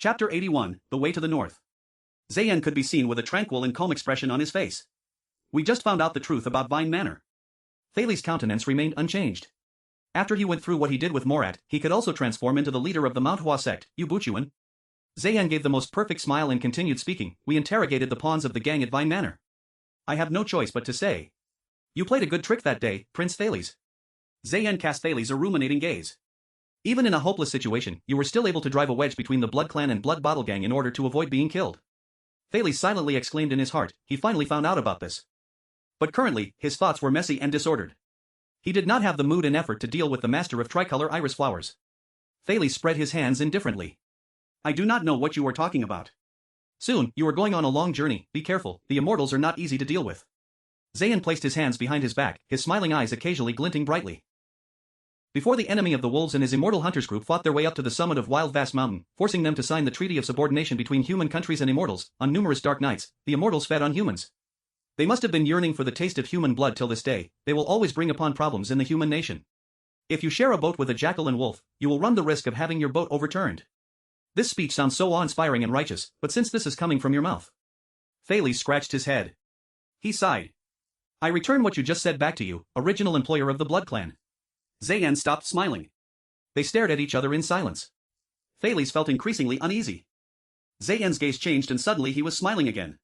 Chapter 81, The Way to the North. Zayen could be seen with a tranquil and calm expression on his face. We just found out the truth about Vine Manor. Thales' countenance remained unchanged. After he went through what he did with Morat, he could also transform into the leader of the Mount Hua sect, Ubuchuan. Zayen gave the most perfect smile and continued speaking. We interrogated the pawns of the gang at Vine Manor. I have no choice but to say. You played a good trick that day, Prince Thales. Zayen cast Thales a ruminating gaze. Even in a hopeless situation, you were still able to drive a wedge between the Blood Clan and Blood Bottle Gang in order to avoid being killed. Thales silently exclaimed in his heart, he finally found out about this. But currently, his thoughts were messy and disordered. He did not have the mood and effort to deal with the master of tricolor iris flowers. Thales spread his hands indifferently. I do not know what you are talking about. Soon, you are going on a long journey, be careful, the immortals are not easy to deal with. Zayen placed his hands behind his back, his smiling eyes occasionally glinting brightly. Before the enemy of the wolves and his immortal hunters group fought their way up to the summit of Wild Vast Mountain, forcing them to sign the Treaty of Subordination between human countries and immortals, on numerous dark nights, the immortals fed on humans. They must have been yearning for the taste of human blood till this day, they will always bring upon problems in the human nation. If you share a boat with a jackal and wolf, you will run the risk of having your boat overturned. This speech sounds so awe-inspiring and righteous, but since this is coming from your mouth. Thales scratched his head. He sighed. I return what you just said back to you, original employer of the Blood Clan. Zayen stopped smiling. They stared at each other in silence. Thales felt increasingly uneasy. Zayen's gaze changed and suddenly he was smiling again.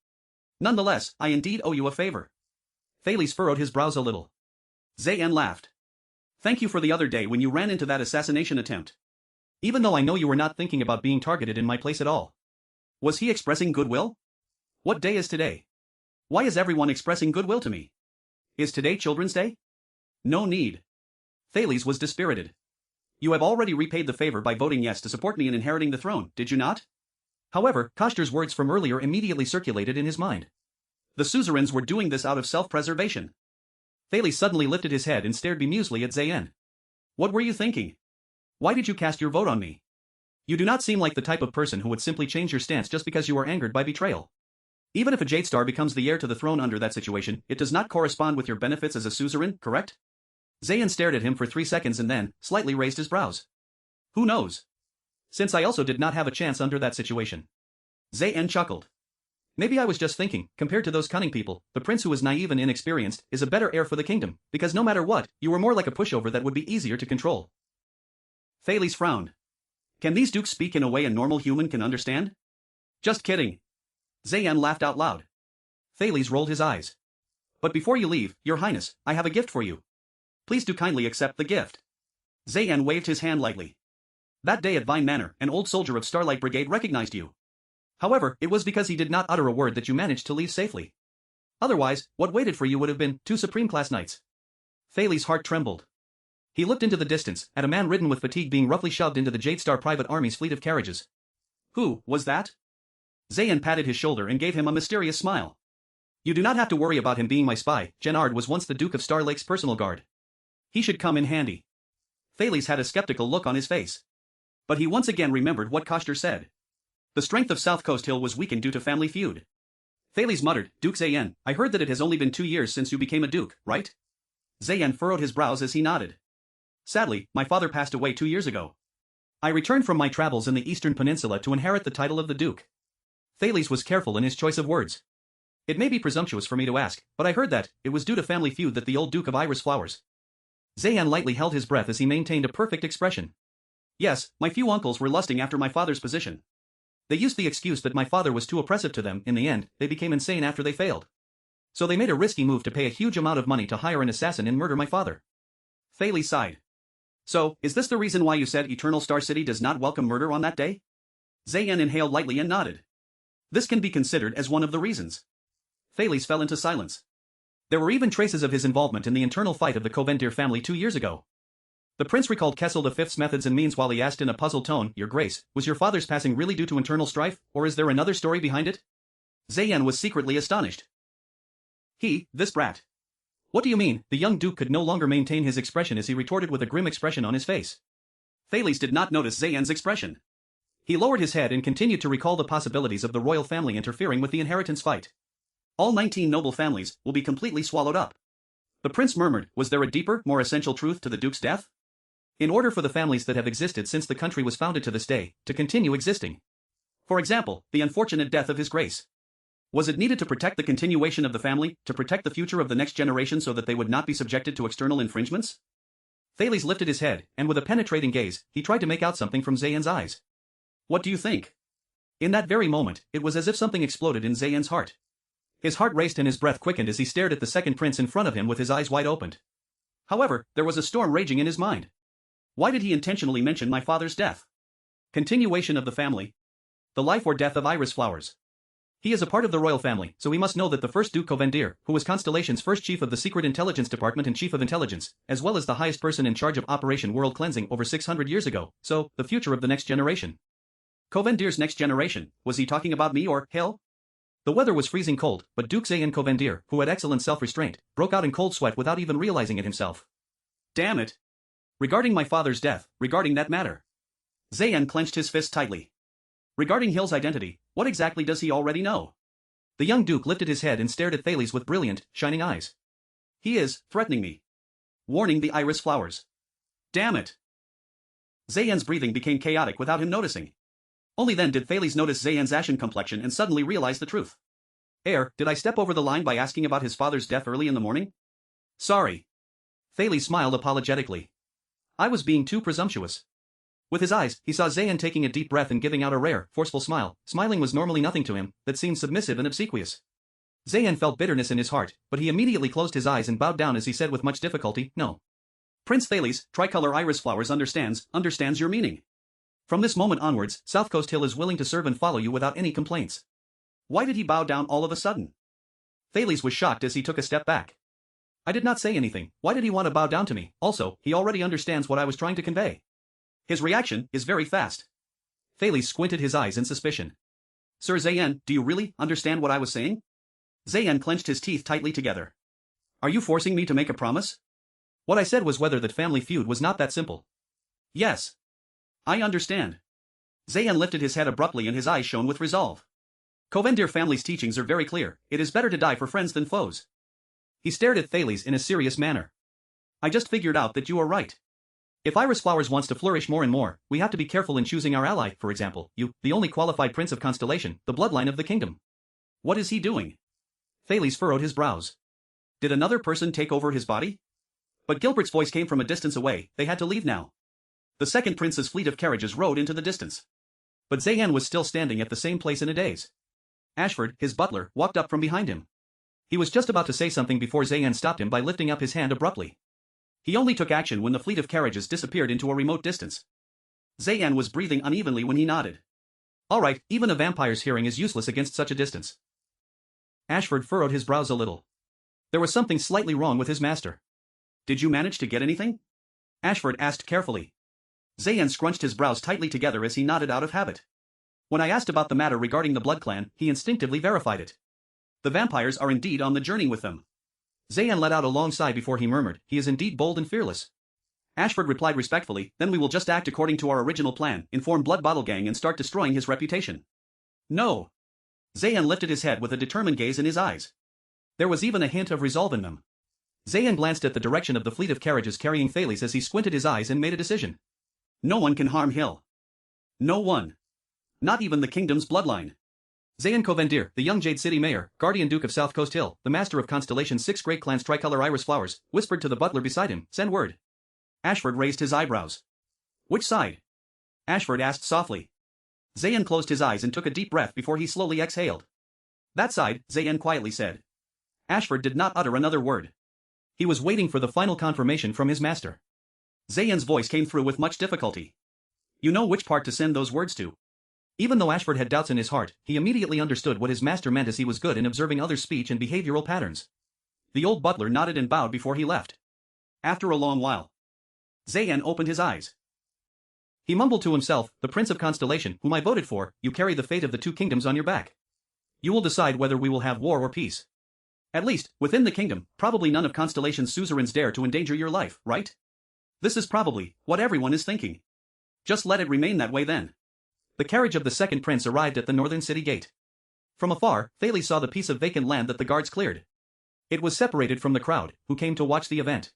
Nonetheless, I indeed owe you a favor. Thales furrowed his brows a little. Zayen laughed. Thank you for the other day when you ran into that assassination attempt. Even though I know you were not thinking about being targeted in my place at all. Was he expressing goodwill? What day is today? Why is everyone expressing goodwill to me? Is today Children's Day? No need. Thales was dispirited. You have already repaid the favor by voting yes to support me in inheriting the throne, did you not? However, Koshter's words from earlier immediately circulated in his mind. The suzerains were doing this out of self-preservation. Thales suddenly lifted his head and stared bemusedly at Zayen. What were you thinking? Why did you cast your vote on me? You do not seem like the type of person who would simply change your stance just because you are angered by betrayal. Even if a Jade Star becomes the heir to the throne under that situation, it does not correspond with your benefits as a suzerain, correct? Zayen stared at him for 3 seconds and then, slightly raised his brows. Who knows? Since I also did not have a chance under that situation. Zayen chuckled. Maybe I was just thinking, compared to those cunning people, the prince who is naive and inexperienced is a better heir for the kingdom, because no matter what, you were more like a pushover that would be easier to control. Thales frowned. Can these dukes speak in a way a normal human can understand? Just kidding. Zayen laughed out loud. Thales rolled his eyes. But before you leave, your highness, I have a gift for you. Please do kindly accept the gift. Zayen waved his hand lightly. That day at Vine Manor, an old soldier of Starlight Brigade recognized you. However, it was because he did not utter a word that you managed to leave safely. Otherwise, what waited for you would have been 2 Supreme Class Knights. Thales' heart trembled. He looked into the distance, at a man ridden with fatigue being roughly shoved into the Jade Star Private Army's fleet of carriages. Who was that? Zayen patted his shoulder and gave him a mysterious smile. You do not have to worry about him being my spy. Genard was once the Duke of Star Lake's personal guard. He should come in handy. Thales had a skeptical look on his face. But he once again remembered what Koshter said. The strength of South Coast Hill was weakened due to family feud. Thales muttered, Duke Zayen, I heard that it has only been 2 years since you became a duke, right? Zayen furrowed his brows as he nodded. Sadly, my father passed away 2 years ago. I returned from my travels in the Eastern Peninsula to inherit the title of the Duke. Thales was careful in his choice of words. It may be presumptuous for me to ask, but I heard that it was due to family feud that the old Duke of Iris Flowers. Zayen lightly held his breath as he maintained a perfect expression. Yes, my few uncles were lusting after my father's position. They used the excuse that my father was too oppressive to them. In the end, they became insane after they failed. So they made a risky move to pay a huge amount of money to hire an assassin and murder my father. Thales sighed. So, is this the reason why you said Eternal Star City does not welcome murder on that day? Zayen inhaled lightly and nodded. This can be considered as one of the reasons. Thales fell into silence. There were even traces of his involvement in the internal fight of the Covendir family 2 years ago. The prince recalled Kessel V's methods and means while he asked in a puzzled tone, Your Grace, was your father's passing really due to internal strife, or is there another story behind it? Zayen was secretly astonished. This brat. What do you mean? The young duke could no longer maintain his expression as he retorted with a grim expression on his face. Thales did not notice Zayen's expression. He lowered his head and continued to recall the possibilities of the royal family interfering with the inheritance fight. All 19 noble families will be completely swallowed up. The prince murmured, was there a deeper, more essential truth to the duke's death? In order for the families that have existed since the country was founded to this day, to continue existing. For example, the unfortunate death of his grace. Was it needed to protect the continuation of the family, to protect the future of the next generation so that they would not be subjected to external infringements? Thales lifted his head, and with a penetrating gaze, he tried to make out something from Zayan's eyes. What do you think? In that very moment, it was as if something exploded in Zayan's heart. His heart raced and his breath quickened as he stared at the second prince in front of him with his eyes wide opened. However, there was a storm raging in his mind. Why did he intentionally mention my father's death? Continuation of the family. The life or death of iris flowers. He is a part of the royal family, so he must know that the first Duke Covendir, who was Constellation's first chief of the Secret Intelligence Department and chief of intelligence, as well as the highest person in charge of Operation World Cleansing over 600 years ago, so, the future of the next generation. Covendir's next generation, was he talking about me or, hell? The weather was freezing cold, but Duke Zayan Covendir, who had excellent self-restraint, broke out in cold sweat without even realizing it himself. Damn it! Regarding my father's death, regarding that matter. Zayan clenched his fist tightly. Regarding Hill's identity, what exactly does he already know? The young duke lifted his head and stared at Thales with brilliant, shining eyes. He is threatening me. Warning the iris flowers. Damn it! Zayan's breathing became chaotic without him noticing. Only then did Thales notice Zayan's ashen complexion and suddenly realize the truth. Did I step over the line by asking about his father's death early in the morning? Sorry. Thales smiled apologetically. I was being too presumptuous. With his eyes, he saw Zayan taking a deep breath and giving out a rare, forceful smile. Smiling was normally nothing to him, that seemed submissive and obsequious. Zayan felt bitterness in his heart, but he immediately closed his eyes and bowed down as he said with much difficulty, no. Prince Thales, tricolor iris flowers understands your meaning. From this moment onwards, South Coast Hill is willing to serve and follow you without any complaints. Why did he bow down all of a sudden? Thales was shocked as he took a step back. I did not say anything, why did he want to bow down to me? Also, he already understands what I was trying to convey. His reaction is very fast. Thales squinted his eyes in suspicion. Sir Zayan, do you really understand what I was saying? Zayan clenched his teeth tightly together. Are you forcing me to make a promise? What I said was whether that family feud was not that simple. Yes. I understand. Zayan lifted his head abruptly and his eyes shone with resolve. Covendir family's teachings are very clear, it is better to die for friends than foes. He stared at Thales in a serious manner. I just figured out that you are right. If iris flowers wants to flourish more and more, we have to be careful in choosing our ally, for example, you, the only qualified prince of Constellation, the bloodline of the kingdom. What is he doing? Thales furrowed his brows. Did another person take over his body? But Gilbert's voice came from a distance away, they had to leave now. The second prince's fleet of carriages rode into the distance. But Zayan was still standing at the same place in a daze. Ashford, his butler, walked up from behind him. He was just about to say something before Zayan stopped him by lifting up his hand abruptly. He only took action when the fleet of carriages disappeared into a remote distance. Zayan was breathing unevenly when he nodded. All right, even a vampire's hearing is useless against such a distance. Ashford furrowed his brows a little. There was something slightly wrong with his master. Did you manage to get anything? Ashford asked carefully. Zayan scrunched his brows tightly together as he nodded out of habit. When I asked about the matter regarding the Blood Clan, he instinctively verified it. The vampires are indeed on the journey with them. Zayan let out a long sigh before he murmured, he is indeed bold and fearless. Ashford replied respectfully, then we will just act according to our original plan, inform Blood Bottle Gang and start destroying his reputation. No. Zayan lifted his head with a determined gaze in his eyes. There was even a hint of resolve in them. Zayan glanced at the direction of the fleet of carriages carrying Thales as he squinted his eyes and made a decision. No one can harm Hill. No one. Not even the kingdom's bloodline. Zayan Covendir, the young Jade City Mayor, Guardian Duke of South Coast Hill, the master of Constellation's 6 great clans tricolor iris flowers, whispered to the butler beside him, send word. Ashford raised his eyebrows. Which side? Ashford asked softly. Zayan closed his eyes and took a deep breath before he slowly exhaled. That side, Zayan quietly said. Ashford did not utter another word. He was waiting for the final confirmation from his master. Zayan's voice came through with much difficulty. You know which part to send those words to. Even though Ashford had doubts in his heart, he immediately understood what his master meant as he was good in observing others' speech and behavioral patterns. The old butler nodded and bowed before he left. After a long while, Zayan opened his eyes. He mumbled to himself, the Prince of Constellation, whom I voted for, you carry the fate of the 2 kingdoms on your back. You will decide whether we will have war or peace. At least, within the kingdom, probably none of Constellation's suzerains dare to endanger your life, right? This is probably what everyone is thinking. Just let it remain that way then. The carriage of the second prince arrived at the northern city gate. From afar, Thales saw the piece of vacant land that the guards cleared. It was separated from the crowd, who came to watch the event.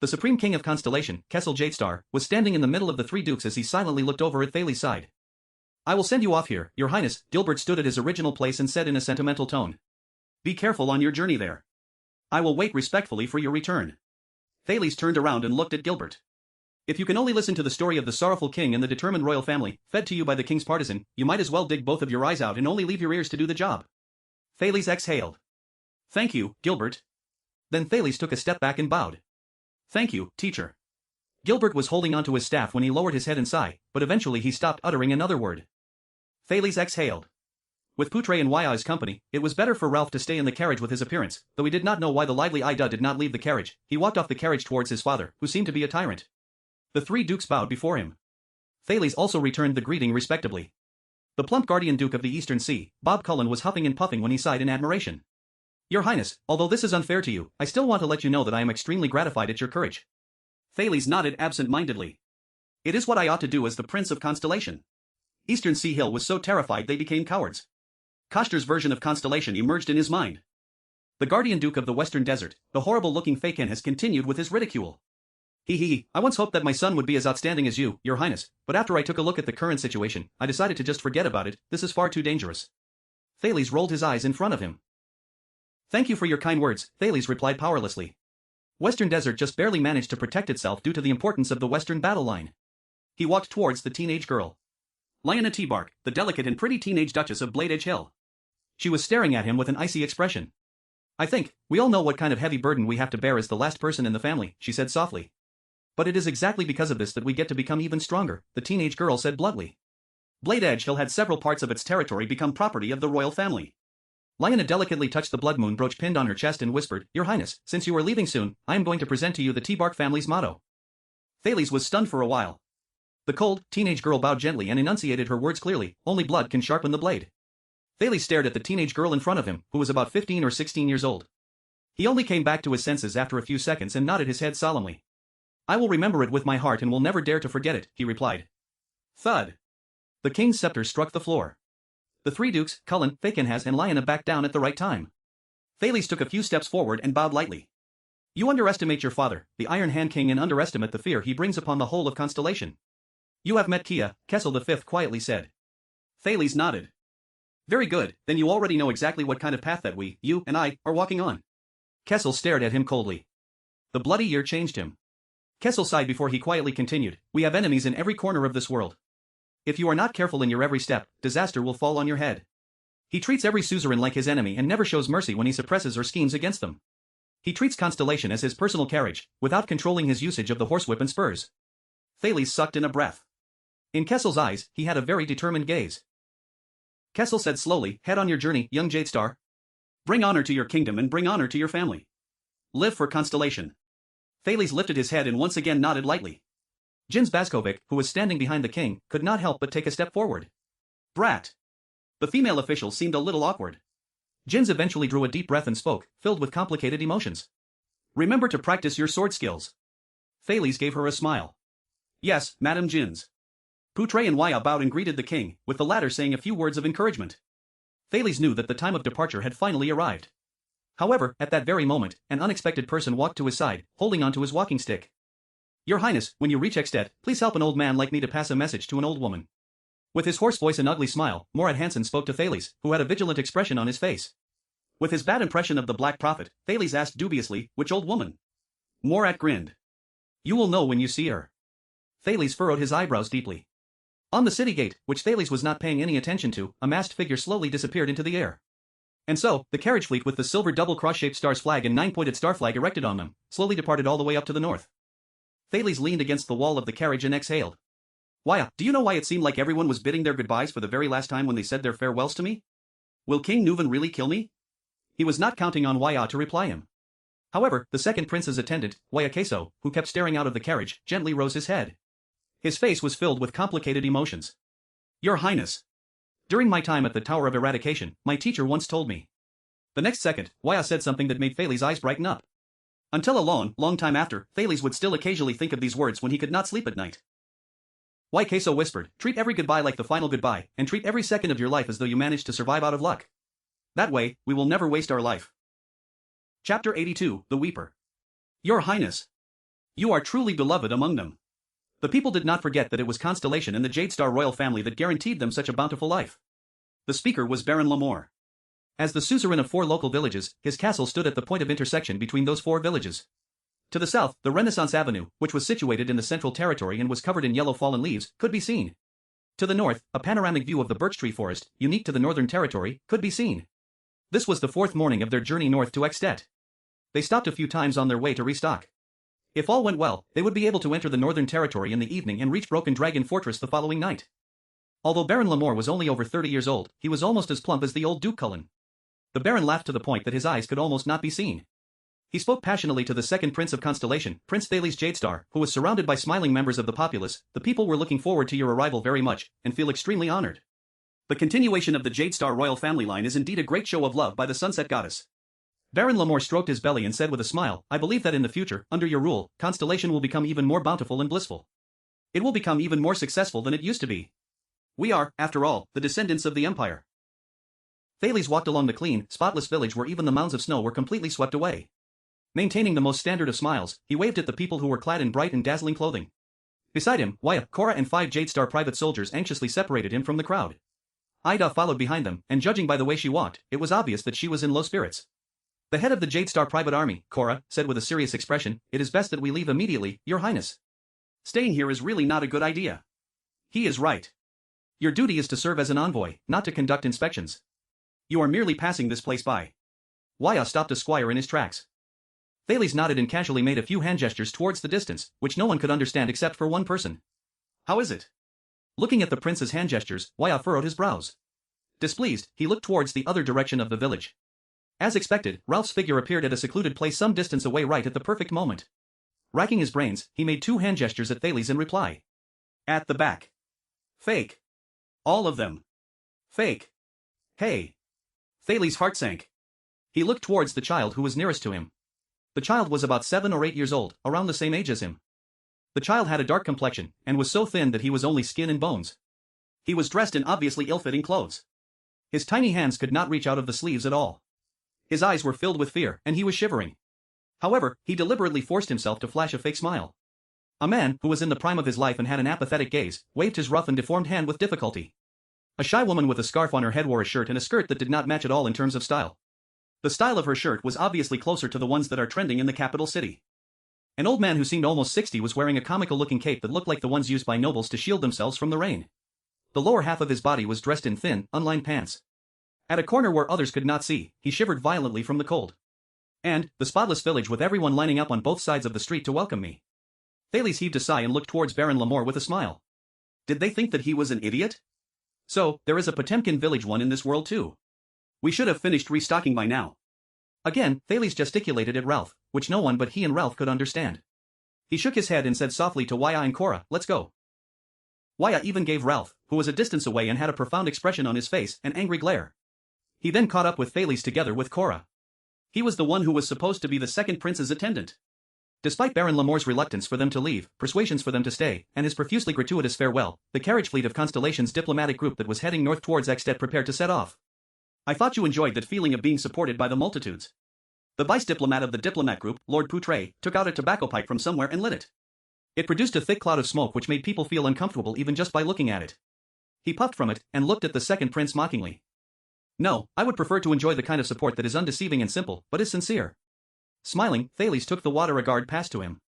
The Supreme King of Constellation, Kessel Jadestar, was standing in the middle of the 3 dukes as he silently looked over at Thales' side. I will send you off here, Your Highness. Gilbert stood at his original place and said in a sentimental tone. Be careful on your journey there. I will wait respectfully for your return. Thales turned around and looked at Gilbert. If you can only listen to the story of the sorrowful king and the determined royal family, fed to you by the king's partisan, you might as well dig both of your eyes out and only leave your ears to do the job. Thales exhaled. Thank you, Gilbert. Then Thales took a step back and bowed. Thank you, teacher. Gilbert was holding onto his staff when he lowered his head and sighed, but eventually he stopped uttering another word. Thales exhaled. With Poutre and Waia's company, it was better for Ralph to stay in the carriage with his appearance, though he did not know why the lively Ida did not leave the carriage. He walked off the carriage towards his father, who seemed to be a tyrant. The three dukes bowed before him. Thales also returned the greeting respectably. The plump guardian duke of the Eastern Sea, Bob Cullen, was huffing and puffing when he sighed in admiration. Your Highness, although this is unfair to you, I still want to let you know that I am extremely gratified at your courage. Thales nodded absent-mindedly. It is what I ought to do as the Prince of Constellation. Eastern Sea Hill was so terrified they became cowards. Koshter's version of Constellation emerged in his mind. The guardian duke of the Western Desert, the horrible-looking Fakin, has continued with his ridicule. I once hoped that my son would be as outstanding as you, Your Highness, but after I took a look at the current situation, I decided to just forget about it. This is far too dangerous. Thales rolled his eyes in front of him. Thank you for your kind words, Thales replied powerlessly. Western Desert just barely managed to protect itself due to the importance of the Western battle line. He walked towards the teenage girl. Lyanna T-Bark, the delicate and pretty teenage Duchess of Blade Edge Hill. She was staring at him with an icy expression. I think, we all know what kind of heavy burden we have to bear as the last person in the family, she said softly. But it is exactly because of this that we get to become even stronger, the teenage girl said bluntly. Blade Edge Hill had several parts of its territory become property of the royal family. Lyanna delicately touched the blood moon brooch pinned on her chest and whispered, Your Highness, since you are leaving soon, I am going to present to you the T-Bark family's motto. Thales was stunned for a while. The cold, teenage girl bowed gently and enunciated her words clearly, only blood can sharpen the blade. Thales stared at the teenage girl in front of him, who was about 15 or 16 years old. He only came back to his senses after a few seconds and nodded his head solemnly. I will remember it with my heart and will never dare to forget it, he replied. Thud. The king's scepter struck the floor. The three dukes, Cullen, Fakenhas and Lyanna backed down at the right time. Thales took a few steps forward and bowed lightly. You underestimate your father, the Iron Hand King, and underestimate the fear he brings upon the whole of Constellation. You have met Kia, Kessel V quietly said. Thales nodded. Very good, then you already know exactly what kind of path that you and I, are walking on. Kessel stared at him coldly. The bloody year changed him. Kessel sighed before he quietly continued, we have enemies in every corner of this world. If you are not careful in your every step, disaster will fall on your head. He treats every suzerain like his enemy and never shows mercy when he suppresses or schemes against them. He treats Constellation as his personal carriage, without controlling his usage of the horsewhip and spurs. Thales sucked in a breath. In Kessel's eyes, he had a very determined gaze. Kessel said slowly, head on your journey, young Jadestar. Bring honor to your kingdom and bring honor to your family. Live for Constellation. Thales lifted his head and once again nodded lightly. Jins Baskovic, who was standing behind the king, could not help but take a step forward. Brat. The female official seemed a little awkward. Jins eventually drew a deep breath and spoke, filled with complicated emotions. Remember to practice your sword skills. Thales gave her a smile. Yes, Madam Jins. Poutre and Waia bowed and greeted the king, with the latter saying a few words of encouragement. Thales knew that the time of departure had finally arrived. However, at that very moment, an unexpected person walked to his side, holding onto his walking stick. Your Highness, when you reach Ekstedt, please help an old man like me to pass a message to an old woman. With his hoarse voice and ugly smile, Morad Hansen spoke to Thales, who had a vigilant expression on his face. With his bad impression of the Black Prophet, Thales asked dubiously, which old woman? Morad grinned. You will know when you see her. Thales furrowed his eyebrows deeply. On the city gate, which Thales was not paying any attention to, a masked figure slowly disappeared into the air. And so, the carriage fleet with the silver double cross-shaped star's flag and 9-pointed star flag erected on them, slowly departed all the way up to the north. Thales leaned against the wall of the carriage and exhaled. Waia, do you know why it seemed like everyone was bidding their goodbyes for the very last time when they said their farewells to me? Will King Nuvan really kill me? He was not counting on Waia to reply him. However, the second prince's attendant, Waia Queso, who kept staring out of the carriage, gently rose his head. His face was filled with complicated emotions. Your Highness. During my time at the Tower of Eradication, my teacher once told me. The next second, Waia said something that made Thales' eyes brighten up. Until a long time after, Thales would still occasionally think of these words when he could not sleep at night. Waia Queso whispered, treat every goodbye like the final goodbye, and treat every second of your life as though you managed to survive out of luck. That way, we will never waste our life. Chapter 82, The Weeper. Your Highness. You are truly beloved among them. The people did not forget that it was Constellation and the Jade Star royal family that guaranteed them such a bountiful life. The speaker was Baron Lamore. As the suzerain of 4 local villages, his castle stood at the point of intersection between those 4 villages. To the south, the Renaissance Avenue, which was situated in the central territory and was covered in yellow fallen leaves, could be seen. To the north, a panoramic view of the birch tree forest, unique to the northern territory, could be seen. This was the 4th morning of their journey north to Extet. They stopped a few times on their way to restock. If all went well, they would be able to enter the northern territory in the evening and reach Broken Dragon Fortress the following night. Although Baron Lamore was only over 30 years old, he was almost as plump as the old Duke Cullen. The Baron laughed to the point that his eyes could almost not be seen. He spoke passionately to the second Prince of Constellation, Prince Thales Jadestar, who was surrounded by smiling members of the populace. The people were looking forward to your arrival very much, and feel extremely honored. The continuation of the Jadestar royal family line is indeed a great show of love by the Sunset Goddess. Baron Lamore stroked his belly and said with a smile, I believe that in the future, under your rule, Constellation will become even more bountiful and blissful. It will become even more successful than it used to be. We are, after all, the descendants of the Empire. Thales walked along the clean, spotless village where even the mounds of snow were completely swept away. Maintaining the most standard of smiles, he waved at the people who were clad in bright and dazzling clothing. Beside him, Waya, Cora and 5 Jadestar private soldiers anxiously separated him from the crowd. Ida followed behind them, and judging by the way she walked, it was obvious that she was in low spirits. The head of the Jadestar private army, Cora, said with a serious expression, it is best that we leave immediately, Your Highness. Staying here is really not a good idea. He is right. Your duty is to serve as an envoy, not to conduct inspections. You are merely passing this place by. Waya stopped a squire in his tracks. Thales nodded and casually made a few hand gestures towards the distance, which no one could understand except for one person. How is it? Looking at the prince's hand gestures, Waya furrowed his brows. Displeased, he looked towards the other direction of the village. As expected, Ralph's figure appeared at a secluded place some distance away right at the perfect moment. Racking his brains, he made 2 hand gestures at Thales in reply. At the back. Fake. All of them. Fake. Hey. Thales' heart sank. He looked towards the child who was nearest to him. The child was about 7 or 8 years old, around the same age as him. The child had a dark complexion, and was so thin that he was only skin and bones. He was dressed in obviously ill-fitting clothes. His tiny hands could not reach out of the sleeves at all. His eyes were filled with fear, and he was shivering. However, he deliberately forced himself to flash a fake smile. A man, who was in the prime of his life and had an apathetic gaze, waved his rough and deformed hand with difficulty. A shy woman with a scarf on her head wore a shirt and a skirt that did not match at all in terms of style. The style of her shirt was obviously closer to the ones that are trending in the capital city. An old man who seemed almost 60 was wearing a comical-looking cape that looked like the ones used by nobles to shield themselves from the rain. The lower half of his body was dressed in thin, unlined pants. At a corner where others could not see, he shivered violently from the cold. And, the spotless village with everyone lining up on both sides of the street to welcome me. Thales heaved a sigh and looked towards Baron Lamore with a smile. Did they think that he was an idiot? So, there is a Potemkin village one in this world too. We should have finished restocking by now. Again, Thales gesticulated at Ralph, which no one but he and Ralph could understand. He shook his head and said softly to Waya and Cora, let's go. Waya even gave Ralph, who was a distance away and had a profound expression on his face, an angry glare. He then caught up with Thales together with Cora. He was the one who was supposed to be the second prince's attendant. Despite Baron Lamore's reluctance for them to leave, persuasions for them to stay, and his profusely gratuitous farewell, the carriage fleet of Constellation's diplomatic group that was heading north towards Extet prepared to set off. I thought you enjoyed that feeling of being supported by the multitudes. The vice-diplomat of the diplomat group, Lord Poutre, took out a tobacco pipe from somewhere and lit it. It produced a thick cloud of smoke which made people feel uncomfortable even just by looking at it. He puffed from it, and looked at the second prince mockingly. No, I would prefer to enjoy the kind of support that is undeceiving and simple, but is sincere. Smiling, Thales took the water a guard passed to him.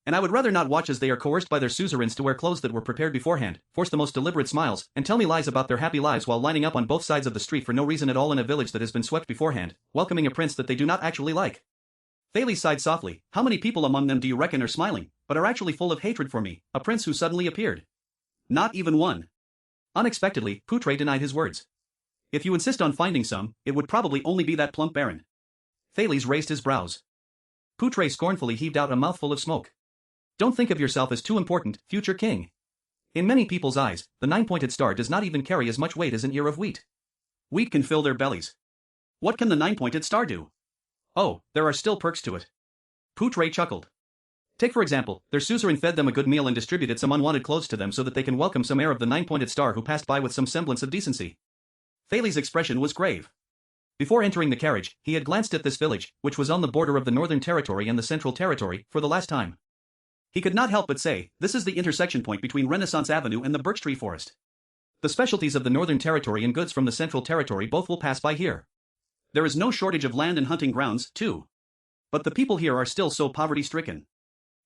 And I would rather not watch as they are coerced by their suzerains to wear clothes that were prepared beforehand, force the most deliberate smiles, and tell me lies about their happy lives while lining up on both sides of the street for no reason at all in a village that has been swept beforehand, welcoming a prince that they do not actually like. Thales sighed softly. How many people among them do you reckon are smiling, but are actually full of hatred for me, a prince who suddenly appeared? Not even one. Unexpectedly, Poutre denied his words. If you insist on finding some, it would probably only be that plump baron. Thales raised his brows. Poutre scornfully heaved out a mouthful of smoke. Don't think of yourself as too important, future king. In many people's eyes, the 9-pointed star does not even carry as much weight as an ear of wheat. Wheat can fill their bellies. What can the 9-pointed star do? Oh, there are still perks to it. Poutre chuckled. Take for example, their suzerain fed them a good meal and distributed some unwanted clothes to them so that they can welcome some heir of the 9-pointed star who passed by with some semblance of decency. Thales' expression was grave. Before entering the carriage, he had glanced at this village, which was on the border of the Northern Territory and the Central Territory, for the last time. He could not help but say, this is the intersection point between Renaissance Avenue and the birch tree forest. The specialties of the Northern Territory and goods from the Central Territory both will pass by here. There is no shortage of land and hunting grounds, too. But the people here are still so poverty-stricken.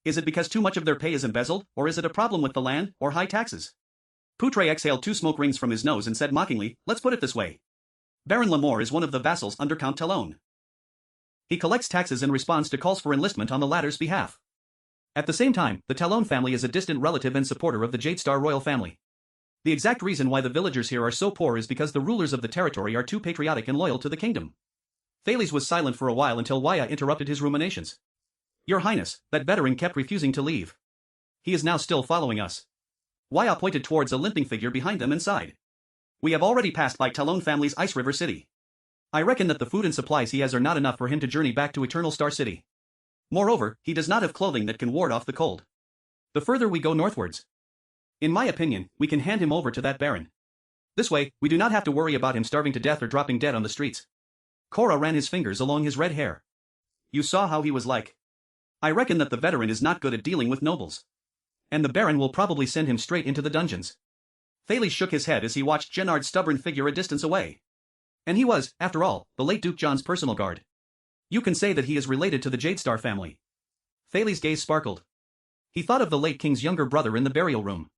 Is it because too much of their pay is embezzled, or is it a problem with the land, or high taxes? Poutre exhaled 2 smoke rings from his nose and said mockingly, let's put it this way. Baron Lamore is one of the vassals under Count Talon. He collects taxes and responds to calls for enlistment on the latter's behalf. At the same time, the Talon family is a distant relative and supporter of the Jadestar royal family. The exact reason why the villagers here are so poor is because the rulers of the territory are too patriotic and loyal to the kingdom. Thales was silent for a while until Waya interrupted his ruminations. Your Highness, that veteran kept refusing to leave. He is now still following us. Waya pointed towards a limping figure behind them and sighed. We have already passed by Talon family's Ice River City. I reckon that the food and supplies he has are not enough for him to journey back to Eternal Star City. Moreover, he does not have clothing that can ward off the cold. The further we go northwards, in my opinion, we can hand him over to that baron. This way, we do not have to worry about him starving to death or dropping dead on the streets. Cora ran his fingers along his red hair. You saw how he was like. I reckon that the veteran is not good at dealing with nobles. And the baron will probably send him straight into the dungeons. Thales shook his head as he watched Gennard's stubborn figure a distance away. And he was, after all, the late Duke John's personal guard. You can say that he is related to the Jadestar family. Thales' gaze sparkled. He thought of the late king's younger brother in the burial room.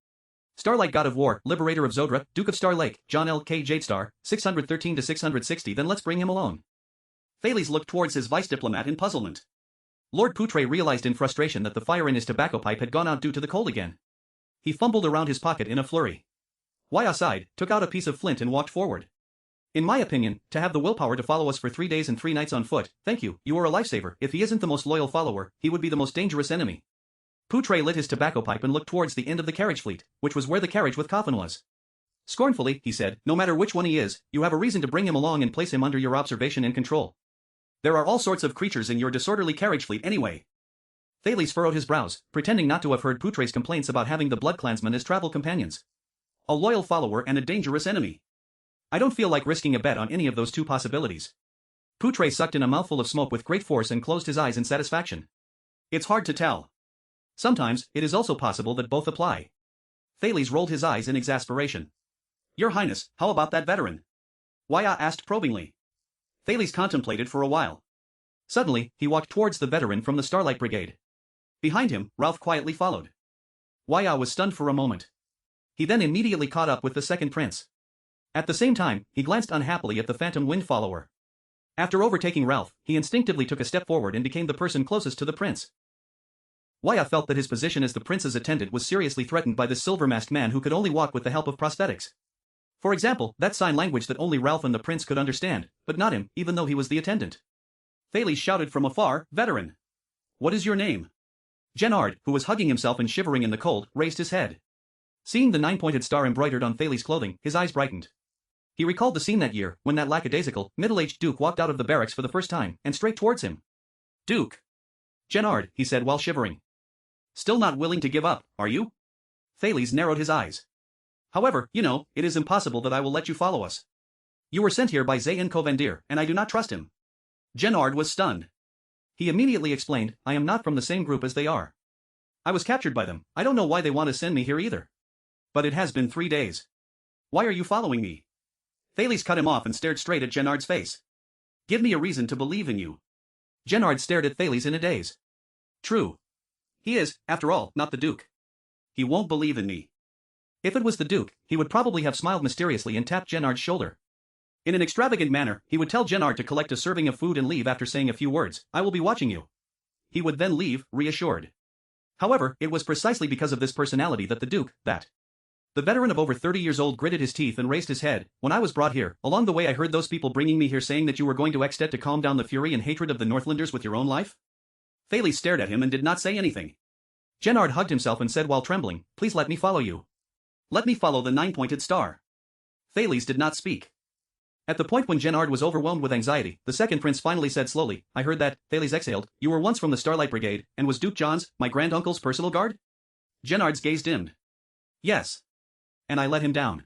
Starlight God of War, Liberator of Zodra, Duke of Star Lake, John L. K. Jadestar, 613 to 660. Then let's bring him alone. Thales looked towards his vice diplomat in puzzlement. Lord Poutre realized in frustration that the fire in his tobacco pipe had gone out due to the cold again. He fumbled around his pocket in a flurry. Waya sighed, took out a piece of flint and walked forward. In my opinion, to have the willpower to follow us for 3 days and 3 nights on foot, thank you, you are a lifesaver. If he isn't the most loyal follower, he would be the most dangerous enemy. Poutre lit his tobacco pipe and looked towards the end of the carriage fleet, which was where the carriage with coffin was. Scornfully, he said, no matter which one he is, you have a reason to bring him along and place him under your observation and control. There are all sorts of creatures in your disorderly carriage fleet anyway. Thales furrowed his brows, pretending not to have heard Poutre's complaints about having the blood clansmen as travel companions. A loyal follower and a dangerous enemy. I don't feel like risking a bet on any of those 2 possibilities. Poutre sucked in a mouthful of smoke with great force and closed his eyes in satisfaction. It's hard to tell. Sometimes, it is also possible that both apply. Thales rolled his eyes in exasperation. Your Highness, how about that veteran? Waya asked probingly. Thales contemplated for a while. Suddenly, he walked towards the veteran from the Starlight Brigade. Behind him, Ralph quietly followed. Waya was stunned for a moment. He then immediately caught up with the second prince. At the same time, he glanced unhappily at the Phantom Wind follower. After overtaking Ralph, he instinctively took a step forward and became the person closest to the prince. Waya felt that his position as the prince's attendant was seriously threatened by this silver-masked man who could only walk with the help of prosthetics. For example, that sign language that only Ralph and the prince could understand, but not him, even though he was the attendant. Thales shouted from afar, veteran. What is your name? Gennard, who was hugging himself and shivering in the cold, raised his head. Seeing the 9-pointed star embroidered on Thales' clothing, his eyes brightened. He recalled the scene that year, when that lackadaisical, middle-aged Duke walked out of the barracks for the first time, and straight towards him. Duke. Gennard, he said while shivering. Still not willing to give up, are you? Thales narrowed his eyes. However, you know, it is impossible that I will let you follow us. You were sent here by Zayn Covandir, and I do not trust him. Gennard was stunned. He immediately explained, I am not from the same group as they are. I was captured by them, I don't know why they want to send me here either. But it has been 3 days. Why are you following me? Thales cut him off and stared straight at Gennard's face. Give me a reason to believe in you. Gennard stared at Thales in a daze. True. He is, after all, not the Duke. He won't believe in me. If it was the Duke, he would probably have smiled mysteriously and tapped Gennard's shoulder. In an extravagant manner, he would tell Gennard to collect a serving of food and leave after saying a few words, I will be watching you. He would then leave, reassured. However, it was precisely because of this personality that the Duke, the veteran of over 30 years old gritted his teeth and raised his head. When I was brought here, along the way I heard those people bringing me here saying that you were going to Extet to calm down the fury and hatred of the Northlanders with your own life? Thales stared at him and did not say anything. Gennard hugged himself and said while trembling, please let me follow you. Let me follow the 9-pointed star. Thales did not speak. At the point when Gennard was overwhelmed with anxiety, the second prince finally said slowly, I heard that, Thales exhaled, you were once from the Starlight Brigade, and was Duke John's, my grand-uncle's personal guard? Gennard's gaze dimmed. Yes. And I let him down.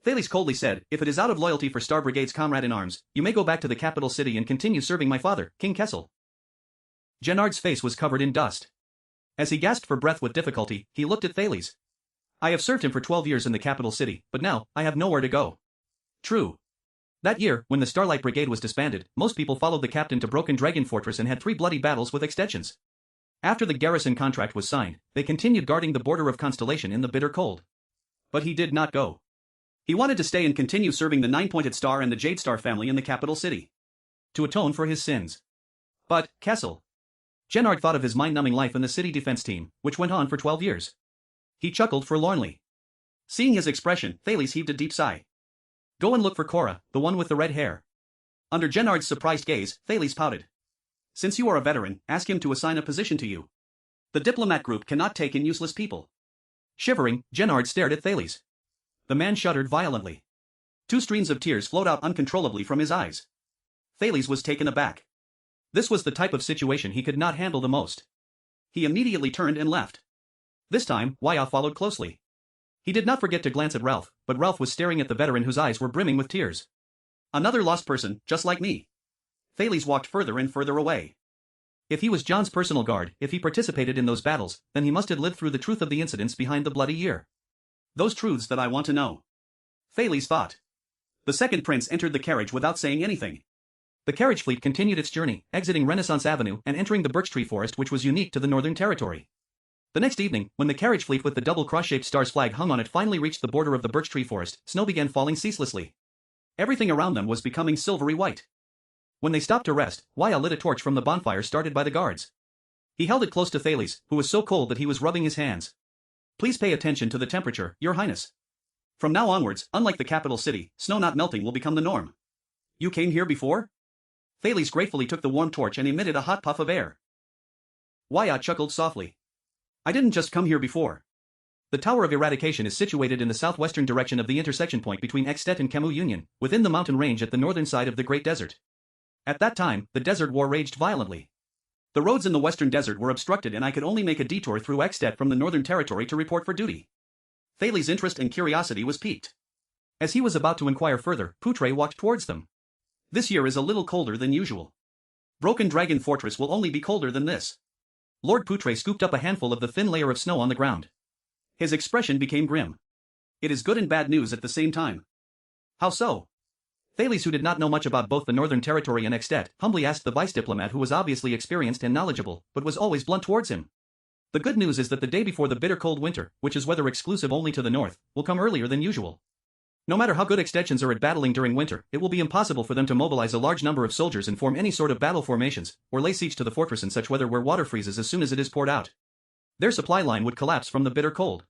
Thales coldly said, if it is out of loyalty for Star Brigade's comrade-in-arms, you may go back to the capital city and continue serving my father, King Kessel. Gennard's face was covered in dust. As he gasped for breath with difficulty, he looked at Thales. I have served him for 12 years in the capital city, but now, I have nowhere to go. True. That year, when the Starlight Brigade was disbanded, most people followed the captain to Broken Dragon Fortress and had 3 bloody battles with extensions. After the garrison contract was signed, they continued guarding the border of Constellation in the bitter cold. But he did not go. He wanted to stay and continue serving the 9-pointed star and the Jade Star family in the capital city. To atone for his sins. But, Kessel. Gennard thought of his mind-numbing life in the city defense team, which went on for 12 years. He chuckled forlornly. Seeing his expression, Thales heaved a deep sigh. Go and look for Cora, the one with the red hair. Under Gennard's surprised gaze, Thales pouted. Since you are a veteran, ask him to assign a position to you. The diplomat group cannot take in useless people. Shivering, Gennard stared at Thales. The man shuddered violently. 2 streams of tears flowed out uncontrollably from his eyes. Thales was taken aback. This was the type of situation he could not handle the most. He immediately turned and left. This time, Wyatt followed closely. He did not forget to glance at Ralph, but Ralph was staring at the veteran whose eyes were brimming with tears. Another lost person, just like me. Thales walked further and further away. If he was John's personal guard, if he participated in those battles, then he must have lived through the truth of the incidents behind the bloody year. Those truths that I want to know. Thales thought. The second prince entered the carriage without saying anything. The carriage fleet continued its journey, exiting Renaissance Avenue and entering the birch tree forest which was unique to the Northern Territory. The next evening, when the carriage fleet with the double cross-shaped star's flag hung on it finally reached the border of the birch tree forest, snow began falling ceaselessly. Everything around them was becoming silvery white. When they stopped to rest, Wyatt lit a torch from the bonfire started by the guards. He held it close to Thales, who was so cold that he was rubbing his hands. Please pay attention to the temperature, Your Highness. From now onwards, unlike the capital city, snow not melting will become the norm. You came here before? Thales gratefully took the warm torch and emitted a hot puff of air. Wyatt chuckled softly. I didn't just come here before. The Tower of Eradication is situated in the southwestern direction of the intersection point between Extet and Camus Union, within the mountain range at the northern side of the Great Desert. At that time, the Desert War raged violently. The roads in the western desert were obstructed and I could only make a detour through Extet from the Northern Territory to report for duty. Thales' interest and curiosity was piqued. As he was about to inquire further, Poutre walked towards them. This year is a little colder than usual. Broken Dragon Fortress will only be colder than this. Lord Poutre scooped up a handful of the thin layer of snow on the ground. His expression became grim. It is good and bad news at the same time. How so? Thales, who did not know much about both the Northern Territory and Extet, humbly asked the vice diplomat who was obviously experienced and knowledgeable, but was always blunt towards him. The good news is that the day before the bitter cold winter, which is weather exclusive only to the north, will come earlier than usual. No matter how good extensions are at battling during winter, it will be impossible for them to mobilize a large number of soldiers and form any sort of battle formations, or lay siege to the fortress in such weather where water freezes as soon as it is poured out. Their supply line would collapse from the bitter cold.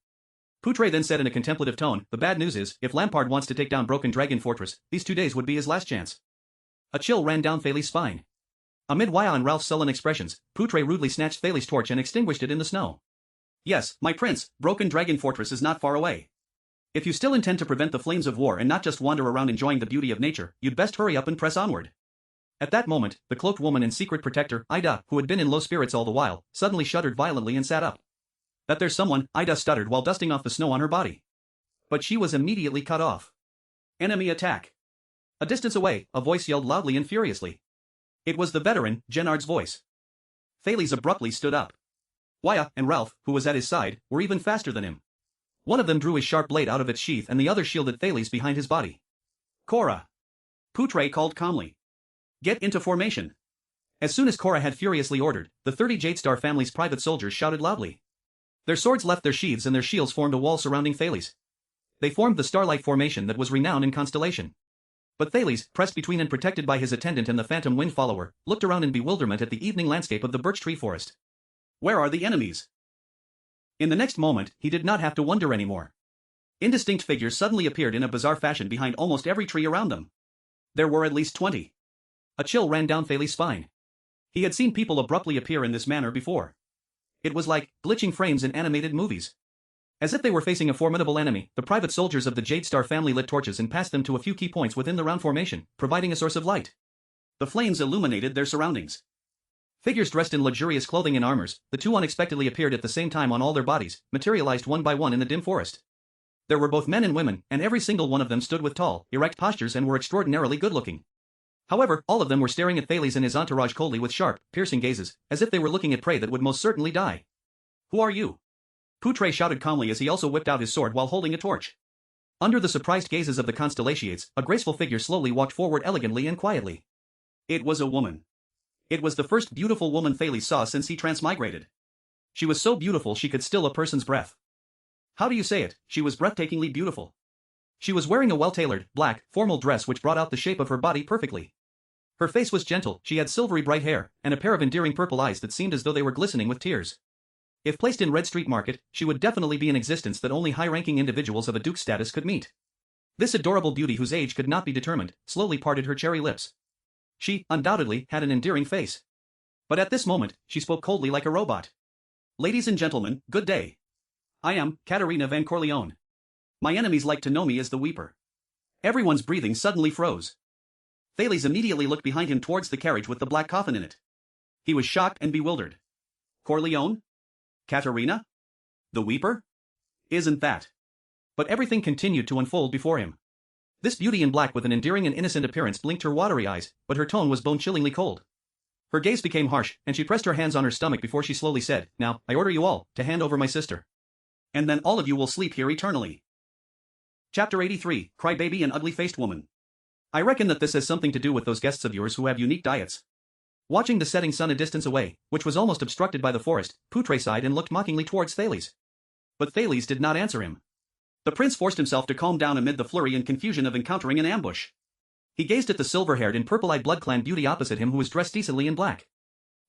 Poutre then said in a contemplative tone, the bad news is, if Lampard wants to take down Broken Dragon Fortress, these 2 days would be his last chance. A chill ran down Thales' spine. Amid Wyatt and Ralph's sullen expressions, Poutre rudely snatched Thales' torch and extinguished it in the snow. Yes, my prince, Broken Dragon Fortress is not far away. If you still intend to prevent the flames of war and not just wander around enjoying the beauty of nature, you'd best hurry up and press onward. At that moment, the cloaked woman and secret protector, Ida, who had been in low spirits all the while, suddenly shuddered violently and sat up. That there's someone, Ida stuttered while dusting off the snow on her body. But she was immediately cut off. Enemy attack. A distance away, a voice yelled loudly and furiously. It was the veteran, Gennard's voice. Thales abruptly stood up. Wyatt and Ralph, who was at his side, were even faster than him. One of them drew his sharp blade out of its sheath and the other shielded Thales behind his body. Cora. Poutre called calmly. Get into formation. As soon as Cora had furiously ordered, the 30 Jade Star family's private soldiers shouted loudly. Their swords left their sheaths and their shields formed a wall surrounding Thales. They formed the Starlight Formation that was renowned in Constellation. But Thales, pressed between and protected by his attendant and the Phantom Wind follower, looked around in bewilderment at the evening landscape of the birch tree forest. Where are the enemies? In the next moment, he did not have to wonder anymore. Indistinct figures suddenly appeared in a bizarre fashion behind almost every tree around them. There were at least 20. A chill ran down Thales' spine. He had seen people abruptly appear in this manner before. It was like glitching frames in animated movies. As if they were facing a formidable enemy, the private soldiers of the Jade Star family lit torches and passed them to a few key points within the round formation, providing a source of light. The flames illuminated their surroundings. Figures dressed in luxurious clothing and armors, the 2 unexpectedly appeared at the same time on all their bodies, materialized one by one in the dim forest. There were both men and women, and every single one of them stood with tall, erect postures and were extraordinarily good-looking. However, all of them were staring at Thales and his entourage coldly with sharp, piercing gazes, as if they were looking at prey that would most certainly die. Who are you? Poutre shouted calmly as he also whipped out his sword while holding a torch. Under the surprised gazes of the constellations, a graceful figure slowly walked forward elegantly and quietly. It was a woman. It was the first beautiful woman Thales saw since he transmigrated. She was so beautiful she could still a person's breath. How do you say it? She was breathtakingly beautiful. She was wearing a well-tailored, black, formal dress which brought out the shape of her body perfectly. Her face was gentle, she had silvery bright hair, and a pair of endearing purple eyes that seemed as though they were glistening with tears. If placed in Red Street Market, she would definitely be an existence that only high-ranking individuals of a duke's status could meet. This adorable beauty whose age could not be determined, slowly parted her cherry lips. She, undoubtedly, had an endearing face. But at this moment, she spoke coldly like a robot. Ladies and gentlemen, good day. I am Katerina Van Corleone. My enemies like to know me as the Weeper. Everyone's breathing suddenly froze. Thales immediately looked behind him towards the carriage with the black coffin in it. He was shocked and bewildered. Corleone? Katerina? The Weeper? Isn't that? But everything continued to unfold before him. This beauty in black with an endearing and innocent appearance blinked her watery eyes, but her tone was bone-chillingly cold. Her gaze became harsh, and she pressed her hands on her stomach before she slowly said, "Now, I order you all to hand over my sister. And then all of you will sleep here eternally." Chapter 83, Crybaby and Ugly-Faced Woman. I reckon that this has something to do with those guests of yours who have unique diets. Watching the setting sun a distance away, which was almost obstructed by the forest, Poutre sighed and looked mockingly towards Thales. But Thales did not answer him. The prince forced himself to calm down amid the flurry and confusion of encountering an ambush. He gazed at the silver-haired and purple-eyed blood-clan beauty opposite him who was dressed decently in black.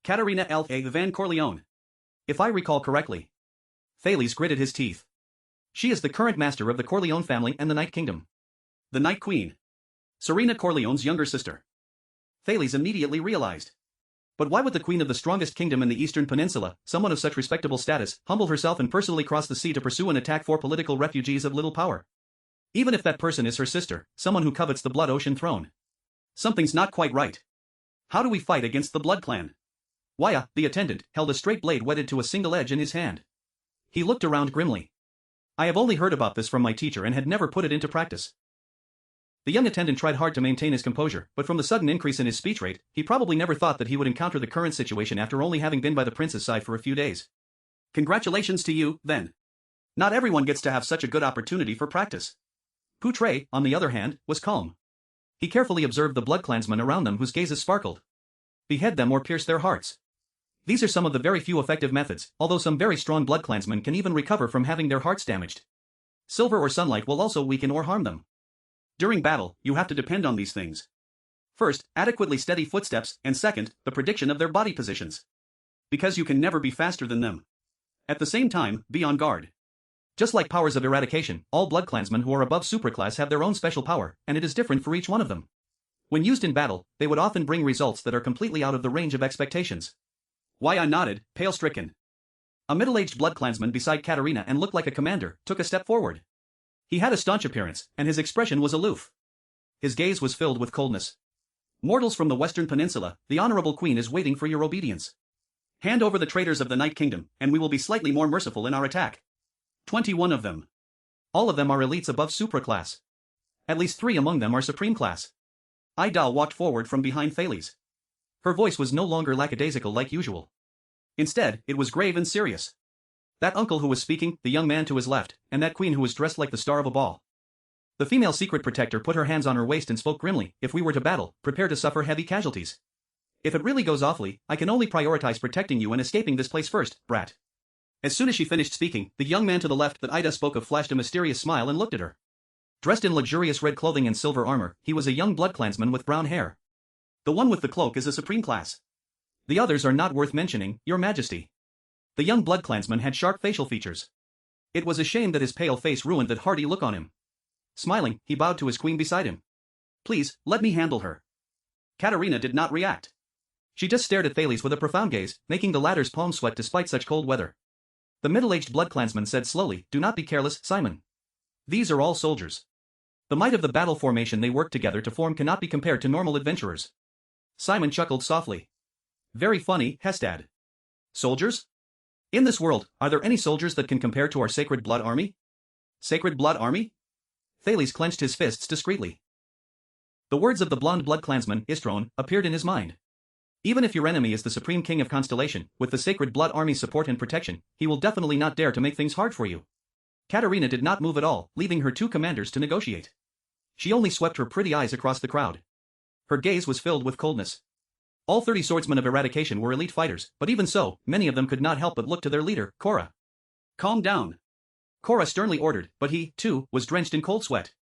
Katerina L.A. Van Corleone. If I recall correctly. Thales gritted his teeth. She is the current master of the Corleone family and the Night Kingdom. The Night Queen. Serena Corleone's younger sister. Thales immediately realized. But why would the queen of the strongest kingdom in the Eastern Peninsula, someone of such respectable status, humble herself and personally cross the sea to pursue an attack for political refugees of little power? Even if that person is her sister, someone who covets the Blood Ocean throne. Something's not quite right. How do we fight against the Blood Clan? Waya, the attendant, held a straight blade wedded to a single edge in his hand. He looked around grimly. I have only heard about this from my teacher and had never put it into practice. The young attendant tried hard to maintain his composure, but from the sudden increase in his speech rate, he probably never thought that he would encounter the current situation after only having been by the prince's side for a few days. Congratulations to you, then. Not everyone gets to have such a good opportunity for practice. Poutre, on the other hand, was calm. He carefully observed the bloodclansmen around them whose gazes sparkled. Behead them or pierce their hearts. These are some of the very few effective methods, although some very strong bloodclansmen can even recover from having their hearts damaged. Silver or sunlight will also weaken or harm them. During battle, you have to depend on these things. First, adequately steady footsteps, and second, the prediction of their body positions. Because you can never be faster than them. At the same time, be on guard. Just like powers of eradication, all bloodclansmen who are above superclass have their own special power, and it is different for each one of them. When used in battle, they would often bring results that are completely out of the range of expectations. Why, I nodded, pale-stricken. A middle-aged bloodclansman beside Katerina and looked like a commander, took a step forward. He had a staunch appearance, and his expression was aloof. His gaze was filled with coldness. Mortals from the Western Peninsula, the Honorable Queen is waiting for your obedience. Hand over the traitors of the Night Kingdom, and we will be slightly more merciful in our attack. 21 of them. All of them are elites above supraclass. At least 3 among them are supreme class. Idal walked forward from behind Thales. Her voice was no longer lackadaisical like usual. Instead, it was grave and serious. That uncle who was speaking, the young man to his left, and that queen who was dressed like the star of a ball. The female secret protector put her hands on her waist and spoke grimly, if we were to battle, prepare to suffer heavy casualties. If it really goes awfully, I can only prioritize protecting you and escaping this place first, brat. As soon as she finished speaking, the young man to the left that Ida spoke of flashed a mysterious smile and looked at her. Dressed in luxurious red clothing and silver armor, he was a young bloodclansman with brown hair. The one with the cloak is a supreme class. The others are not worth mentioning, your majesty. The young bloodclansman had sharp facial features. It was a shame that his pale face ruined that hearty look on him. Smiling, he bowed to his queen beside him. Please, let me handle her. Katerina did not react. She just stared at Thales with a profound gaze, making the latter's palms sweat despite such cold weather. The middle-aged bloodclansman said slowly, do not be careless, Simon. These are all soldiers. The might of the battle formation they work together to form cannot be compared to normal adventurers. Simon chuckled softly. Very funny, Hestad. Soldiers? In this world, are there any soldiers that can compare to our Sacred Blood Army? Sacred Blood Army? Thales clenched his fists discreetly. The words of the blonde bloodclansman, Istrone, appeared in his mind. Even if your enemy is the Supreme King of Constellation, with the Sacred Blood Army's support and protection, he will definitely not dare to make things hard for you. Katarina did not move at all, leaving her two commanders to negotiate. She only swept her pretty eyes across the crowd. Her gaze was filled with coldness. All 30 swordsmen of Eradication were elite fighters, but even so, many of them could not help but look to their leader, Cora. Calm down. Cora sternly ordered, but he, too, was drenched in cold sweat.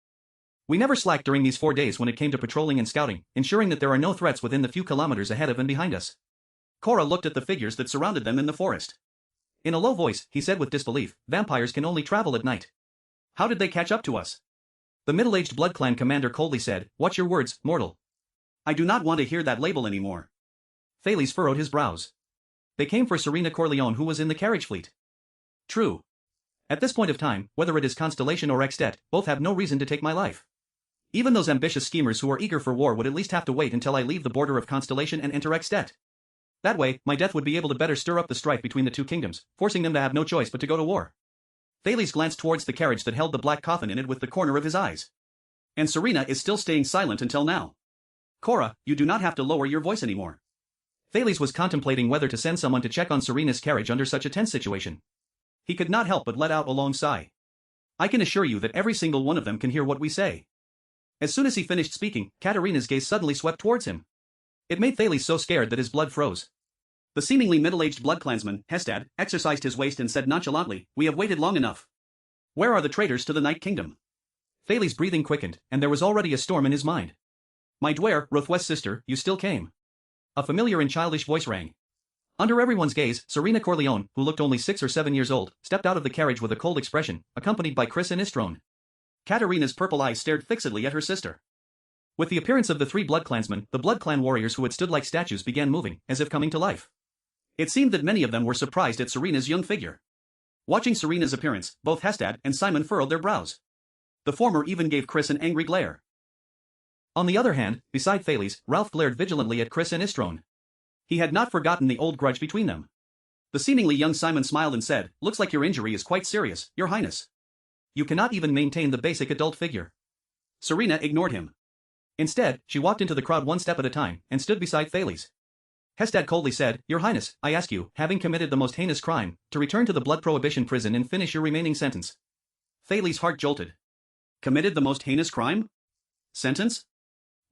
We never slacked during these 4 days when it came to patrolling and scouting, ensuring that there are no threats within the few kilometers ahead of and behind us. Cora looked at the figures that surrounded them in the forest. In a low voice, he said with disbelief, vampires can only travel at night. How did they catch up to us? The middle-aged Blood Clan commander coldly said, watch your words, mortal. I do not want to hear that label anymore. Thales furrowed his brows. They came for Serena Corleone, who was in the carriage fleet. True. At this point of time, whether it is Constellation or Extet, both have no reason to take my life. Even those ambitious schemers who are eager for war would at least have to wait until I leave the border of Constellation and enter Extet. That way, my death would be able to better stir up the strife between the two kingdoms, forcing them to have no choice but to go to war. Thales glanced towards the carriage that held the black coffin in it with the corner of his eyes. And Serena is still staying silent until now. Cora, you do not have to lower your voice anymore. Thales was contemplating whether to send someone to check on Serena's carriage under such a tense situation. He could not help but let out a long sigh. I can assure you that every single one of them can hear what we say. As soon as he finished speaking, Katarina's gaze suddenly swept towards him. It made Thales so scared that his blood froze. The seemingly middle-aged bloodclansman, Hestad, exercised his waist and said nonchalantly, we have waited long enough. Where are the traitors to the Night Kingdom? Thales' breathing quickened, and there was already a storm in his mind. My Dwyer, Rothwest's sister, you still came. A familiar and childish voice rang. Under everyone's gaze, Serena Corleone, who looked only 6 or 7 years old, stepped out of the carriage with a cold expression, accompanied by Chris and Istrone. Katarina's purple eyes stared fixedly at her sister. With the appearance of the 3 bloodclansmen, the Blood Clan warriors who had stood like statues began moving, as if coming to life. It seemed that many of them were surprised at Serena's young figure. Watching Serena's appearance, both Hestad and Simon furrowed their brows. The former even gave Chris an angry glare. On the other hand, beside Thales, Ralph glared vigilantly at Chris and Istrone. He had not forgotten the old grudge between them. The seemingly young Simon smiled and said, looks like your injury is quite serious, your highness. You cannot even maintain the basic adult figure. Serena ignored him. Instead, she walked into the crowd one step at a time, and stood beside Thales. Hestad coldly said, your highness, I ask you, having committed the most heinous crime, to return to the blood prohibition prison and finish your remaining sentence. Thales' heart jolted. Committed the most heinous crime? Sentence?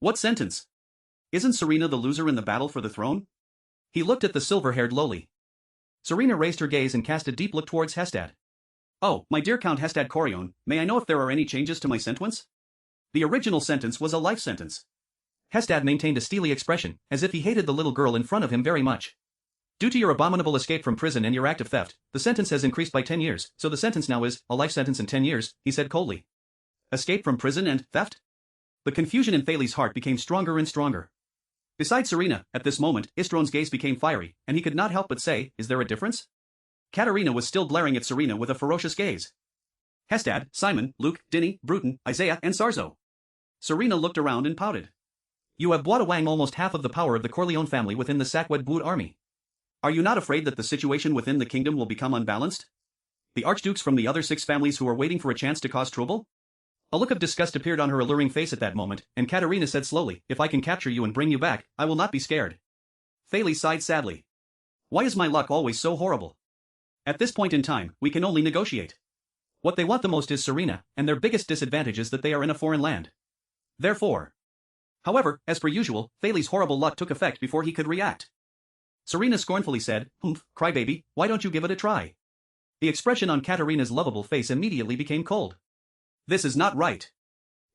What sentence? Isn't Serena the loser in the battle for the throne? He looked at the silver-haired lowly. Serena raised her gaze and cast a deep look towards Hestad. Oh, my dear Count Hestad Corleone, may I know if there are any changes to my sentence? The original sentence was a life sentence. Hestad maintained a steely expression, as if he hated the little girl in front of him very much. Due to your abominable escape from prison and your act of theft, the sentence has increased by 10 years, so the sentence now is a life sentence and 10 years, he said coldly. Escape from prison and theft? The confusion in Thales' heart became stronger and stronger. Besides Serena, at this moment, Istrone's gaze became fiery, and he could not help but say, is there a difference? Katarina was still glaring at Serena with a ferocious gaze. Hestad, Simon, Luke, Dinny, Bruton, Isaiah, and Sarzo. Serena looked around and pouted. You have Wang almost half of the power of the Corleone family within the Sacred Blood army. Are you not afraid that the situation within the kingdom will become unbalanced? The archdukes from the other 6 families who are waiting for a chance to cause trouble? A look of disgust appeared on her alluring face at that moment, and Katarina said slowly, if I can capture you and bring you back, I will not be scared. Thales sighed sadly. Why is my luck always so horrible? At this point in time, we can only negotiate. What they want the most is Serena, and their biggest disadvantage is that they are in a foreign land. Therefore. However, as per usual, Thales' horrible luck took effect before he could react. Serena scornfully said, humph, crybaby, why don't you give it a try? The expression on Katarina's lovable face immediately became cold. This is not right.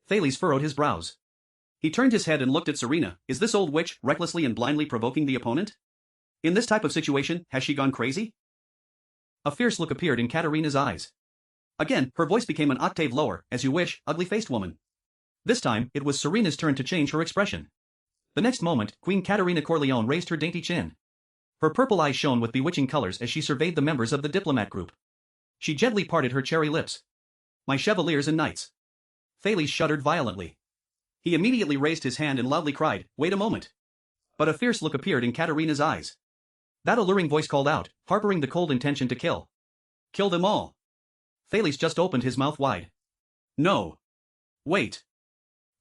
Thales furrowed his brows. He turned his head and looked at Serena, is this old witch recklessly and blindly provoking the opponent? In this type of situation, has she gone crazy? A fierce look appeared in Katarina's eyes. Again, her voice became an octave lower, as you wish, ugly-faced woman. This time, it was Serena's turn to change her expression. The next moment, Queen Katarina Corleone raised her dainty chin. Her purple eyes shone with bewitching colors as she surveyed the members of the diplomat group. She gently parted her cherry lips. My chevaliers and knights. Thales shuddered violently. He immediately raised his hand and loudly cried, wait a moment. But a fierce look appeared in Katarina's eyes. That alluring voice called out, harboring the cold intention to kill. Kill them all. Thales just opened his mouth wide. No. Wait.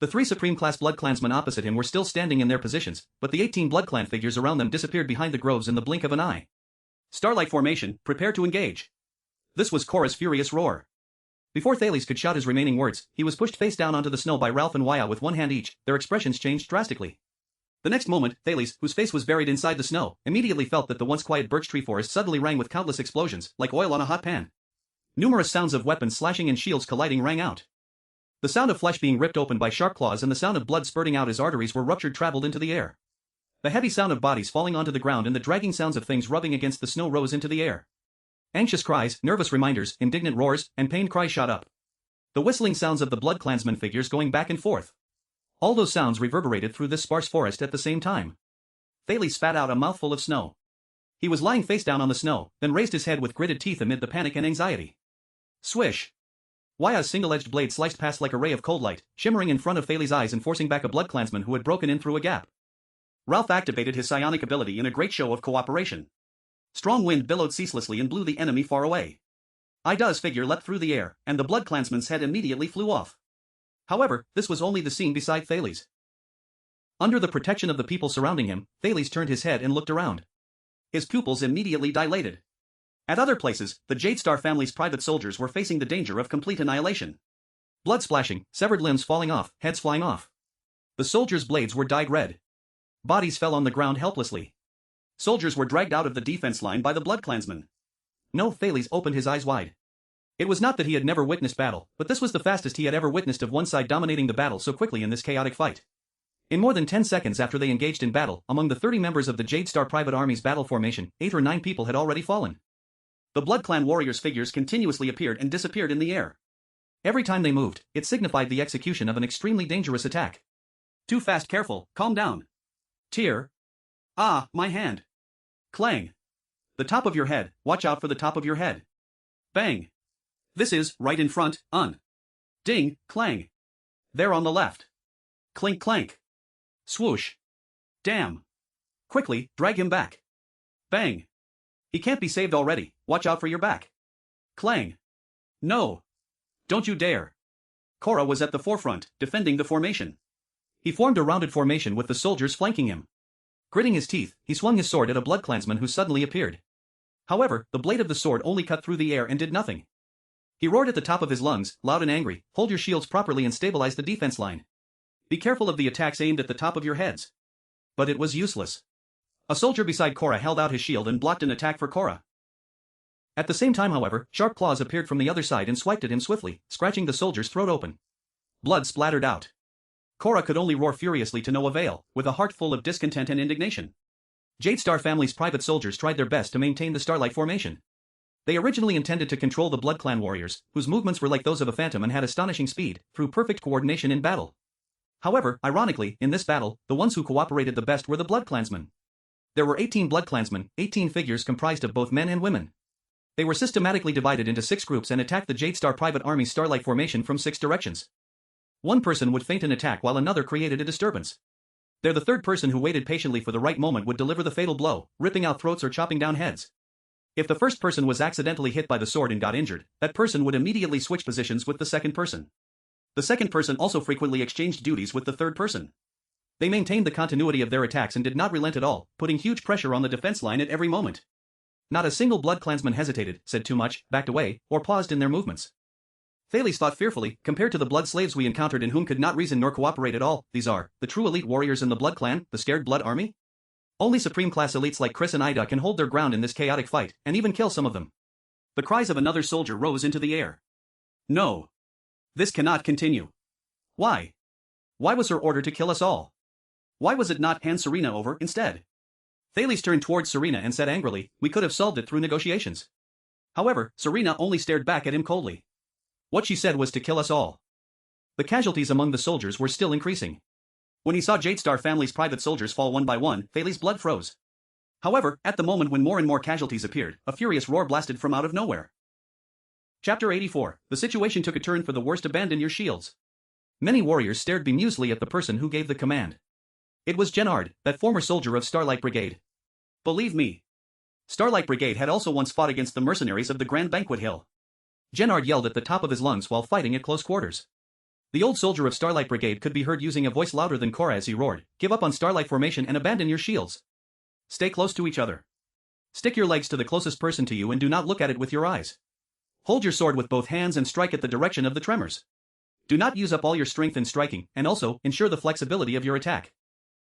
The 3 Supreme-class Blood Clansmen opposite him were still standing in their positions, but the 18 Blood Clan figures around them disappeared behind the groves in the blink of an eye. Starlight formation, prepare to engage. This was Korra's furious roar. Before Thales could shout his remaining words, he was pushed face down onto the snow by Ralph and Waya with one hand each. Their expressions changed drastically. The next moment, Thales, whose face was buried inside the snow, immediately felt that the once quiet birch tree forest suddenly rang with countless explosions, like oil on a hot pan. Numerous sounds of weapons slashing and shields colliding rang out. The sound of flesh being ripped open by sharp claws and the sound of blood spurting out as arteries were ruptured traveled into the air. The heavy sound of bodies falling onto the ground and the dragging sounds of things rubbing against the snow rose into the air. Anxious cries, nervous reminders, indignant roars, and pained cries shot up. The whistling sounds of the Blood Clansmen figures going back and forth. All those sounds reverberated through this sparse forest at the same time. Thales spat out a mouthful of snow. He was lying face down on the snow, then raised his head with gritted teeth amid the panic and anxiety. Swish! Waya's single-edged blade sliced past like a ray of cold light, shimmering in front of Thales' eyes and forcing back a Blood Clansman who had broken in through a gap. Ralph activated his psionic ability in a great show of cooperation. Strong wind billowed ceaselessly and blew the enemy far away. Ida's figure leapt through the air, and the Blood Clansman's head immediately flew off. However, this was only the scene beside Thales. Under the protection of the people surrounding him, Thales turned his head and looked around. His pupils immediately dilated. At other places, the Jadestar family's private soldiers were facing the danger of complete annihilation. Blood splashing, severed limbs falling off, heads flying off. The soldiers' blades were dyed red. Bodies fell on the ground helplessly. Soldiers were dragged out of the defense line by the Blood Clansmen. No, Thales opened his eyes wide. It was not that he had never witnessed battle, but this was the fastest he had ever witnessed of one side dominating the battle so quickly in this chaotic fight. In more than 10 seconds after they engaged in battle, among the 30 members of the Jadestar Private Army's battle formation, 8 or 9 people had already fallen. The Blood Clan warriors' figures continuously appeared and disappeared in the air. Every time they moved, it signified the execution of an extremely dangerous attack. Too fast, careful, calm down. Tear. Ah, my hand. Clang. The top of your head, watch out for the top of your head. Bang. This is, right in front, Ding, clang. There on the left. Clink clank. Swoosh. Damn. Quickly, drag him back. Bang. He can't be saved already, watch out for your back. Clang. No. Don't you dare. Korra was at the forefront, defending the formation. He formed a rounded formation with the soldiers flanking him. Gritting his teeth, he swung his sword at a Blood Clansman who suddenly appeared. However, the blade of the sword only cut through the air and did nothing. He roared at the top of his lungs, loud and angry, hold your shields properly and stabilize the defense line. Be careful of the attacks aimed at the top of your heads. But it was useless. A soldier beside Korra held out his shield and blocked an attack for Korra. At the same time, however, sharp claws appeared from the other side and swiped at him swiftly, scratching the soldier's throat open. Blood splattered out. Korra could only roar furiously to no avail, with a heart full of discontent and indignation. Jadestar family's private soldiers tried their best to maintain the Starlight formation. They originally intended to control the Blood Clan warriors, whose movements were like those of a phantom and had astonishing speed, through perfect coordination in battle. However, ironically, in this battle, the ones who cooperated the best were the Blood Clansmen. There were 18 Blood Clansmen, 18 figures comprised of both men and women. They were systematically divided into 6 groups and attacked the Jadestar Private Army's Starlight formation from 6 directions. One person would feint an attack while another created a disturbance. There the third person who waited patiently for the right moment would deliver the fatal blow, ripping out throats or chopping down heads. If the first person was accidentally hit by the sword and got injured, that person would immediately switch positions with the second person. The second person also frequently exchanged duties with the third person. They maintained the continuity of their attacks and did not relent at all, putting huge pressure on the defense line at every moment. Not a single Blood Clansman hesitated, said too much, backed away, or paused in their movements. Thales thought fearfully, compared to the blood slaves we encountered in whom could not reason nor cooperate at all, these are, the true elite warriors in the Blood Clan, the scared Blood Army? Only supreme-class elites like Chris and Ida can hold their ground in this chaotic fight, and even kill some of them. The cries of another soldier rose into the air. No. This cannot continue. Why? Why was her order to kill us all? Why was it not hand Serena over instead? Thales turned towards Serena and said angrily, we could have solved it through negotiations. However, Serena only stared back at him coldly. What she said was to kill us all. The casualties among the soldiers were still increasing. When he saw Jadestar family's private soldiers fall one by one, Thales' blood froze. However, at the moment when more and more casualties appeared, a furious roar blasted from out of nowhere. Chapter 84. The situation took a turn for the worst. Abandon your shields. Many warriors stared bemusedly at the person who gave the command. It was Gennard, that former soldier of Starlight Brigade. Believe me. Starlight Brigade had also once fought against the mercenaries of the Grand Banquet Hill. Gennard yelled at the top of his lungs while fighting at close quarters. The old soldier of Starlight Brigade could be heard using a voice louder than Korra as he roared, "Give up on Starlight Formation and abandon your shields. Stay close to each other. Stick your legs to the closest person to you and do not look at it with your eyes. Hold your sword with both hands and strike at the direction of the tremors. Do not use up all your strength in striking, and also, ensure the flexibility of your attack."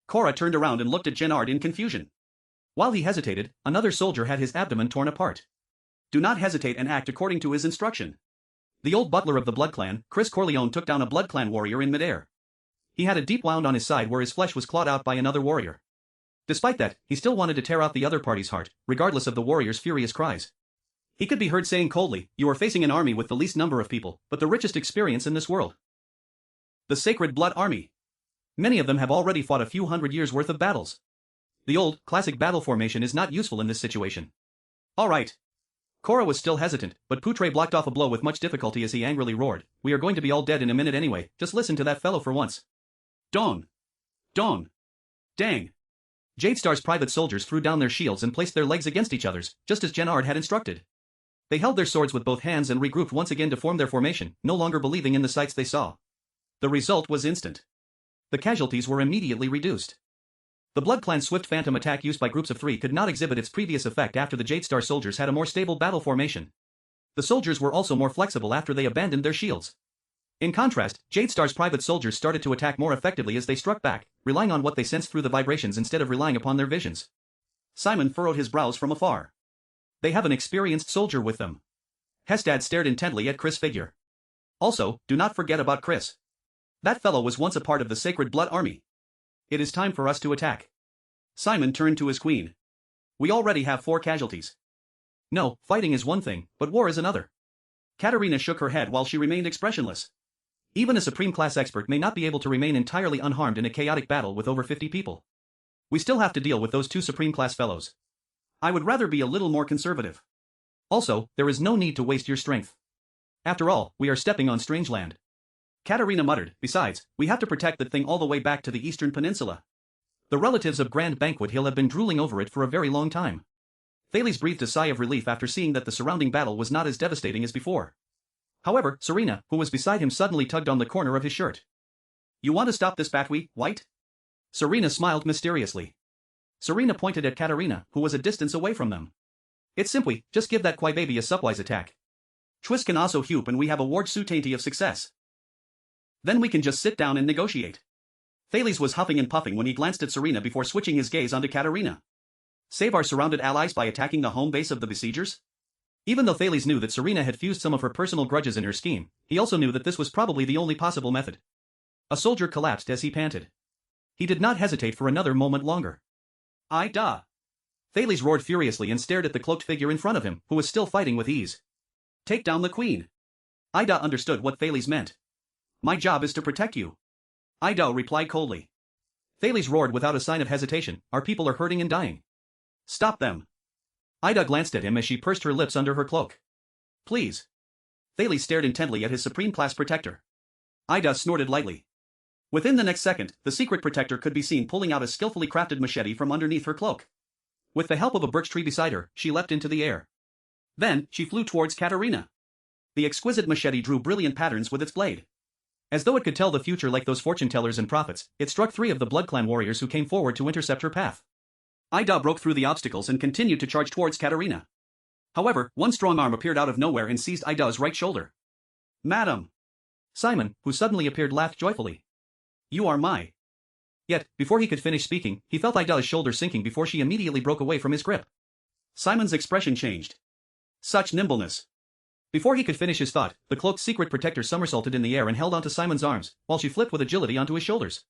Korra turned around and looked at Gennard in confusion. While he hesitated, another soldier had his abdomen torn apart. Do not hesitate and act according to his instruction. The old butler of the Blood Clan, Chris Corleone, took down a Blood Clan warrior in midair. He had a deep wound on his side where his flesh was clawed out by another warrior. Despite that, he still wanted to tear out the other party's heart, regardless of the warrior's furious cries. He could be heard saying coldly, "You are facing an army with the least number of people, but the richest experience in this world. The Sacred Blood Army. Many of them have already fought a few hundred years worth of battles. The old, classic battle formation is not useful in this situation." "Alright." Korra was still hesitant, but Poutre blocked off a blow with much difficulty as he angrily roared, "We are going to be all dead in a minute anyway, just listen to that fellow for once." Dong! Dong! Dang! Jadestar's private soldiers threw down their shields and placed their legs against each other's, just as Gennard had instructed. They held their swords with both hands and regrouped once again to form their formation, no longer believing in the sights they saw. The result was instant. The casualties were immediately reduced. The Blood Clan's swift phantom attack used by groups of 3 could not exhibit its previous effect after the Jadestar soldiers had a more stable battle formation. The soldiers were also more flexible after they abandoned their shields. In contrast, Jadestar's private soldiers started to attack more effectively as they struck back, relying on what they sensed through the vibrations instead of relying upon their visions. Simon furrowed his brows from afar. They have an experienced soldier with them. Hestad stared intently at Chris' figure. Also, do not forget about Chris. That fellow was once a part of the Sacred Blood Army. It is time for us to attack. Simon turned to his queen. We already have 4 casualties. No, fighting is one thing, but war is another. Katarina shook her head while she remained expressionless. Even a Supreme Class expert may not be able to remain entirely unharmed in a chaotic battle with over 50 people. We still have to deal with those 2 Supreme Class fellows. I would rather be a little more conservative. Also, there is no need to waste your strength. After all, we are stepping on strange land. Katarina muttered, besides, we have to protect that thing all the way back to the Eastern Peninsula. The relatives of Grand Banquet Hill have been drooling over it for a very long time. Thales breathed a sigh of relief after seeing that the surrounding battle was not as devastating as before. However, Serena, who was beside him, suddenly tugged on the corner of his shirt. You want to stop this Batwe, White? Serena smiled mysteriously. Serena pointed at Katarina, who was a distance away from them. It's simply, just give that crybaby a supplies attack. Twist can also hoop and we have a ward certainty of success. Then we can just sit down and negotiate. Thales was huffing and puffing when he glanced at Serena before switching his gaze onto Katarina. Save our surrounded allies by attacking the home base of the besiegers? Even though Thales knew that Serena had fused some of her personal grudges in her scheme, he also knew that this was probably the only possible method. A soldier collapsed as he panted. He did not hesitate for another moment longer. Ida! Thales roared furiously and stared at the cloaked figure in front of him, who was still fighting with ease. Take down the queen. Ida understood what Thales meant. My job is to protect you. Ida replied coldly. Thales roared without a sign of hesitation, our people are hurting and dying. Stop them. Ida glanced at him as she pursed her lips under her cloak. Please. Thales stared intently at his Supreme Class protector. Ida snorted lightly. Within the next second, the secret protector could be seen pulling out a skillfully crafted machete from underneath her cloak. With the help of a birch tree beside her, she leapt into the air. Then, she flew towards Katarina. The exquisite machete drew brilliant patterns with its blade. As though it could tell the future like those fortune tellers and prophets, it struck 3 of the Blood Clan warriors who came forward to intercept her path. Ida broke through the obstacles and continued to charge towards Katarina. However, one strong arm appeared out of nowhere and seized Ida's right shoulder. Madam! Simon, who suddenly appeared, laughed joyfully. You are my. Yet, before he could finish speaking, he felt Ida's shoulder sinking before she immediately broke away from his grip. Simon's expression changed. Such nimbleness. Before he could finish his thought, the cloaked secret protector somersaulted in the air and held onto Simon's arms, while she flipped with agility onto his shoulders.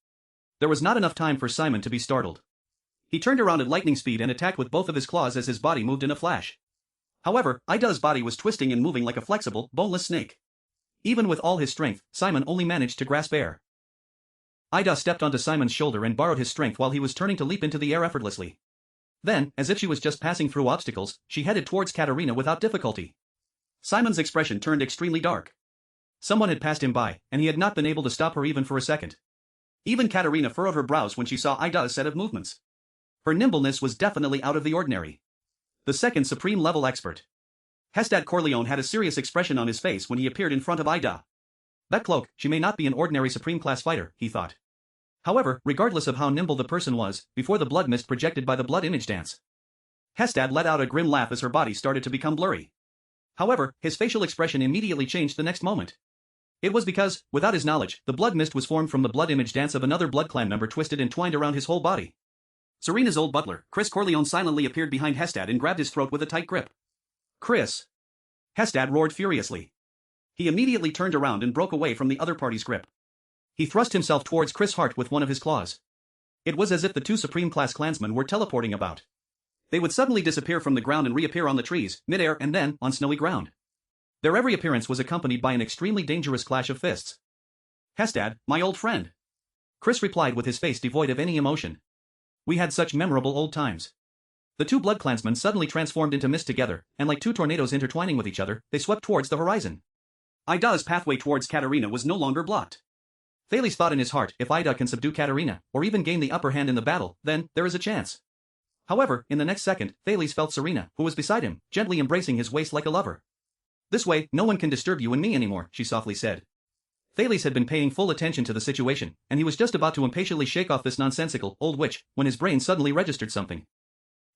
There was not enough time for Simon to be startled. He turned around at lightning speed and attacked with both of his claws as his body moved in a flash. However, Ida's body was twisting and moving like a flexible, boneless snake. Even with all his strength, Simon only managed to grasp air. Ida stepped onto Simon's shoulder and borrowed his strength while he was turning to leap into the air effortlessly. Then, as if she was just passing through obstacles, she headed towards Katarina without difficulty. Simon's expression turned extremely dark. Someone had passed him by, and he had not been able to stop her even for a second. Even Katarina furrowed her brows when she saw Ida's set of movements. Her nimbleness was definitely out of the ordinary. The second supreme level expert. Hestad Corleone had a serious expression on his face when he appeared in front of Ida. That cloak, she may not be an ordinary supreme-class fighter, he thought. However, regardless of how nimble the person was, before the blood mist projected by the blood image dance, Hestad let out a grim laugh as her body started to become blurry. However, his facial expression immediately changed the next moment. It was because, without his knowledge, the blood mist was formed from the blood image dance of another blood clan member twisted and twined around his whole body. Serena's old butler, Chris Corleone, silently appeared behind Hestad and grabbed his throat with a tight grip. Chris! Hestad roared furiously. He immediately turned around and broke away from the other party's grip. He thrust himself towards Chris' heart with one of his claws. It was as if the two supreme-class clansmen were teleporting about. They would suddenly disappear from the ground and reappear on the trees, mid-air and then, on snowy ground. Their every appearance was accompanied by an extremely dangerous clash of fists. Hestad, my old friend. Chris replied with his face devoid of any emotion. We had such memorable old times. The two blood clansmen suddenly transformed into mist together, and like two tornadoes intertwining with each other, they swept towards the horizon. Ida's pathway towards Katarina was no longer blocked. Thales thought in his heart, if Ida can subdue Katarina, or even gain the upper hand in the battle, then, there is a chance. However, in the next second, Thales felt Serena, who was beside him, gently embracing his waist like a lover. This way, no one can disturb you and me anymore, she softly said. Thales had been paying full attention to the situation, and he was just about to impatiently shake off this nonsensical, old witch, when his brain suddenly registered something.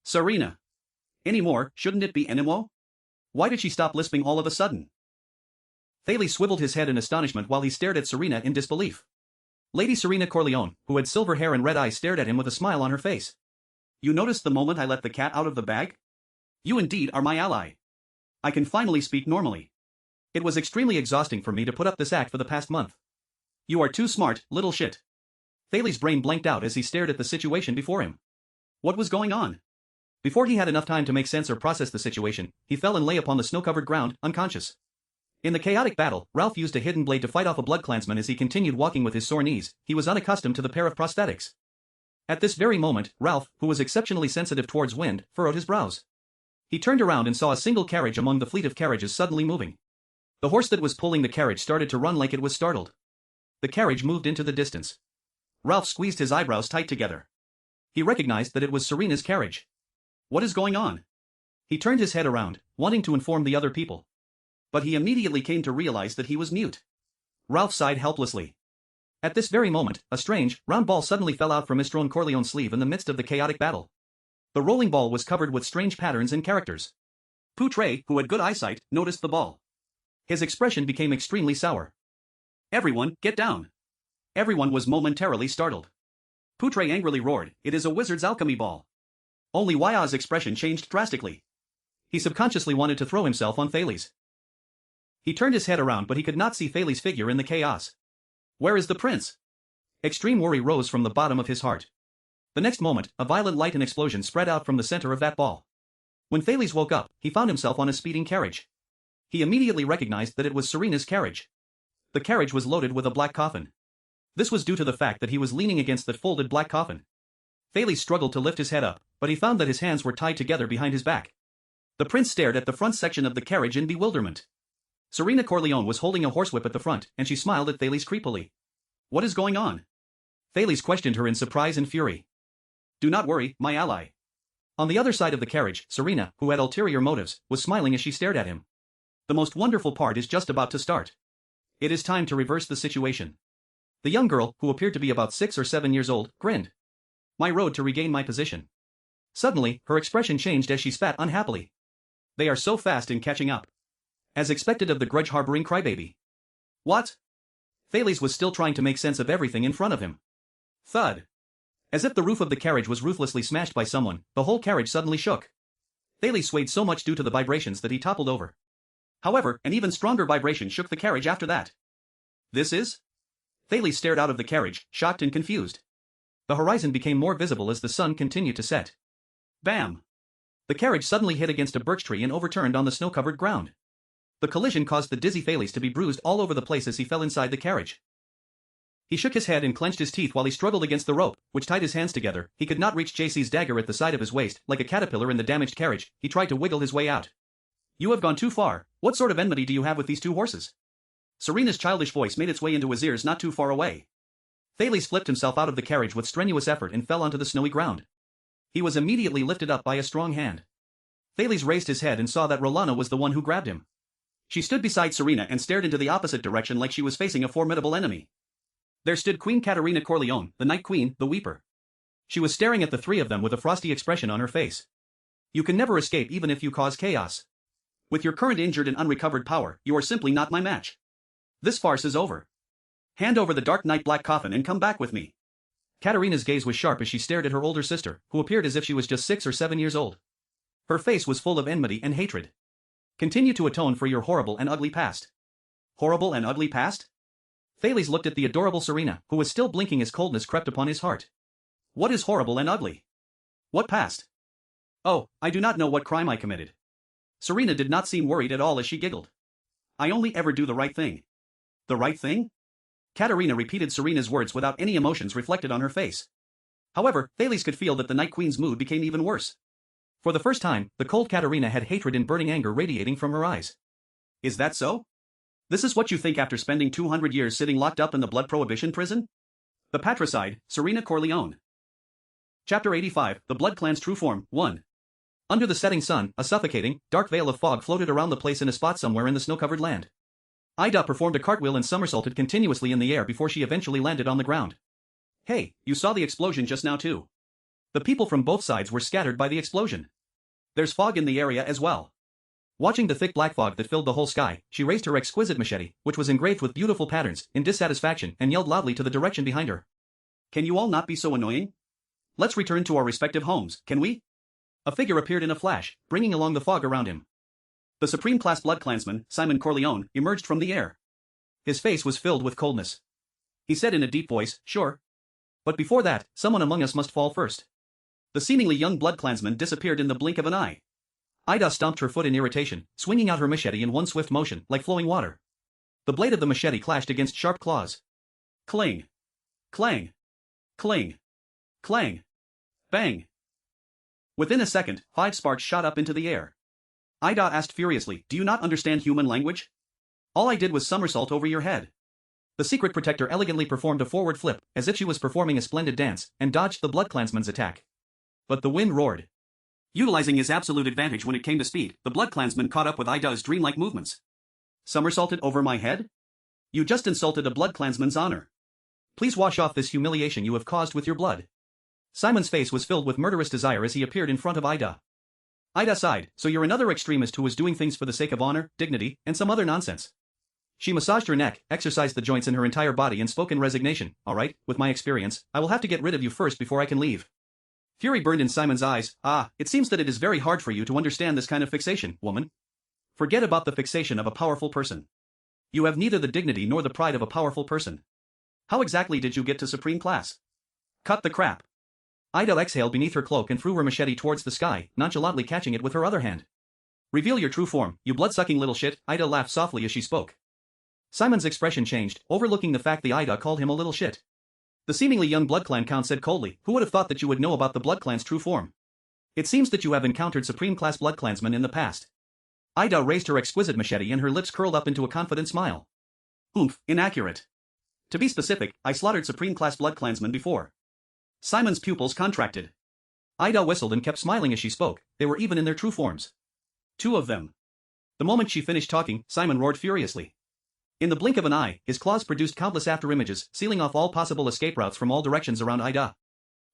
Serena. Any more, shouldn't it be Enemo? Why did she stop lisping all of a sudden? Thales swiveled his head in astonishment while he stared at Serena in disbelief. Lady Serena Corleone, who had silver hair and red eyes, stared at him with a smile on her face. You noticed the moment I let the cat out of the bag? You indeed are my ally. I can finally speak normally. It was extremely exhausting for me to put up this act for the past month. You are too smart, little shit. Thales' brain blanked out as he stared at the situation before him. What was going on? Before he had enough time to make sense or process the situation, he fell and lay upon the snow-covered ground, unconscious. In the chaotic battle, Ralph used a hidden blade to fight off a blood clansman as he continued walking with his sore knees. He was unaccustomed to the pair of prosthetics. At this very moment, Ralph, who was exceptionally sensitive towards wind, furrowed his brows. He turned around and saw a single carriage among the fleet of carriages suddenly moving. The horse that was pulling the carriage started to run like it was startled. The carriage moved into the distance. Ralph squeezed his eyebrows tight together. He recognized that it was Serena's carriage. What is going on? He turned his head around, wanting to inform the other people. But he immediately came to realize that he was mute. Ralph sighed helplessly. At this very moment, a strange, round ball suddenly fell out from Mr. Corleone's sleeve in the midst of the chaotic battle. The rolling ball was covered with strange patterns and characters. Poutre, who had good eyesight, noticed the ball. His expression became extremely sour. Everyone, get down. Everyone was momentarily startled. Poutre angrily roared, it is a wizard's alchemy ball. Only Yaya's expression changed drastically. He subconsciously wanted to throw himself on Thales. He turned his head around but he could not see Thales' figure in the chaos. Where is the prince? Extreme worry rose from the bottom of his heart. The next moment, a violent light and explosion spread out from the center of that ball. When Thales woke up, he found himself on a speeding carriage. He immediately recognized that it was Serena's carriage. The carriage was loaded with a black coffin. This was due to the fact that he was leaning against that folded black coffin. Thales struggled to lift his head up, but he found that his hands were tied together behind his back. The prince stared at the front section of the carriage in bewilderment. Serena Corleone was holding a horsewhip at the front, and she smiled at Thales creepily. What is going on? Thales questioned her in surprise and fury. Do not worry, my ally. On the other side of the carriage, Serena, who had ulterior motives, was smiling as she stared at him. The most wonderful part is just about to start. It is time to reverse the situation. The young girl, who appeared to be about 6 or 7 years old, grinned. My road to regain my position. Suddenly, her expression changed as she spat unhappily. They are so fast in catching up. As expected of the grudge-harboring crybaby. What? Thales was still trying to make sense of everything in front of him. Thud. As if the roof of the carriage was ruthlessly smashed by someone, the whole carriage suddenly shook. Thales swayed so much due to the vibrations that he toppled over. However, an even stronger vibration shook the carriage after that. This is? Thales stared out of the carriage, shocked and confused. The horizon became more visible as the sun continued to set. Bam! The carriage suddenly hit against a birch tree and overturned on the snow-covered ground. The collision caused the dizzy Thales to be bruised all over the place as he fell inside the carriage. He shook his head and clenched his teeth while he struggled against the rope, which tied his hands together. He could not reach JC's dagger at the side of his waist. Like a caterpillar in the damaged carriage, he tried to wiggle his way out. You have gone too far. What sort of enmity do you have with these two horses? Serena's childish voice made its way into his ears not too far away. Thales flipped himself out of the carriage with strenuous effort and fell onto the snowy ground. He was immediately lifted up by a strong hand. Thales raised his head and saw that Rolana was the one who grabbed him. She stood beside Serena and stared into the opposite direction like she was facing a formidable enemy. There stood Queen Katerina Corleone, the Night Queen, the Weeper. She was staring at the three of them with a frosty expression on her face. You can never escape even if you cause chaos. With your current injured and unrecovered power, you are simply not my match. This farce is over. Hand over the Dark Knight Black Coffin and come back with me. Katerina's gaze was sharp as she stared at her older sister, who appeared as if she was just 6 or 7 years old. Her face was full of enmity and hatred. Continue to atone for your horrible and ugly past. Horrible and ugly past? Thales looked at the adorable Serena, who was still blinking as coldness crept upon his heart. What is horrible and ugly? What past? Oh, I do not know what crime I committed. Serena did not seem worried at all as she giggled. I only ever do the right thing. The right thing? Katerina repeated Serena's words without any emotions reflected on her face. However, Thales could feel that the Night Queen's mood became even worse. For the first time, the cold Katerina had hatred and burning anger radiating from her eyes. Is that so? This is what you think after spending 200 years sitting locked up in the blood prohibition prison? The patricide, Serena Corleone. Chapter 85, The Blood Clan's True Form, 1. Under the setting sun, a suffocating, dark veil of fog floated around the place in a spot somewhere in the snow-covered land. Ida performed a cartwheel and somersaulted continuously in the air before she eventually landed on the ground. Hey, you saw the explosion just now too. The people from both sides were scattered by the explosion. There's fog in the area as well. Watching the thick black fog that filled the whole sky, she raised her exquisite machete, which was engraved with beautiful patterns, in dissatisfaction and yelled loudly to the direction behind her. Can you all not be so annoying? Let's return to our respective homes, can we? A figure appeared in a flash, bringing along the fog around him. The Supreme-class BloodClansman, Simon Corleone, emerged from the air. His face was filled with coldness. He said in a deep voice, sure. But before that, someone among us must fall first. The seemingly young BloodClansman disappeared in the blink of an eye. Ida stomped her foot in irritation, swinging out her machete in one swift motion, like flowing water. The blade of the machete clashed against sharp claws. Cling. Clang. Cling. Clang. Bang. Within a second, 5 sparks shot up into the air. Ida asked furiously, do you not understand human language? All I did was somersault over your head. The secret protector elegantly performed a forward flip, as if she was performing a splendid dance, and dodged the BloodClansman's attack. But the wind roared. Utilizing his absolute advantage when it came to speed, the BloodClansman caught up with Ida's dreamlike movements. Somersaulted over my head? You just insulted a BloodClansman's honor. Please wash off this humiliation you have caused with your blood. Simon's face was filled with murderous desire as he appeared in front of Ida. Ida sighed, so you're another extremist who was doing things for the sake of honor, dignity, and some other nonsense. She massaged her neck, exercised the joints in her entire body and spoke in resignation. All right, with my experience, I will have to get rid of you first before I can leave. Fury burned in Simon's eyes. It seems that it is very hard for you to understand this kind of fixation, woman. Forget about the fixation of a powerful person. You have neither the dignity nor the pride of a powerful person. How exactly did you get to supreme class? Cut the crap. Ida exhaled beneath her cloak and threw her machete towards the sky, nonchalantly catching it with her other hand. Reveal your true form, you blood-sucking little shit, Ida laughed softly as she spoke. Simon's expression changed, overlooking the fact the Ida called him a little shit. The seemingly young BloodClan Count said coldly, who would have thought that you would know about the BloodClan's true form? It seems that you have encountered supreme-class BloodClansmen in the past. Ida raised her exquisite machete and her lips curled up into a confident smile. Oomph, inaccurate. To be specific, I slaughtered supreme-class BloodClansmen before. Simon's pupils contracted. Ida whistled and kept smiling as she spoke, they were even in their true forms. 2 of them. The moment she finished talking, Simon roared furiously. In the blink of an eye, his claws produced countless after-images, sealing off all possible escape routes from all directions around Ida.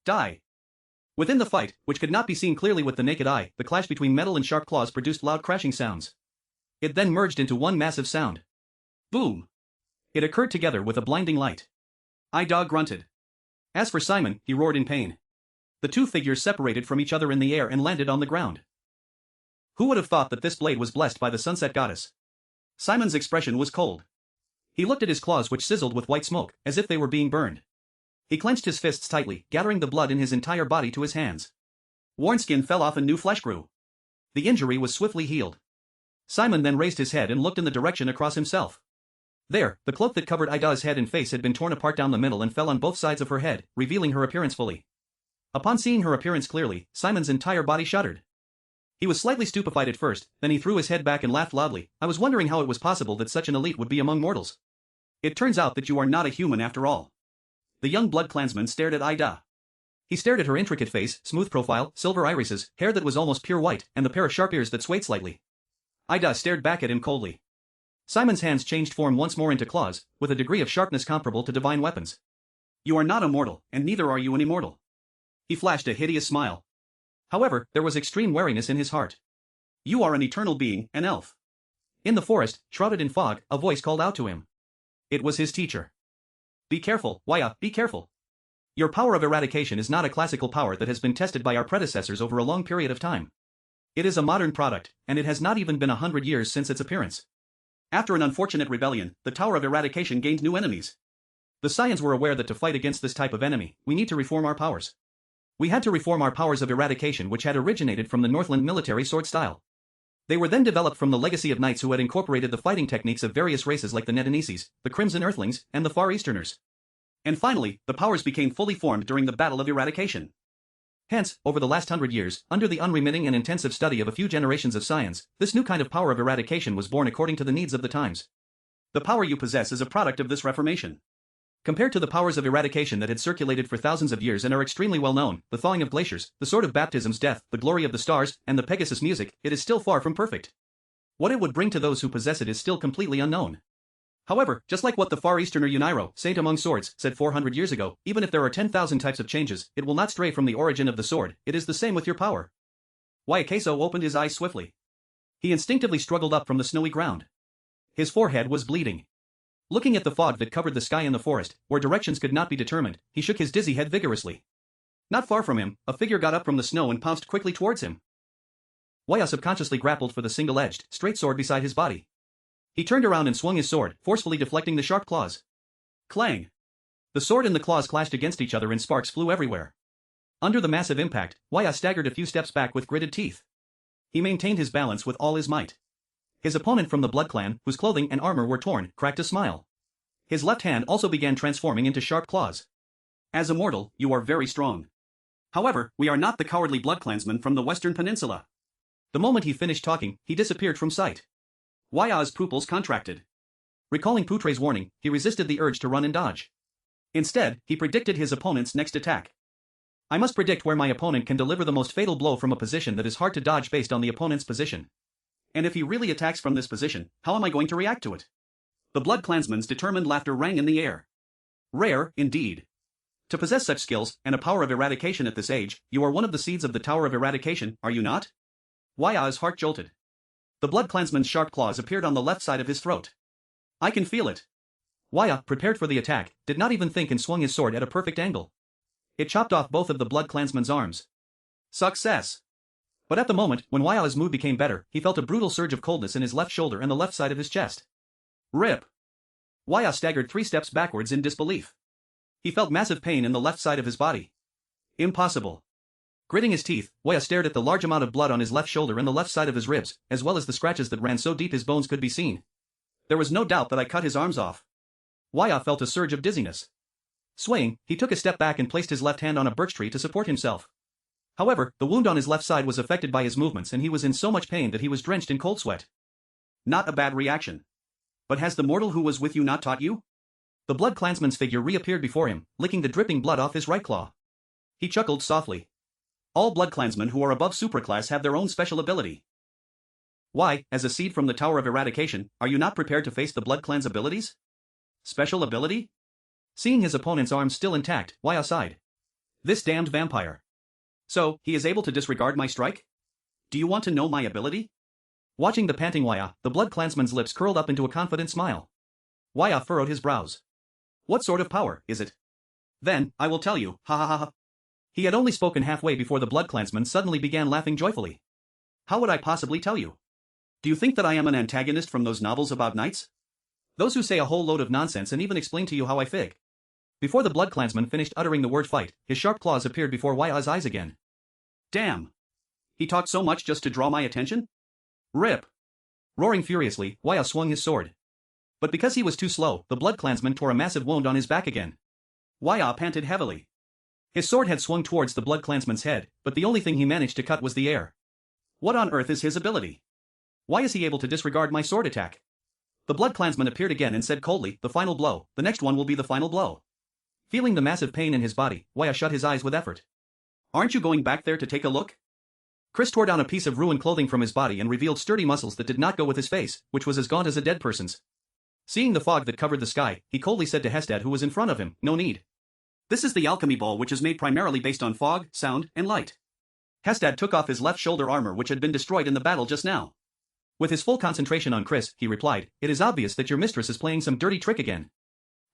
Die. Within the fight, which could not be seen clearly with the naked eye, the clash between metal and sharp claws produced loud crashing sounds. It then merged into one massive sound. Boom. It occurred together with a blinding light. Ida grunted. As for Simon, he roared in pain. The 2 figures separated from each other in the air and landed on the ground. Who would have thought that this blade was blessed by the sunset goddess? Simon's expression was cold. He looked at his claws which sizzled with white smoke, as if they were being burned. He clenched his fists tightly, gathering the blood in his entire body to his hands. Worn skin fell off and new flesh grew. The injury was swiftly healed. Simon then raised his head and looked in the direction across himself. There, the cloak that covered Ida's head and face had been torn apart down the middle and fell on both sides of her head, revealing her appearance fully. Upon seeing her appearance clearly, Simon's entire body shuddered. He was slightly stupefied at first, then he threw his head back and laughed loudly. I was wondering how it was possible that such an elite would be among mortals. It turns out that you are not a human after all. The young BloodClansman stared at Ida. He stared at her intricate face, smooth profile, silver irises, hair that was almost pure white, and the pair of sharp ears that swayed slightly. Ida stared back at him coldly. Simon's hands changed form once more into claws, with a degree of sharpness comparable to divine weapons. You are not a mortal, and neither are you an immortal. He flashed a hideous smile. However, there was extreme wariness in his heart. You are an eternal being, an elf. In the forest, shrouded in fog, a voice called out to him. It was his teacher. Be careful, Waya, be careful. Your power of eradication is not a classical power that has been tested by our predecessors over a long period of time. It is a modern product, and it has not even been 100 years since its appearance. After an unfortunate rebellion, the Tower of Eradication gained new enemies. The Scions were aware that to fight against this type of enemy, we need to reform our powers. We had to reform our powers of eradication which had originated from the Northland military sword style. They were then developed from the legacy of knights who had incorporated the fighting techniques of various races like the Netanises, the Crimson Earthlings, and the Far Easterners. And finally, the powers became fully formed during the Battle of Eradication. Hence, over the last 100 years, under the unremitting and intensive study of a few generations of Scions, this new kind of power of eradication was born according to the needs of the times. The power you possess is a product of this reformation. Compared to the powers of eradication that had circulated for thousands of years and are extremely well known, the thawing of glaciers, the sword of baptism's death, the glory of the stars, and the Pegasus music, it is still far from perfect. What it would bring to those who possess it is still completely unknown. However, just like what the Far Easterner Uniro, Saint Among Swords, said 400 years ago, even if there are 10,000 types of changes, it will not stray from the origin of the sword. It is the same with your power. Wyakeso opened his eyes swiftly. He instinctively struggled up from the snowy ground. His forehead was bleeding. Looking at the fog that covered the sky in the forest, where directions could not be determined, he shook his dizzy head vigorously. Not far from him, a figure got up from the snow and pounced quickly towards him. Waya subconsciously grappled for the single-edged, straight sword beside his body. He turned around and swung his sword, forcefully deflecting the sharp claws. Clang! The sword and the claws clashed against each other and sparks flew everywhere. Under the massive impact, Waya staggered a few steps back with gritted teeth. He maintained his balance with all his might. His opponent from the Blood Clan, whose clothing and armor were torn, cracked a smile. His left hand also began transforming into sharp claws. As a mortal, you are very strong. However, we are not the cowardly Blood Clansmen from the Western Peninsula. The moment he finished talking, he disappeared from sight. Waya's pupils contracted. Recalling Putre's warning, he resisted the urge to run and dodge. Instead, he predicted his opponent's next attack. I must predict where my opponent can deliver the most fatal blow from a position that is hard to dodge based on the opponent's position. And if he really attacks from this position, how am I going to react to it? The Blood Clansman's determined laughter rang in the air. Rare, indeed. To possess such skills, and a power of eradication at this age, you are one of the seeds of the Tower of Eradication, are you not? Waya's heart jolted. The Blood Clansman's sharp claws appeared on the left side of his throat. I can feel it. Waya, prepared for the attack, did not even think and swung his sword at a perfect angle. It chopped off both of the Blood Clansman's arms. Success! But at the moment, when Waya's mood became better, he felt a brutal surge of coldness in his left shoulder and the left side of his chest. Rip! Waya staggered 3 steps backwards in disbelief. He felt massive pain in the left side of his body. Impossible. Gritting his teeth, Waya stared at the large amount of blood on his left shoulder and the left side of his ribs, as well as the scratches that ran so deep his bones could be seen. There was no doubt that I cut his arms off. Waya felt a surge of dizziness. Swaying, he took a step back and placed his left hand on a birch tree to support himself. However, the wound on his left side was affected by his movements and he was in so much pain that he was drenched in cold sweat. Not a bad reaction. But has the mortal who was with you not taught you? The Blood Clansman's figure reappeared before him, licking the dripping blood off his right claw. He chuckled softly. All Blood Clansmen who are above superclass have their own special ability. Why, as a seed from the Tower of Eradication, are you not prepared to face the Blood Clan's abilities? Special ability? Seeing his opponent's arms still intact, Waya sighed. This damned vampire. So, he is able to disregard my strike? Do you want to know my ability? Watching the panting Waya, the Blood Clansman's lips curled up into a confident smile. Waya furrowed his brows. What sort of power is it? Then, I will tell you, ha ha ha ha. He had only spoken halfway before the Blood Clansman suddenly began laughing joyfully. How would I possibly tell you? Do you think that I am an antagonist from those novels about knights? Those who say a whole load of nonsense and even explain to you how I fig. Before the Blood Clansman finished uttering the word fight, his sharp claws appeared before Waya's eyes again. Damn! He talked so much just to draw my attention? Rip! Roaring furiously, Waya swung his sword. But because he was too slow, the Blood Clansman tore a massive wound on his back again. Waya panted heavily. His sword had swung towards the Blood Clansman's head, but the only thing he managed to cut was the air. What on earth is his ability? Why is he able to disregard my sword attack? The Blood Clansman appeared again and said coldly, the final blow, the next one will be the final blow. Feeling the massive pain in his body, Waya shut his eyes with effort. Aren't you going back there to take a look? Chris tore down a piece of ruined clothing from his body and revealed sturdy muscles that did not go with his face, which was as gaunt as a dead person's. Seeing the fog that covered the sky, he coldly said to Hestad, who was in front of him, "No need. This is the alchemy ball, which is made primarily based on fog, sound, and light." Hestad took off his left shoulder armor, which had been destroyed in the battle just now. With his full concentration on Chris, he replied, "It is obvious that your mistress is playing some dirty trick again.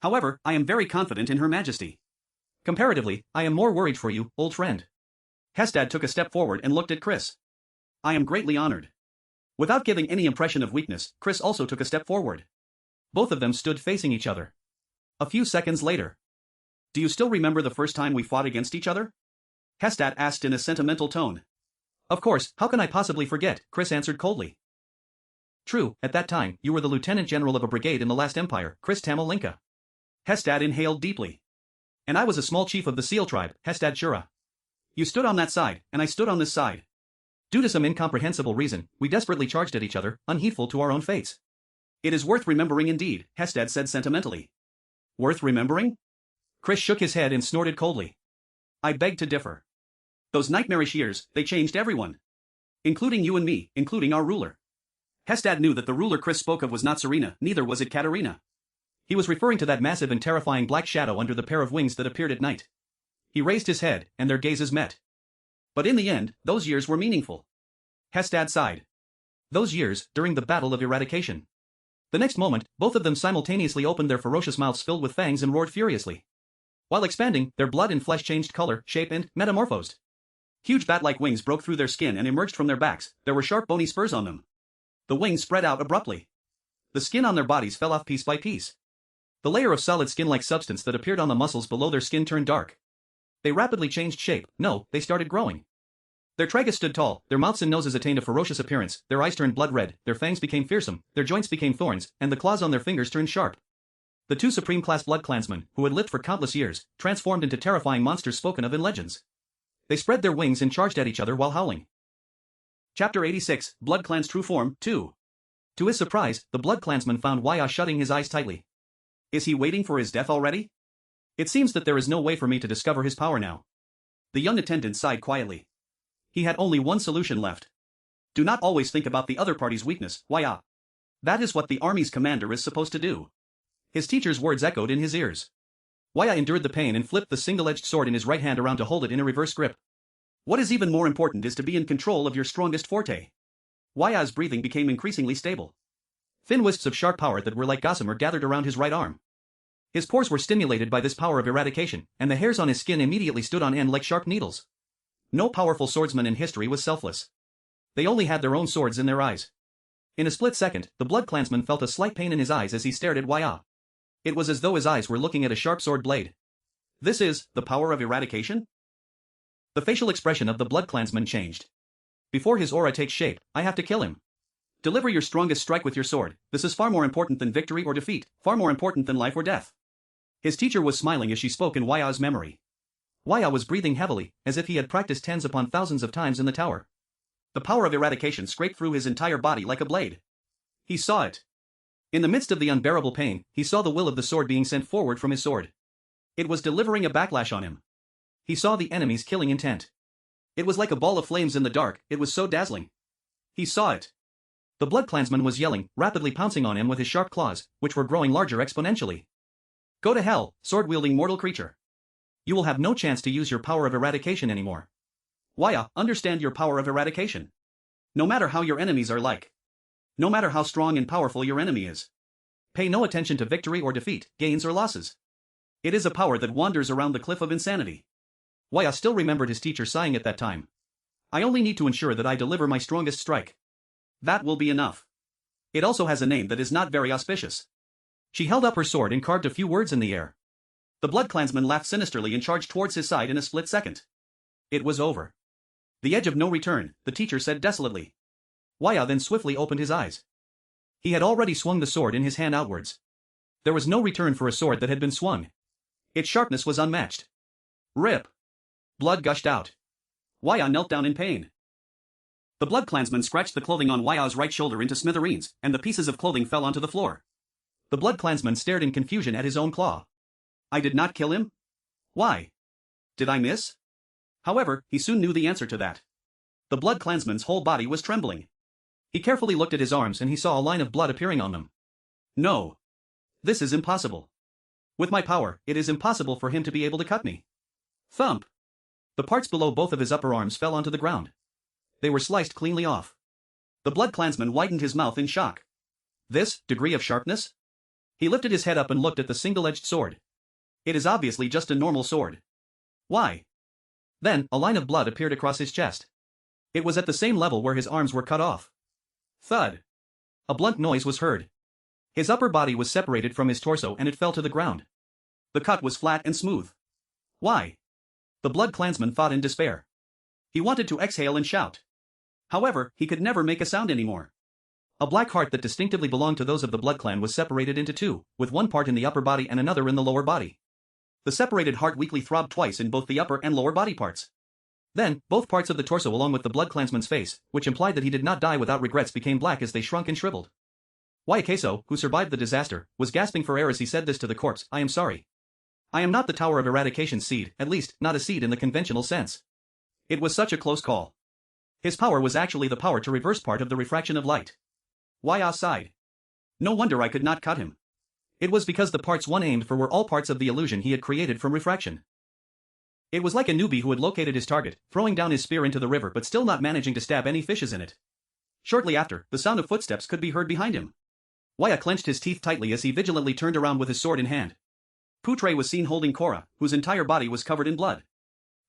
However, I am very confident in her majesty. Comparatively, I am more worried for you, old friend." Hestad took a step forward and looked at Chris. "I am greatly honored." Without giving any impression of weakness, Chris also took a step forward. Both of them stood facing each other. A few seconds later. "Do you still remember the first time we fought against each other?" Hestad asked in a sentimental tone. "Of course, how can I possibly forget?" Chris answered coldly. "True, at that time, you were the lieutenant general of a brigade in the last empire, Chris Tamalinka." Hestad inhaled deeply. "And I was a small chief of the Seal tribe, Hestad Shura. You stood on that side, and I stood on this side. Due to some incomprehensible reason, we desperately charged at each other, unheedful to our own fates." "It is worth remembering indeed," Hestad said sentimentally. "Worth remembering?" Chris shook his head and snorted coldly. "I beg to differ. Those nightmarish years, they changed everyone. Including you and me, including our ruler." Hestad knew that the ruler Chris spoke of was not Serena, neither was it Katerina. He was referring to that massive and terrifying black shadow under the pair of wings that appeared at night. He raised his head, and their gazes met. But in the end, those years were meaningful. Hestad sighed. Those years, during the Battle of Eradication. The next moment, both of them simultaneously opened their ferocious mouths filled with fangs and roared furiously. While expanding, their blood and flesh changed color, shape and metamorphosed. Huge bat-like wings broke through their skin and emerged from their backs. There were sharp bony spurs on them. The wings spread out abruptly. The skin on their bodies fell off piece by piece. The layer of solid skin-like substance that appeared on the muscles below their skin turned dark. They rapidly changed shape. No, they started growing. Their tragus stood tall, their mouths and noses attained a ferocious appearance, their eyes turned blood red, their fangs became fearsome, their joints became thorns, and the claws on their fingers turned sharp. The two supreme-class blood clansmen, who had lived for countless years, transformed into terrifying monsters spoken of in legends. They spread their wings and charged at each other while howling. Chapter 86, Blood Clan's True Form, 2. To his surprise, the blood clansman found Waya shutting his eyes tightly. Is he waiting for his death already? It seems that there is no way for me to discover his power now. The young attendant sighed quietly. He had only one solution left. Do not always think about the other party's weakness, Waya. That is what the army's commander is supposed to do. His teacher's words echoed in his ears. Waya endured the pain and flipped the single-edged sword in his right hand around to hold it in a reverse grip. What is even more important is to be in control of your strongest forte. Waya's breathing became increasingly stable. Thin wisps of sharp power that were like gossamer gathered around his right arm. His pores were stimulated by this power of eradication, and the hairs on his skin immediately stood on end like sharp needles. No powerful swordsman in history was selfless. They only had their own swords in their eyes. In a split second, the blood clansman felt a slight pain in his eyes as he stared at Waya. It was as though his eyes were looking at a sharp sword blade. This is the power of eradication? The facial expression of the blood clansman changed. Before his aura takes shape, I have to kill him. Deliver your strongest strike with your sword. This is far more important than victory or defeat, far more important than life or death. His teacher was smiling as she spoke in Waya's memory. Waya was breathing heavily, as if he had practiced tens upon thousands of times in the tower. The power of eradication scraped through his entire body like a blade. He saw it. In the midst of the unbearable pain, he saw the will of the sword being sent forward from his sword. It was delivering a backlash on him. He saw the enemy's killing intent. It was like a ball of flames in the dark, it was so dazzling. He saw it. The blood clansman was yelling, rapidly pouncing on him with his sharp claws, which were growing larger exponentially. Go to hell, sword-wielding mortal creature. You will have no chance to use your power of eradication anymore. Waya, understand your power of eradication. No matter how your enemies are like. No matter how strong and powerful your enemy is. Pay no attention to victory or defeat, gains or losses. It is a power that wanders around the cliff of insanity. Waya still remembered his teacher sighing at that time. I only need to ensure that I deliver my strongest strike. That will be enough. It also has a name that is not very auspicious. She held up her sword and carved a few words in the air. The blood clansman laughed sinisterly and charged towards his side in a split second. It was over. The edge of no return, the teacher said desolately. Waya then swiftly opened his eyes. He had already swung the sword in his hand outwards. There was no return for a sword that had been swung. Its sharpness was unmatched. Rip! Blood gushed out. Waya knelt down in pain. The blood clansman scratched the clothing on Waya's right shoulder into smithereens, and the pieces of clothing fell onto the floor. The blood clansman stared in confusion at his own claw. I did not kill him? Why? Did I miss? However, he soon knew the answer to that. The Blood Clansman's whole body was trembling. He carefully looked at his arms and he saw a line of blood appearing on them. No. This is impossible. With my power, it is impossible for him to be able to cut me. Thump. The parts below both of his upper arms fell onto the ground. They were sliced cleanly off. The Blood Clansman widened his mouth in shock. This degree of sharpness? He lifted his head up and looked at the single-edged sword. It is obviously just a normal sword. Why? Then, a line of blood appeared across his chest. It was at the same level where his arms were cut off. Thud. A blunt noise was heard. His upper body was separated from his torso and it fell to the ground. The cut was flat and smooth. Why? The Blood Clansman thought in despair. He wanted to exhale and shout. However, he could never make a sound anymore. A black heart that distinctively belonged to those of the Blood Clan was separated into two, with one part in the upper body and another in the lower body. The separated heart weakly throbbed twice in both the upper and lower body parts. Then, both parts of the torso along with the Blood Clansman's face, which implied that he did not die without regrets, became black as they shrunk and shriveled. Waiakeso, who survived the disaster, was gasping for air as he said this to the corpse. I am sorry. I am not the Tower of Eradication's seed, at least, not a seed in the conventional sense. It was such a close call. His power was actually the power to reverse part of the refraction of light. Waia sighed. No wonder I could not cut him. It was because the parts one aimed for were all parts of the illusion he had created from refraction. It was like a newbie who had located his target, throwing down his spear into the river but still not managing to stab any fishes in it. Shortly after, the sound of footsteps could be heard behind him. Waia clenched his teeth tightly as he vigilantly turned around with his sword in hand. Putre was seen holding Korra, whose entire body was covered in blood.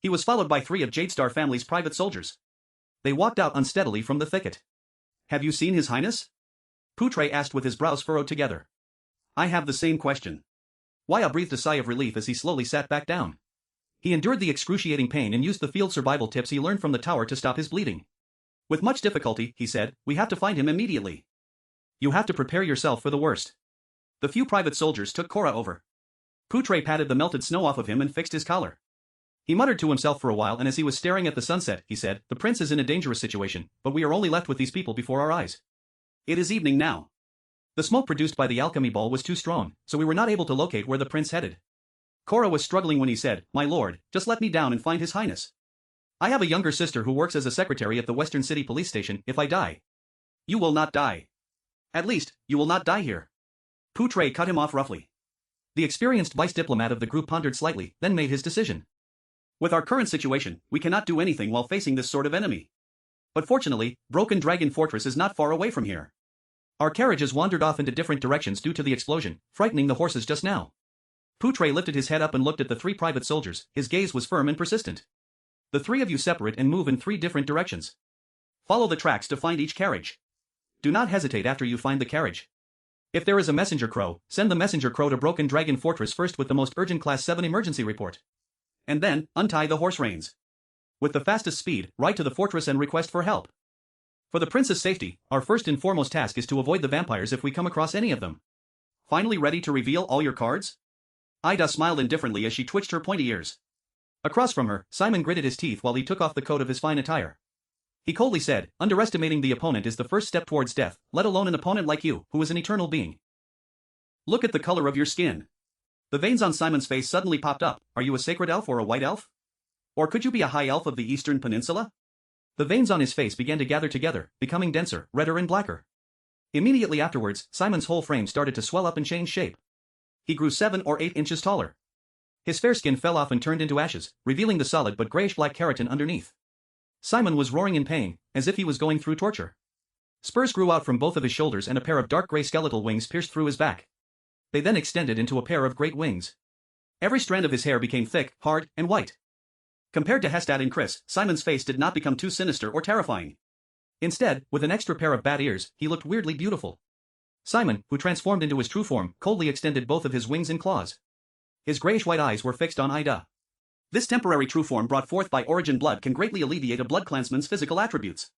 He was followed by 3 of Jadestar family's private soldiers. They walked out unsteadily from the thicket. Have you seen His Highness? Putre asked with his brows furrowed together. I have the same question. Waia breathed a sigh of relief as he slowly sat back down. He endured the excruciating pain and used the field survival tips he learned from the tower to stop his bleeding. With much difficulty, he said, we have to find him immediately. You have to prepare yourself for the worst. The few private soldiers took Korra over. Putre patted the melted snow off of him and fixed his collar. He muttered to himself for a while and as he was staring at the sunset, he said, the prince is in a dangerous situation, but we are only left with these people before our eyes. It is evening now. The smoke produced by the alchemy ball was too strong, so we were not able to locate where the prince headed. Korra was struggling when he said, my lord, just let me down and find His Highness. I have a younger sister who works as a secretary at the Western City Police Station. If I die. You will not die. At least, you will not die here. Putre cut him off roughly. The experienced vice diplomat of the group pondered slightly, then made his decision. With our current situation, we cannot do anything while facing this sort of enemy. But fortunately, Broken Dragon Fortress is not far away from here. Our carriages wandered off into different directions due to the explosion, frightening the horses just now. Putre lifted his head up and looked at the 3 private soldiers, his gaze was firm and persistent. The 3 of you separate and move in 3 different directions. Follow the tracks to find each carriage. Do not hesitate after you find the carriage. If there is a messenger crow, send the messenger crow to Broken Dragon Fortress first with the most urgent Class 7 emergency report. And then, untie the horse reins. With the fastest speed, ride to the fortress and request for help. For the prince's safety, our first and foremost task is to avoid the vampires if we come across any of them. Finally ready to reveal all your cards? Ida smiled indifferently as she twitched her pointy ears. Across from her, Simon gritted his teeth while he took off the coat of his fine attire. He coldly said, underestimating the opponent is the first step towards death, let alone an opponent like you, who is an eternal being. Look at the color of your skin. The veins on Simon's face suddenly popped up. Are you a sacred elf or a white elf? Or could you be a high elf of the Eastern Peninsula? The veins on his face began to gather together, becoming denser, redder and blacker. Immediately afterwards, Simon's whole frame started to swell up and change shape. He grew 7 or 8 inches taller. His fair skin fell off and turned into ashes, revealing the solid but grayish-black keratin underneath. Simon was roaring in pain, as if he was going through torture. Spurs grew out from both of his shoulders and a pair of dark gray skeletal wings pierced through his back. They then extended into a pair of great wings. Every strand of his hair became thick, hard, and white. Compared to Hestad and Chris, Simon's face did not become too sinister or terrifying. Instead, with an extra pair of bat ears, he looked weirdly beautiful. Simon, who transformed into his true form, coldly extended both of his wings and claws. His grayish-white eyes were fixed on Ida. This temporary true form brought forth by origin blood can greatly alleviate a blood clansman's physical attributes.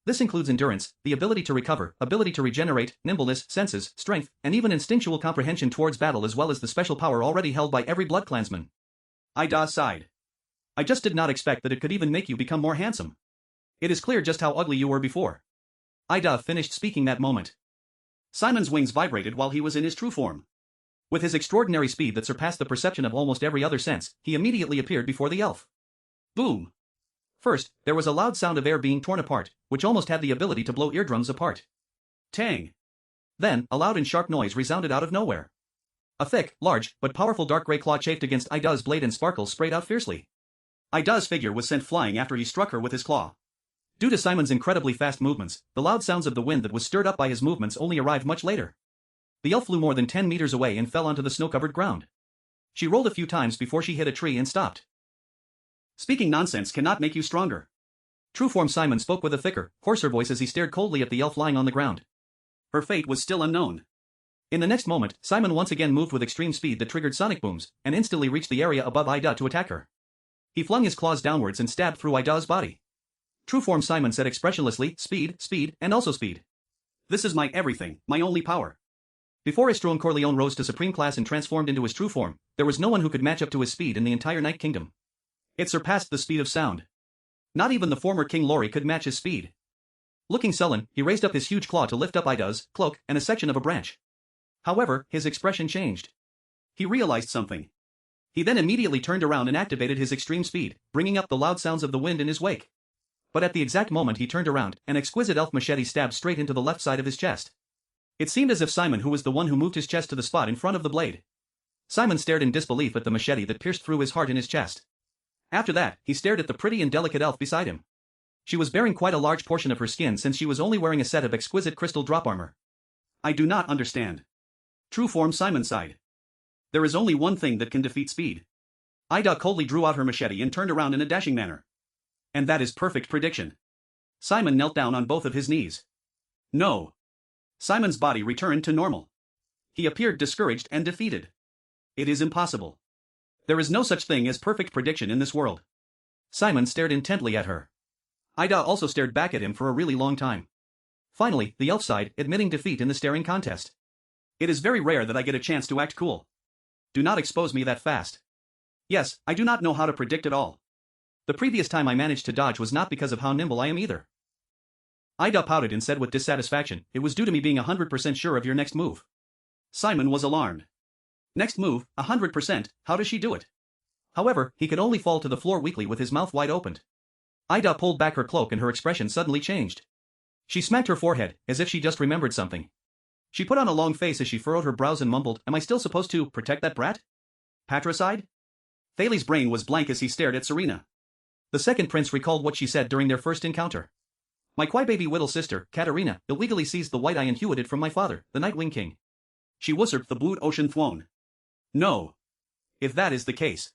This includes endurance, the ability to recover, ability to regenerate, nimbleness, senses, strength, and even instinctual comprehension towards battle as well as the special power already held by every blood clansman. Ida sighed. I just did not expect that it could even make you become more handsome. It is clear just how ugly you were before. Ida finished speaking that moment. Simon's wings vibrated while he was in his true form. With his extraordinary speed that surpassed the perception of almost every other sense, he immediately appeared before the elf. Boom! First, there was a loud sound of air being torn apart, which almost had the ability to blow eardrums apart. Tang! Then, a loud and sharp noise resounded out of nowhere. A thick, large, but powerful dark grey claw chafed against Ida's blade and sparkles sprayed out fiercely. Ida's figure was sent flying after he struck her with his claw. Due to Simon's incredibly fast movements, the loud sounds of the wind that was stirred up by his movements only arrived much later. The elf flew more than 10 meters away and fell onto the snow-covered ground. She rolled a few times before she hit a tree and stopped. Speaking nonsense cannot make you stronger. True form Simon spoke with a thicker, hoarser voice as he stared coldly at the elf lying on the ground. Her fate was still unknown. In the next moment, Simon once again moved with extreme speed that triggered sonic booms, and instantly reached the area above Ida to attack her. He flung his claws downwards and stabbed through Ida's body. True form Simon said expressionlessly, "Speed, speed, and also speed. This is my everything, my only power." Before Estrone Corleone rose to supreme class and transformed into his true form, there was no one who could match up to his speed in the entire Night Kingdom. It surpassed the speed of sound. Not even the former King Lori could match his speed. Looking sullen, he raised up his huge claw to lift up Ida's cloak and a section of a branch. However, his expression changed. He realized something. He then immediately turned around and activated his extreme speed, bringing up the loud sounds of the wind in his wake. But at the exact moment he turned around, an exquisite elf machete stabbed straight into the left side of his chest. It seemed as if Simon who was the one who moved his chest to the spot in front of the blade. Simon stared in disbelief at the machete that pierced through his heart in his chest. After that, he stared at the pretty and delicate elf beside him. She was bearing quite a large portion of her skin since she was only wearing a set of exquisite crystal drop armor. I do not understand. True form Simon sighed. There is only one thing that can defeat speed. Ida coldly drew out her machete and turned around in a dashing manner. And that is perfect prediction. Simon knelt down on both of his knees. No. Simon's body returned to normal. He appeared discouraged and defeated. It is impossible. There is no such thing as perfect prediction in this world. Simon stared intently at her. Ida also stared back at him for a really long time. Finally, the elf sighed, admitting defeat in the staring contest. It is very rare that I get a chance to act cool. Do not expose me that fast. Yes, I do not know how to predict at all. The previous time I managed to dodge was not because of how nimble I am either. Ida pouted and said with dissatisfaction, it was due to me being 100% sure of your next move. Simon was alarmed. Next move, 100%, how does she do it? However, he could only fall to the floor weakly with his mouth wide opened. Ida pulled back her cloak and her expression suddenly changed. She smacked her forehead, as if she just remembered something. She put on a long face as she furrowed her brows and mumbled, am I still supposed to protect that brat? Patricide? Thales' brain was blank as he stared at Serena. The second prince recalled what she said during their first encounter. My crybaby little sister, Katerina, illegally seized the white eye and hewed it from my father, the Nightwing King. She usurped the Blue Ocean throne. No. If that is the case.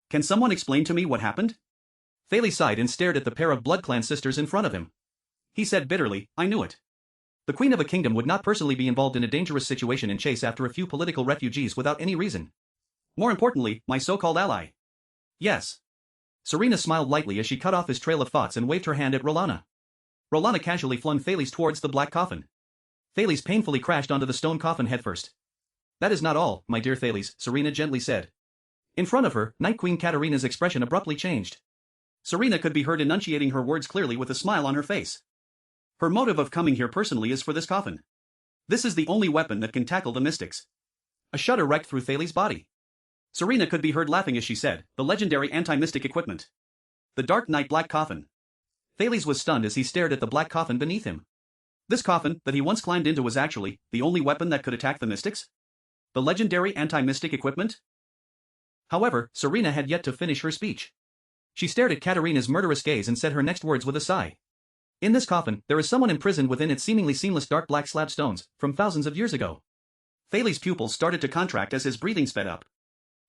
Can someone explain to me what happened? Thales sighed and stared at the pair of Blood Clan sisters in front of him. He said bitterly, I knew it. The queen of a kingdom would not personally be involved in a dangerous situation and chase after a few political refugees without any reason. More importantly, my so-called ally. Yes. Serena smiled lightly as she cut off his trail of thoughts and waved her hand at Rolana. Rolana casually flung Thales towards the black coffin. Thales painfully crashed onto the stone coffin headfirst. That is not all, my dear Thales, Serena gently said. In front of her, Night Queen Katerina's expression abruptly changed. Serena could be heard enunciating her words clearly with a smile on her face. Her motive of coming here personally is for this coffin. This is the only weapon that can tackle the mystics. A shudder wrecked through Thales' body. Serena could be heard laughing as she said, the legendary anti-mystic equipment. The Dark Knight Black Coffin. Thales was stunned as he stared at the black coffin beneath him. This coffin that he once climbed into was actually the only weapon that could attack the mystics? The legendary anti-mystic equipment? However, Serena had yet to finish her speech. She stared at Katerina's murderous gaze and said her next words with a sigh. In this coffin, there is someone imprisoned within its seemingly seamless dark black slab stones, from thousands of years ago. Thales' pupils started to contract as his breathing sped up.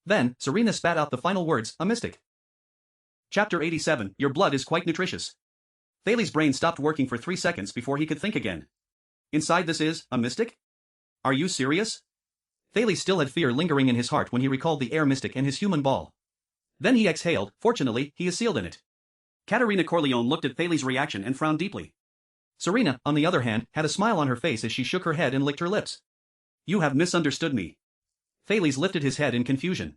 Then, Serena spat out the final words, a mystic. Chapter 87, Your blood is quite nutritious. Thales' brain stopped working for 3 seconds before he could think again. Inside this is, a mystic? Are you serious? Thales still had fear lingering in his heart when he recalled the air mystic and his human ball. Then he exhaled, fortunately, he is sealed in it. Katerina Corleone looked at Thales' reaction and frowned deeply. Serena, on the other hand, had a smile on her face as she shook her head and licked her lips. You have misunderstood me. Thales lifted his head in confusion.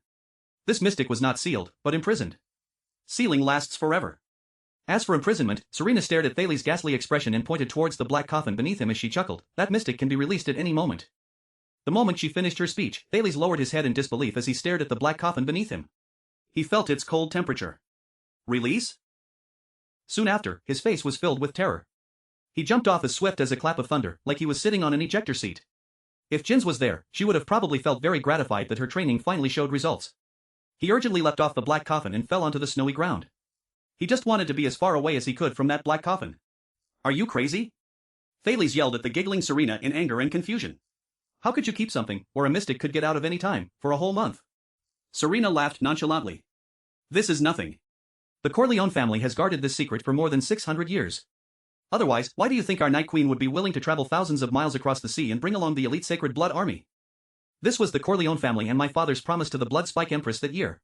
This mystic was not sealed, but imprisoned. Sealing lasts forever. As for imprisonment, Serena stared at Thales' ghastly expression and pointed towards the black coffin beneath him as she chuckled, that mystic can be released at any moment. The moment she finished her speech, Thales lowered his head in disbelief as he stared at the black coffin beneath him. He felt its cold temperature. Release? Soon after, his face was filled with terror. He jumped off as swift as a clap of thunder, like he was sitting on an ejector seat. If Jins was there, she would have probably felt very gratified that her training finally showed results. He urgently leapt off the black coffin and fell onto the snowy ground. He just wanted to be as far away as he could from that black coffin. Are you crazy? Thales yelled at the giggling Serena in anger and confusion. How could you keep something, or a mystic could get out of any time, for a whole month? Serena laughed nonchalantly. This is nothing. The Corleone family has guarded this secret for more than 600 years. Otherwise, why do you think our Night Queen would be willing to travel thousands of miles across the sea and bring along the elite Sacred Blood Army? This was the Corleone family and my father's promise to the Blood Spike Empress that year.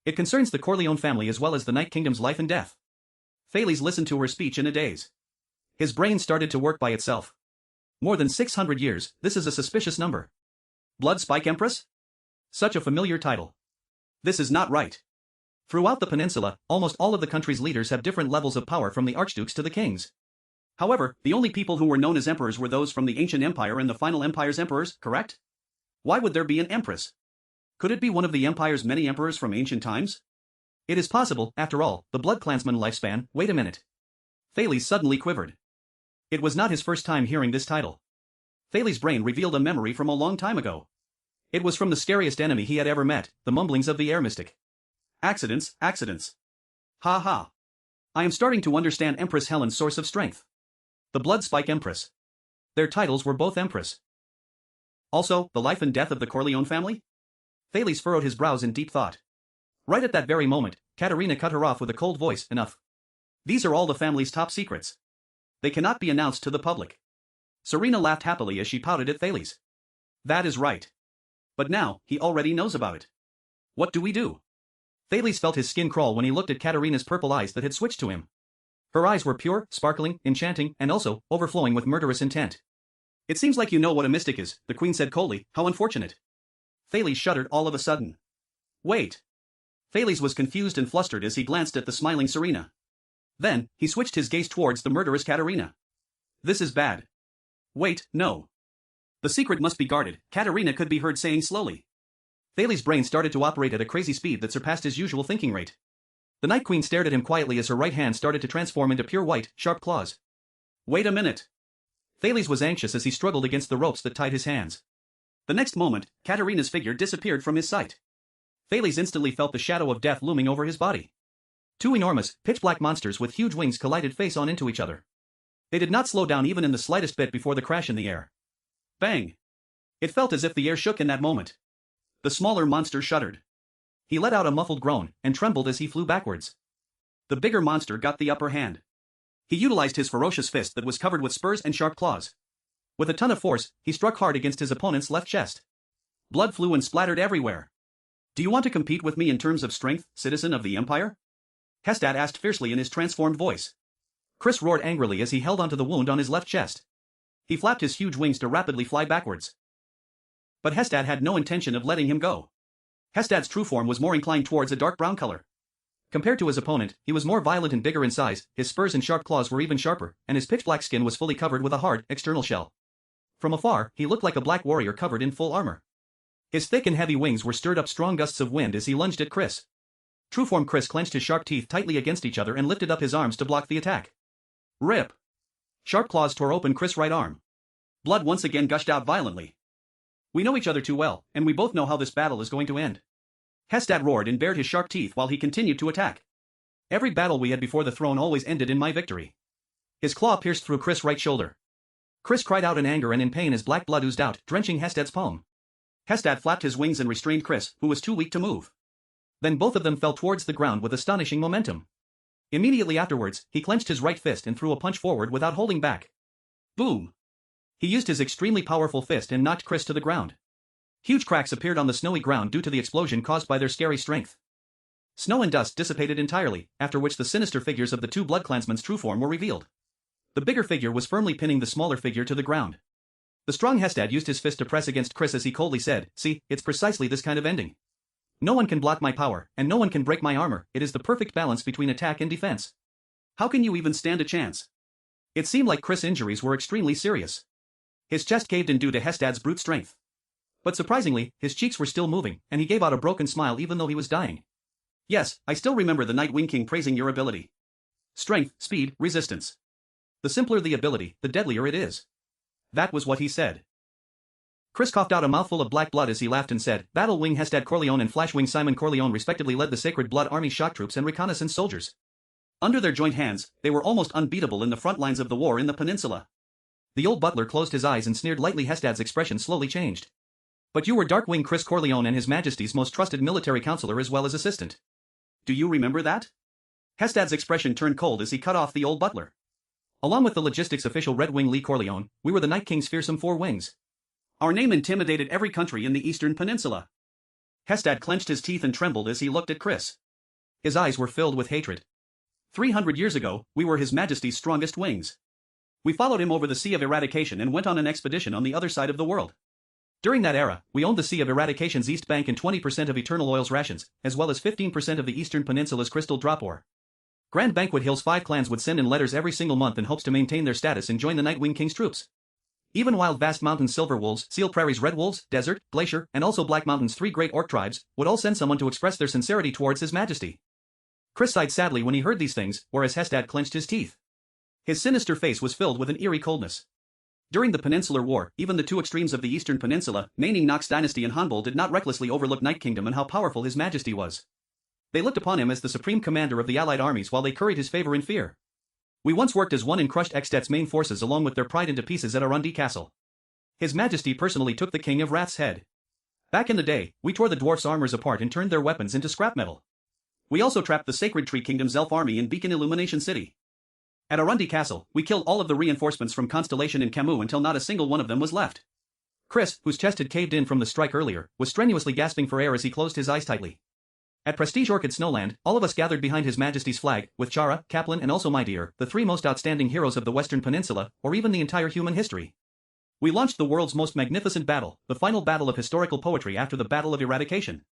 It concerns the Corleone family as well as the Night Kingdom's life and death. Thales listened to her speech in a daze. His brain started to work by itself. More than 600 years, this is a suspicious number. Blood Spike Empress? Such a familiar title. This is not right. Throughout the peninsula, almost all of the country's leaders have different levels of power from the archdukes to the kings. However, the only people who were known as emperors were those from the ancient empire and the final empire's emperors, correct? Why would there be an empress? Could it be one of the empire's many emperors from ancient times? It is possible, after all, the Blood Clansman lifespan. Wait a minute. Thales suddenly quivered. It was not his first time hearing this title. Thales' brain revealed a memory from a long time ago. It was from the scariest enemy he had ever met, the mumblings of the air mystic. Accidents, accidents. Ha ha. I am starting to understand Empress Helen's source of strength. The Blood Spike Empress. Their titles were both Empress. Also, the life and death of the Corleone family? Thales furrowed his brows in deep thought. Right at that very moment, Katerina cut her off with a cold voice. Enough. These are all the family's top secrets. They cannot be announced to the public. Serena laughed happily as she pouted at Thales. That is right. But now, he already knows about it. What do we do? Thales felt his skin crawl when he looked at Katerina's purple eyes that had switched to him. Her eyes were pure, sparkling, enchanting, and also overflowing with murderous intent. It seems like you know what a mystic is, the queen said coldly. How unfortunate. Thales shuddered all of a sudden. Wait. Thales was confused and flustered as he glanced at the smiling Serena. Then, he switched his gaze towards the murderous Katerina. This is bad. Wait, no. The secret must be guarded, Katerina could be heard saying slowly. Thales' brain started to operate at a crazy speed that surpassed his usual thinking rate. The Night Queen stared at him quietly as her right hand started to transform into pure white, sharp claws. Wait a minute. Thales was anxious as he struggled against the ropes that tied his hands. The next moment, Katerina's figure disappeared from his sight. Thales instantly felt the shadow of death looming over his body. Two enormous, pitch-black monsters with huge wings collided face-on into each other. They did not slow down even in the slightest bit before the crash in the air. Bang! It felt as if the air shook in that moment. The smaller monster shuddered. He let out a muffled groan and trembled as he flew backwards. The bigger monster got the upper hand. He utilized his ferocious fist that was covered with spurs and sharp claws. With a ton of force, he struck hard against his opponent's left chest. Blood flew and splattered everywhere. Do you want to compete with me in terms of strength, citizen of the Empire? Hestad asked fiercely in his transformed voice. Chris roared angrily as he held onto the wound on his left chest. He flapped his huge wings to rapidly fly backwards. But Hestad had no intention of letting him go. Hestad's true form was more inclined towards a dark brown color. Compared to his opponent, he was more violent and bigger in size, his spurs and sharp claws were even sharper, and his pitch-black skin was fully covered with a hard, external shell. From afar, he looked like a black warrior covered in full armor. His thick and heavy wings were stirred up strong gusts of wind as he lunged at Chris. Trueform Chris clenched his sharp teeth tightly against each other and lifted up his arms to block the attack. Rip! Sharp claws tore open Chris' right arm. Blood once again gushed out violently. We know each other too well, and we both know how this battle is going to end. Hestad roared and bared his sharp teeth while he continued to attack. Every battle we had before the throne always ended in my victory. His claw pierced through Chris' right shoulder. Chris cried out in anger and in pain as black blood oozed out, drenching Hestad's palm. Hestad flapped his wings and restrained Chris, who was too weak to move. Then both of them fell towards the ground with astonishing momentum. Immediately afterwards, he clenched his right fist and threw a punch forward without holding back. Boom! He used his extremely powerful fist and knocked Chris to the ground. Huge cracks appeared on the snowy ground due to the explosion caused by their scary strength. Snow and dust dissipated entirely, after which the sinister figures of the two Blood Clansmen's true form were revealed. The bigger figure was firmly pinning the smaller figure to the ground. The strong Hestad used his fist to press against Chris as he coldly said, "See, it's precisely this kind of ending. No one can block my power, and no one can break my armor. It is the perfect balance between attack and defense. How can you even stand a chance?" It seemed like Chris' injuries were extremely serious. His chest caved in due to Hestad's brute strength. But surprisingly, his cheeks were still moving, and he gave out a broken smile even though he was dying. "Yes, I still remember the Night Wing King praising your ability. Strength, speed, resistance. The simpler the ability, the deadlier it is. That was what he said. Chris coughed out a mouthful of black blood as he laughed and said, Battle Wing Hestad Corleone and Flash Wing Simon Corleone respectively led the Sacred Blood Army shock troops and reconnaissance soldiers. Under their joint hands, they were almost unbeatable in the front lines of the war in the peninsula. The old butler closed his eyes and sneered lightly. Hestad's expression slowly changed. But you were Darkwing Chris Corleone and His Majesty's most trusted military counselor as well as assistant. Do you remember that? Hestad's expression turned cold as he cut off the old butler. Along with the logistics official Red Wing Lee Corleone, we were the Night King's fearsome four wings. Our name intimidated every country in the Eastern Peninsula. Hestad clenched his teeth and trembled as he looked at Chris. His eyes were filled with hatred. 300 years ago, we were His Majesty's strongest wings. We followed him over the Sea of Eradication and went on an expedition on the other side of the world. During that era, we owned the Sea of Eradication's East Bank and 20% of Eternal Oil's rations, as well as 15% of the Eastern Peninsula's crystal drop ore. Grand Banquet Hill's 5 clans would send in letters every single month in hopes to maintain their status and join the Nightwing King's troops. Even Wild Vast Mountains Silver Wolves, Seal Prairie's Red Wolves, Desert, Glacier, and also Black Mountain's 3 great orc tribes, would all send someone to express their sincerity towards His Majesty. Chris sighed sadly when he heard these things, whereas Hestad clenched his teeth. His sinister face was filled with an eerie coldness. During the Peninsular War, even the two extremes of the Eastern Peninsula, naming Nox Dynasty and Hanbol, did not recklessly overlook Night Kingdom and how powerful His Majesty was. They looked upon him as the supreme commander of the allied armies while they curried his favor and fear. We once worked as one and crushed Extet's main forces along with their pride into pieces at Arundi Castle. His Majesty personally took the King of Wrath's head. Back in the day, we tore the dwarfs' armors apart and turned their weapons into scrap metal. We also trapped the Sacred Tree Kingdom's elf army in Beacon Illumination City. At Arundi Castle, we killed all of the reinforcements from Constellation and Camus until not a single one of them was left. Chris, whose chest had caved in from the strike earlier, was strenuously gasping for air as he closed his eyes tightly. At Prestige Orchid Snowland, all of us gathered behind His Majesty's flag, with Chara, Kaplan and also my dear, the 3 most outstanding heroes of the Western Peninsula, or even the entire human history. We launched the world's most magnificent battle, the final battle of historical poetry after the Battle of Eradication.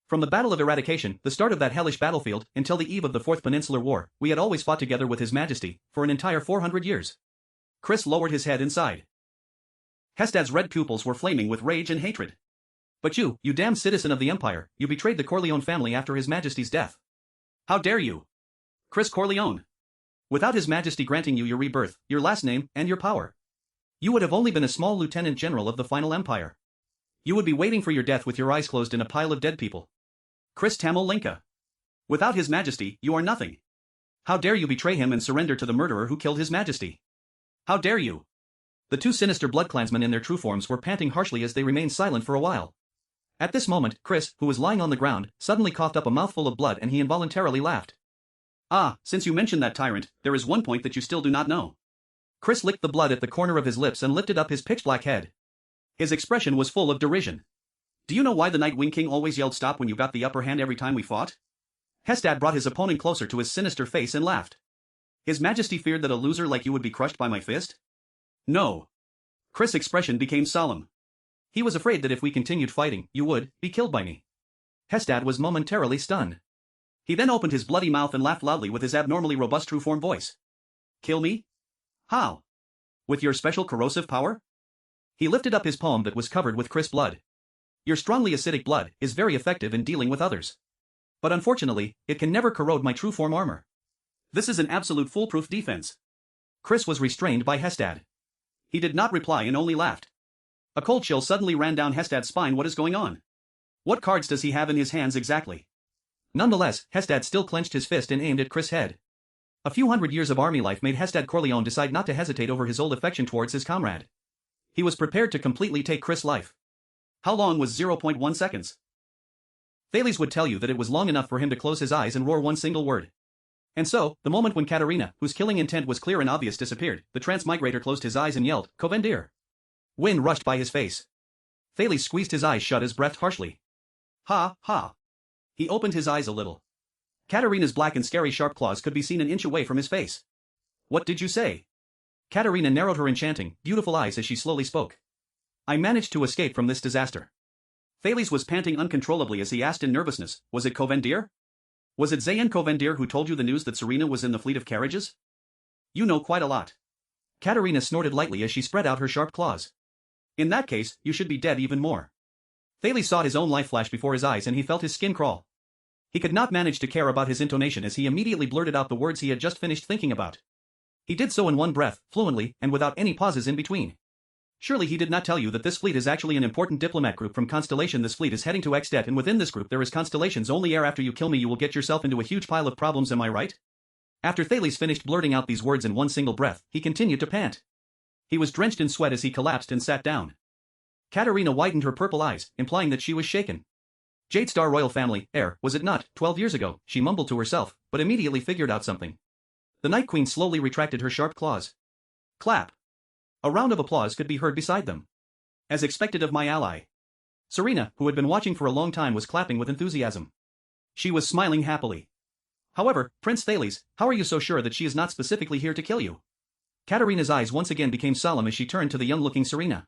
From the Battle of Eradication, the start of that hellish battlefield, until the eve of the Fourth Peninsular War, we had always fought together with His Majesty, for an entire 400 years. Chris lowered his head and sighed. Hestad's red pupils were flaming with rage and hatred. But you damned citizen of the Empire, you betrayed the Corleone family after His Majesty's death. How dare you? Chris Corleone. Without His Majesty granting you your rebirth, your last name, and your power, you would have only been a small lieutenant general of the final empire. You would be waiting for your death with your eyes closed in a pile of dead people. Chris Tamil Linka. Without His Majesty, you are nothing. How dare you betray him and surrender to the murderer who killed His Majesty? How dare you? The 2 sinister bloodclansmen in their true forms were panting harshly as they remained silent for a while. At this moment, Chris, who was lying on the ground, suddenly coughed up a mouthful of blood and he involuntarily laughed. Ah, since you mentioned that tyrant, there is one point that you still do not know. Chris licked the blood at the corner of his lips and lifted up his pitch-black head. His expression was full of derision. Do you know why the Nightwing King always yelled stop when you got the upper hand every time we fought? Hestad brought his opponent closer to his sinister face and laughed. His Majesty feared that a loser like you would be crushed by my fist? No. Chris' expression became solemn. He was afraid that if we continued fighting, you would be killed by me. Hestad was momentarily stunned. He then opened his bloody mouth and laughed loudly with his abnormally robust true-form voice. Kill me? How? With your special corrosive power? He lifted up his palm that was covered with Chris blood. Your strongly acidic blood is very effective in dealing with others. But unfortunately, it can never corrode my true-form armor. This is an absolute foolproof defense. Chris was restrained by Hestad. He did not reply and only laughed. A cold chill suddenly ran down Hestad's spine. What is going on? What cards does he have in his hands exactly? Nonetheless, Hestad still clenched his fist and aimed at Chris' head. A few hundred years of army life made Hestad Corleone decide not to hesitate over his old affection towards his comrade. He was prepared to completely take Chris' life. How long was 0.1 seconds? Thales would tell you that it was long enough for him to close his eyes and roar one single word. And so, the moment when Katarina, whose killing intent was clear and obvious, disappeared, the transmigrator closed his eyes and yelled, Kovendir. Wind rushed by his face. Thales squeezed his eyes shut as breathed harshly. Ha, ha. He opened his eyes a little. Katarina's black and scary sharp claws could be seen an inch away from his face. What did you say? Katarina narrowed her enchanting, beautiful eyes as she slowly spoke. I managed to escape from this disaster. Thales was panting uncontrollably as he asked in nervousness, was it Kovendir? Was it Zayn Kovendir who told you the news that Serena was in the fleet of carriages? You know quite a lot. Katarina snorted lightly as she spread out her sharp claws. In that case, you should be dead even more. Thales saw his own life flash before his eyes and he felt his skin crawl. He could not manage to care about his intonation as he immediately blurted out the words he had just finished thinking about. He did so in one breath, fluently, and without any pauses in between. Surely he did not tell you that this fleet is actually an important diplomat group from Constellation. This fleet is heading to Xdet, and within this group there is Constellation's only heir. After you kill me you will get yourself into a huge pile of problems, am I right? After Thales finished blurting out these words in one single breath, he continued to pant. He was drenched in sweat as he collapsed and sat down. Katerina widened her purple eyes, implying that she was shaken. Jade Star royal family, heir, was it not, 12 years ago, she mumbled to herself, but immediately figured out something. The Night Queen slowly retracted her sharp claws. Clap. A round of applause could be heard beside them. As expected of my ally. Serena, who had been watching for a long time, was clapping with enthusiasm. She was smiling happily. However, Prince Thales, how are you so sure that she is not specifically here to kill you? Katerina's eyes once again became solemn as she turned to the young-looking Serena.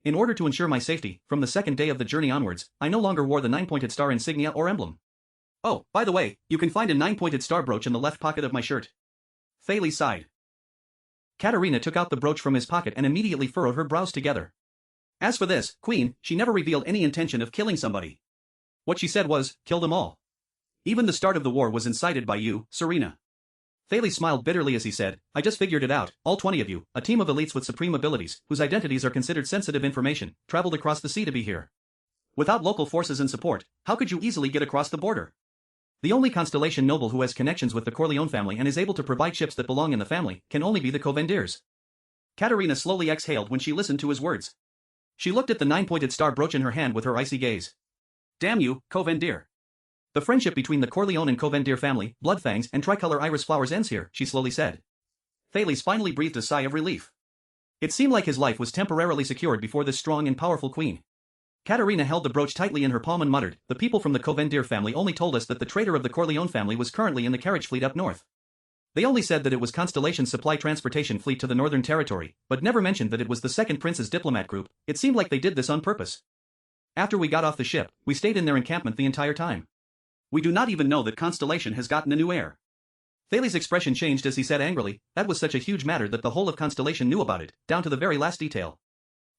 In order to ensure my safety, from the second day of the journey onwards, I no longer wore the 9-pointed star insignia or emblem. Oh, by the way, you can find a 9-pointed star brooch in the left pocket of my shirt. Thales sighed. Katerina took out the brooch from his pocket and immediately furrowed her brows together. As for this, Queen, she never revealed any intention of killing somebody. What she said was, kill them all. Even the start of the war was incited by you, Serena. Thales smiled bitterly as he said, I just figured it out, all 20 of you, a team of elites with supreme abilities, whose identities are considered sensitive information, traveled across the sea to be here. Without local forces and support, how could you easily get across the border? The only Constellation noble who has connections with the Corleone family and is able to provide ships that belong in the family can only be the Covendiers. Katerina slowly exhaled when she listened to his words. She looked at the 9-pointed star brooch in her hand with her icy gaze. Damn you, Covendier. The friendship between the Corleone and Covendier family, Bloodfangs and tricolor iris flowers ends here, she slowly said. Thales finally breathed a sigh of relief. It seemed like his life was temporarily secured before this strong and powerful queen. Katerina held the brooch tightly in her palm and muttered, the people from the Covendier family only told us that the traitor of the Corleone family was currently in the carriage fleet up north. They only said that it was Constellation's supply transportation fleet to the Northern Territory, but never mentioned that it was the second prince's diplomat group. It seemed like they did this on purpose. After we got off the ship, we stayed in their encampment the entire time. We do not even know that Constellation has gotten a new heir. Thales' expression changed as he said angrily, that was such a huge matter that the whole of Constellation knew about it, down to the very last detail.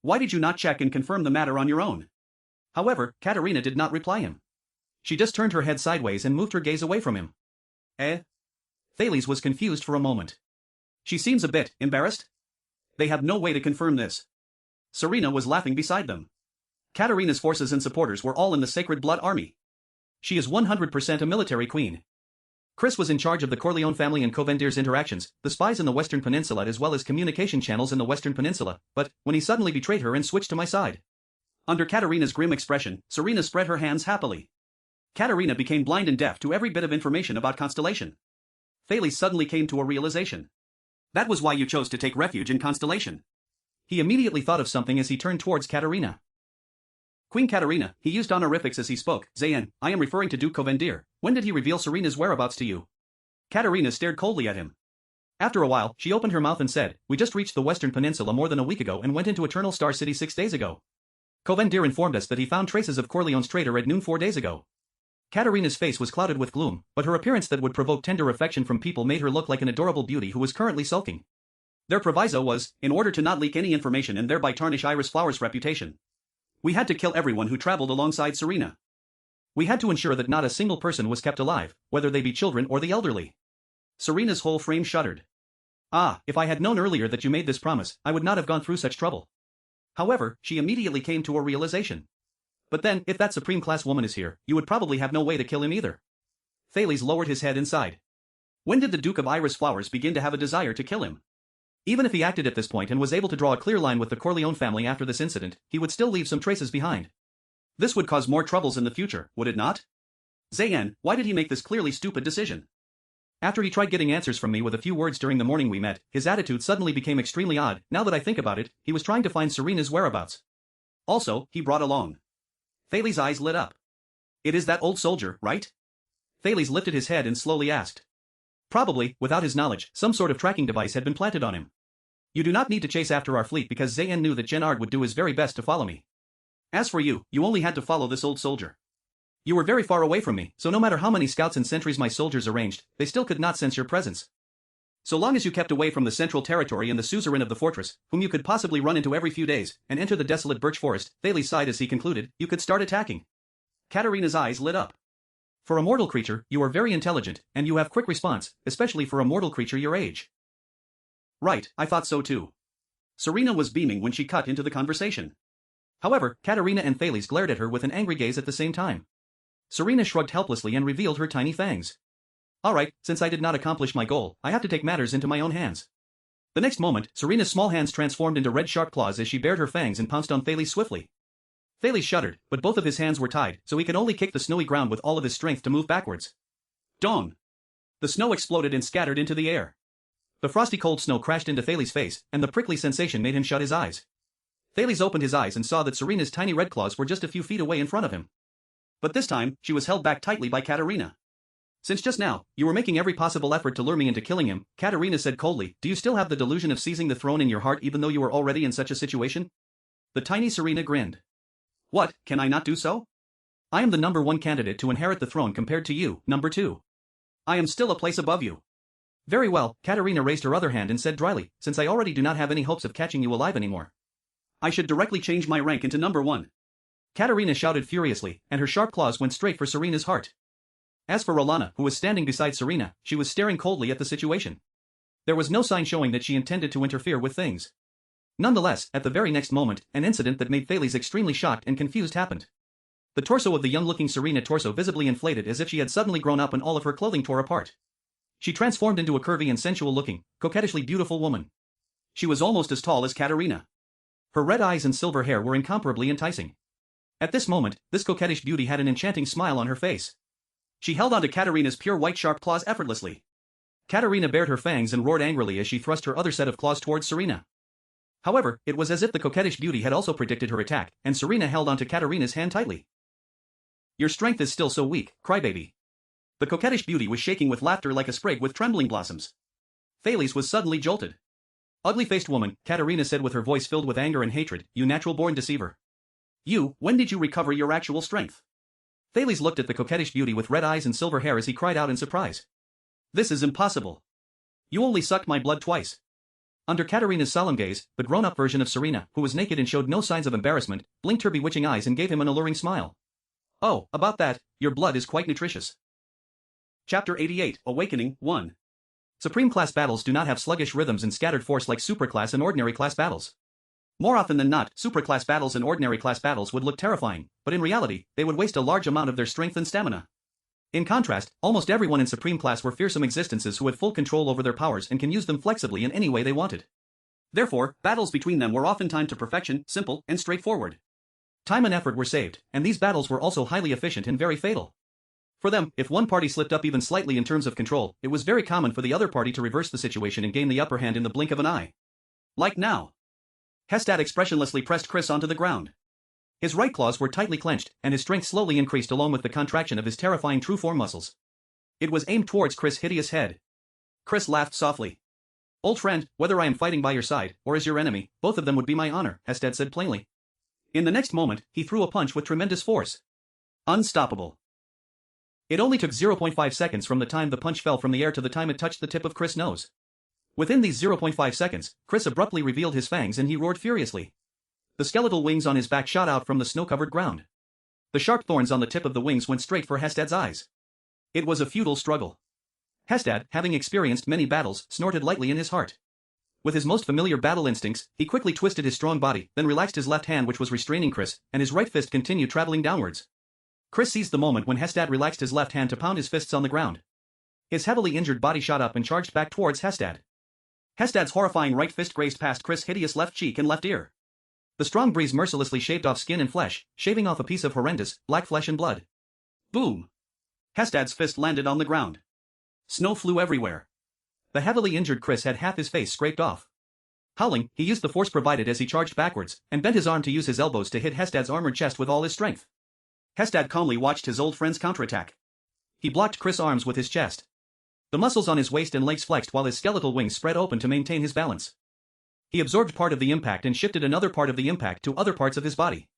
Why did you not check and confirm the matter on your own? However, Katerina did not reply him. She just turned her head sideways and moved her gaze away from him. Eh? Thales was confused for a moment. She seems a bit embarrassed. They have no way to confirm this. Serena was laughing beside them. Katerina's forces and supporters were all in the Sacred Blood Army. She is 100% a military queen. Chris was in charge of the Corleone family and Covendier's interactions, the spies in the Western Peninsula as well as communication channels in the Western Peninsula, but when he suddenly betrayed her and switched to my side. Under Katerina's grim expression, Serena spread her hands happily. Katerina became blind and deaf to every bit of information about Constellation. Thales suddenly came to a realization. That was why you chose to take refuge in Constellation. He immediately thought of something as he turned towards Katerina. Queen Katerina, he used honorifics as he spoke. Zayn, I am referring to Duke Covendier. When did he reveal Serena's whereabouts to you? Katerina stared coldly at him. After a while, she opened her mouth and said, we just reached the Western Peninsula more than a week ago and went into Eternal Star City 6 days ago. Covendier informed us that he found traces of Corleone's traitor at noon 4 days ago. Katerina's face was clouded with gloom, but her appearance that would provoke tender affection from people made her look like an adorable beauty who was currently sulking. Their proviso was, in order to not leak any information and thereby tarnish Iris Flower's reputation. We had to kill everyone who traveled alongside Serena. We had to ensure that not a single person was kept alive, whether they be children or the elderly. Serena's whole frame shuddered. Ah, if I had known earlier that you made this promise, I would not have gone through such trouble. However, she immediately came to a realization. But then, if that supreme-class woman is here, you would probably have no way to kill him either. Thales lowered his head and sighed. When did the Duke of Iris Flowers begin to have a desire to kill him? Even if he acted at this point and was able to draw a clear line with the Corleone family after this incident, he would still leave some traces behind. This would cause more troubles in the future, would it not? Zayn, why did he make this clearly stupid decision? After he tried getting answers from me with a few words during the morning we met, his attitude suddenly became extremely odd. Now that I think about it, he was trying to find Serena's whereabouts. Also, he brought along. Thales' eyes lit up. It is that old soldier, right? Thales lifted his head and slowly asked. Probably, without his knowledge, some sort of tracking device had been planted on him. You do not need to chase after our fleet because Zayn knew that Genard would do his very best to follow me. As for you, you only had to follow this old soldier. You were very far away from me, so no matter how many scouts and sentries my soldiers arranged, they still could not sense your presence. So long as you kept away from the Central Territory and the suzerain of the fortress, whom you could possibly run into every few days, and enter the desolate birch forest, Thales sighed as he concluded, you could start attacking. Katerina's eyes lit up. For a mortal creature, you are very intelligent, and you have quick response, especially for a mortal creature your age. Right, I thought so too. Serena was beaming when she cut into the conversation. However, Katerina and Thales glared at her with an angry gaze at the same time. Serena shrugged helplessly and revealed her tiny fangs. Alright, since I did not accomplish my goal, I have to take matters into my own hands. The next moment, Serena's small hands transformed into red sharp claws as she bared her fangs and pounced on Thales swiftly. Thales shuddered, but both of his hands were tied, so he could only kick the snowy ground with all of his strength to move backwards. Dong! The snow exploded and scattered into the air. The frosty cold snow crashed into Thales' face, and the prickly sensation made him shut his eyes. Thales opened his eyes and saw that Serena's tiny red claws were just a few feet away in front of him. But this time, she was held back tightly by Katerina. Since just now, you were making every possible effort to lure me into killing him, Katerina said coldly, do you still have the delusion of seizing the throne in your heart even though you were already in such a situation? The tiny Serena grinned. What, can I not do so? I am the number 1 candidate to inherit the throne compared to you, number 2. I am still a place above you. Very well, Katerina raised her other hand and said dryly, since I already do not have any hopes of catching you alive anymore. I should directly change my rank into number 1. Katerina shouted furiously, and her sharp claws went straight for Serena's heart. As for Rolana, who was standing beside Serena, she was staring coldly at the situation. There was no sign showing that she intended to interfere with things. Nonetheless, at the very next moment, an incident that made Thales extremely shocked and confused happened. The torso of the young-looking Serena torso visibly inflated as if she had suddenly grown up and all of her clothing tore apart. She transformed into a curvy and sensual-looking, coquettishly beautiful woman. She was almost as tall as Katerina. Her red eyes and silver hair were incomparably enticing. At this moment, this coquettish beauty had an enchanting smile on her face. She held onto Katerina's pure white sharp claws effortlessly. Katerina bared her fangs and roared angrily as she thrust her other set of claws towards Serena. However, it was as if the coquettish beauty had also predicted her attack, and Serena held onto Katerina's hand tightly. Your strength is still so weak, crybaby. The coquettish beauty was shaking with laughter like a sprig with trembling blossoms. Thales was suddenly jolted. Ugly-faced woman, Katerina said with her voice filled with anger and hatred, you natural-born deceiver. You, when did you recover your actual strength? Thales looked at the coquettish beauty with red eyes and silver hair as he cried out in surprise. This is impossible. You only sucked my blood twice. Under Katerina's solemn gaze, the grown-up version of Serena, who was naked and showed no signs of embarrassment, blinked her bewitching eyes and gave him an alluring smile. Oh, about that, your blood is quite nutritious. Chapter 88, Awakening, 1. Supreme class battles do not have sluggish rhythms and scattered force like superclass and ordinary class battles. More often than not, superclass battles and ordinary class battles would look terrifying, but in reality, they would waste a large amount of their strength and stamina. In contrast, almost everyone in Supreme class were fearsome existences who had full control over their powers and can use them flexibly in any way they wanted. Therefore, battles between them were often timed to perfection, simple, and straightforward. Time and effort were saved, and these battles were also highly efficient and very fatal. For them, if one party slipped up even slightly in terms of control, it was very common for the other party to reverse the situation and gain the upper hand in the blink of an eye. Like now. Hestad expressionlessly pressed Chris onto the ground. His right claws were tightly clenched, and his strength slowly increased along with the contraction of his terrifying true-form muscles. It was aimed towards Chris' hideous head. Chris laughed softly. Old friend, whether I am fighting by your side, or as your enemy, both of them would be my honor, Hestad said plainly. In the next moment, he threw a punch with tremendous force. Unstoppable. It only took 0.5 seconds from the time the punch fell from the air to the time it touched the tip of Chris' nose. Within these 0.5 seconds, Chris abruptly revealed his fangs and he roared furiously. The skeletal wings on his back shot out from the snow-covered ground. The sharp thorns on the tip of the wings went straight for Hestad's eyes. It was a futile struggle. Hestad, having experienced many battles, snorted lightly in his heart. With his most familiar battle instincts, he quickly twisted his strong body, then relaxed his left hand which was restraining Chris, and his right fist continued traveling downwards. Chris seized the moment when Hestad relaxed his left hand to pound his fists on the ground. His heavily injured body shot up and charged back towards Hestad. Hestad's horrifying right fist grazed past Chris' hideous left cheek and left ear. The strong breeze mercilessly shaved off skin and flesh, shaving off a piece of horrendous, black flesh and blood. Boom! Hestad's fist landed on the ground. Snow flew everywhere. The heavily injured Chris had half his face scraped off. Howling, he used the force provided as he charged backwards, and bent his arm to use his elbows to hit Hestad's armored chest with all his strength. Hestad calmly watched his old friend's counterattack. He blocked Chris' arms with his chest. The muscles on his waist and legs flexed while his skeletal wings spread open to maintain his balance. He absorbed part of the impact and shifted another part of the impact to other parts of his body.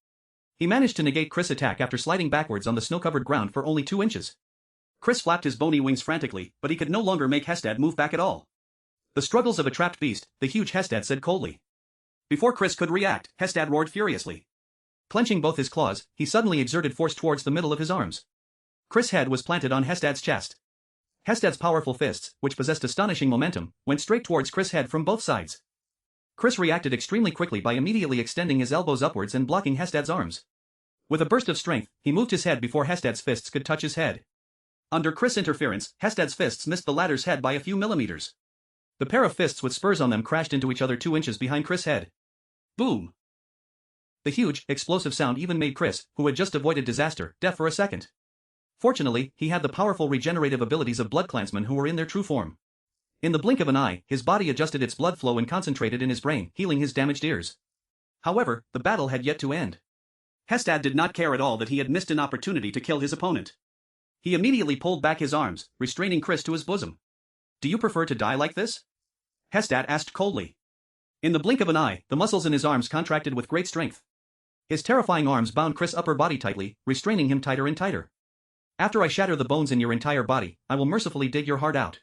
He managed to negate Chris' attack after sliding backwards on the snow-covered ground for only 2 inches. Chris flapped his bony wings frantically, but he could no longer make Hestad move back at all. The struggles of a trapped beast, the huge Hestad said coldly. Before Chris could react, Hestad roared furiously. Clenching both his claws, he suddenly exerted force towards the middle of his arms. Chris' head was planted on Hestad's chest. Hestad's powerful fists, which possessed astonishing momentum, went straight towards Chris' head from both sides. Chris reacted extremely quickly by immediately extending his elbows upwards and blocking Hestad's arms. With a burst of strength, he moved his head before Hestad's fists could touch his head. Under Chris' interference, Hestad's fists missed the latter's head by a few millimeters. The pair of fists with spurs on them crashed into each other 2 inches behind Chris' head. Boom! The huge, explosive sound even made Chris, who had just avoided disaster, deaf for a second. Fortunately, he had the powerful regenerative abilities of BloodClansmen who were in their true form. In the blink of an eye, his body adjusted its blood flow and concentrated in his brain, healing his damaged ears. However, the battle had yet to end. Hestad did not care at all that he had missed an opportunity to kill his opponent. He immediately pulled back his arms, restraining Chris to his bosom. "Do you prefer to die like this?" Hestad asked coldly. In the blink of an eye, the muscles in his arms contracted with great strength. His terrifying arms bound Chris' upper body tightly, restraining him tighter and tighter. "After I shatter the bones in your entire body, I will mercifully dig your heart out."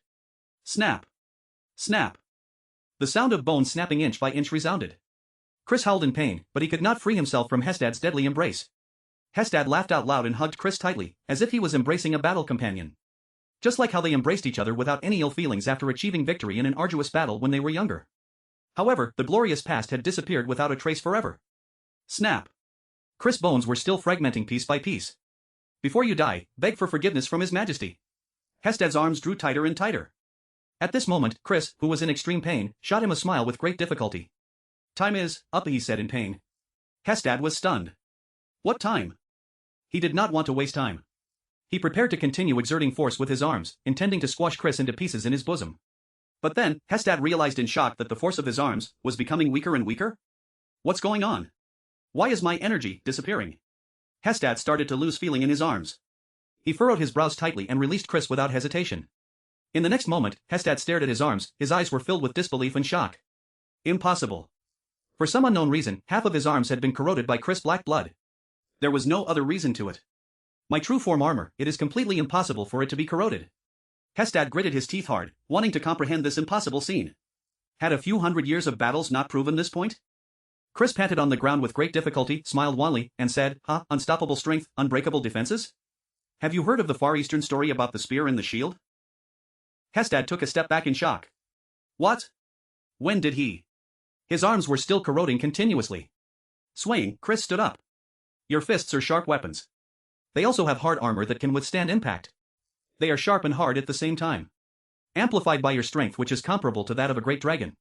Snap! Snap! The sound of bones snapping inch by inch resounded. Chris howled in pain, but he could not free himself from Hestad's deadly embrace. Hestad laughed out loud and hugged Chris tightly, as if he was embracing a battle companion. Just like how they embraced each other without any ill feelings after achieving victory in an arduous battle when they were younger. However, the glorious past had disappeared without a trace forever. Snap! Chris' bones were still fragmenting piece by piece. "Before you die, beg for forgiveness from His Majesty." Hestad's arms drew tighter and tighter. At this moment, Chris, who was in extreme pain, shot him a smile with great difficulty. "Time is up," he said in pain. Hestad was stunned. What time? He did not want to waste time. He prepared to continue exerting force with his arms, intending to squash Chris into pieces in his bosom. But then, Hestad realized in shock that the force of his arms was becoming weaker and weaker. What's going on? Why is my energy disappearing? Hestad started to lose feeling in his arms. He furrowed his brows tightly and released Chris without hesitation. In the next moment, Hestad stared at his arms, his eyes were filled with disbelief and shock. Impossible. For some unknown reason, half of his arms had been corroded by Chris' black blood. There was no other reason to it. My true form armor, it is completely impossible for it to be corroded. Hestad gritted his teeth hard, wanting to comprehend this impossible scene. Had a few hundred years of battles not proven this point? Chris panted on the ground with great difficulty, smiled wanly, and said, unstoppable strength, unbreakable defenses? Have you heard of the Far Eastern story about the spear and the shield? Hestad took a step back in shock. What? When did he? His arms were still corroding continuously. Swaying, Chris stood up. Your fists are sharp weapons. They also have hard armor that can withstand impact. They are sharp and hard at the same time. Amplified by your strength, which is comparable to that of a great dragon.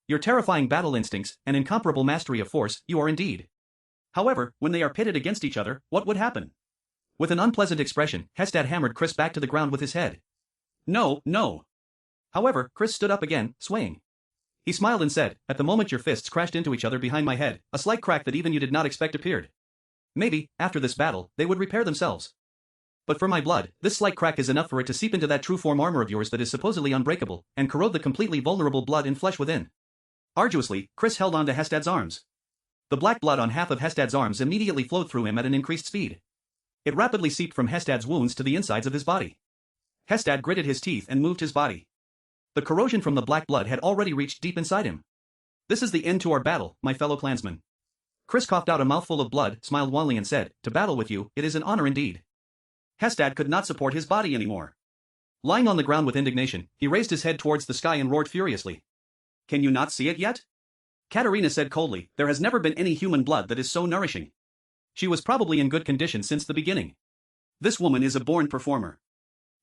Your terrifying battle instincts and incomparable mastery of force, you are indeed. However, when they are pitted against each other, what would happen? With an unpleasant expression, Hestad hammered Chris back to the ground with his head. No, no. However, Chris stood up again, swaying. He smiled and said, at the moment your fists crashed into each other behind my head, a slight crack that even you did not expect appeared. Maybe, after this battle, they would repair themselves. But for my blood, this slight crack is enough for it to seep into that true form armor of yours that is supposedly unbreakable, and corrode the completely vulnerable blood and flesh within. Arduously, Chris held on to Hestad's arms. The black blood on half of Hestad's arms immediately flowed through him at an increased speed. It rapidly seeped from Hestad's wounds to the insides of his body. Hestad gritted his teeth and moved his body. The corrosion from the black blood had already reached deep inside him. This is the end to our battle, my fellow clansmen. Chris coughed out a mouthful of blood, smiled wanly and said, to battle with you, it is an honor indeed. Hestad could not support his body anymore. Lying on the ground with indignation, he raised his head towards the sky and roared furiously. Can you not see it yet? Katerina said coldly, there has never been any human blood that is so nourishing. She was probably in good condition since the beginning. This woman is a born performer.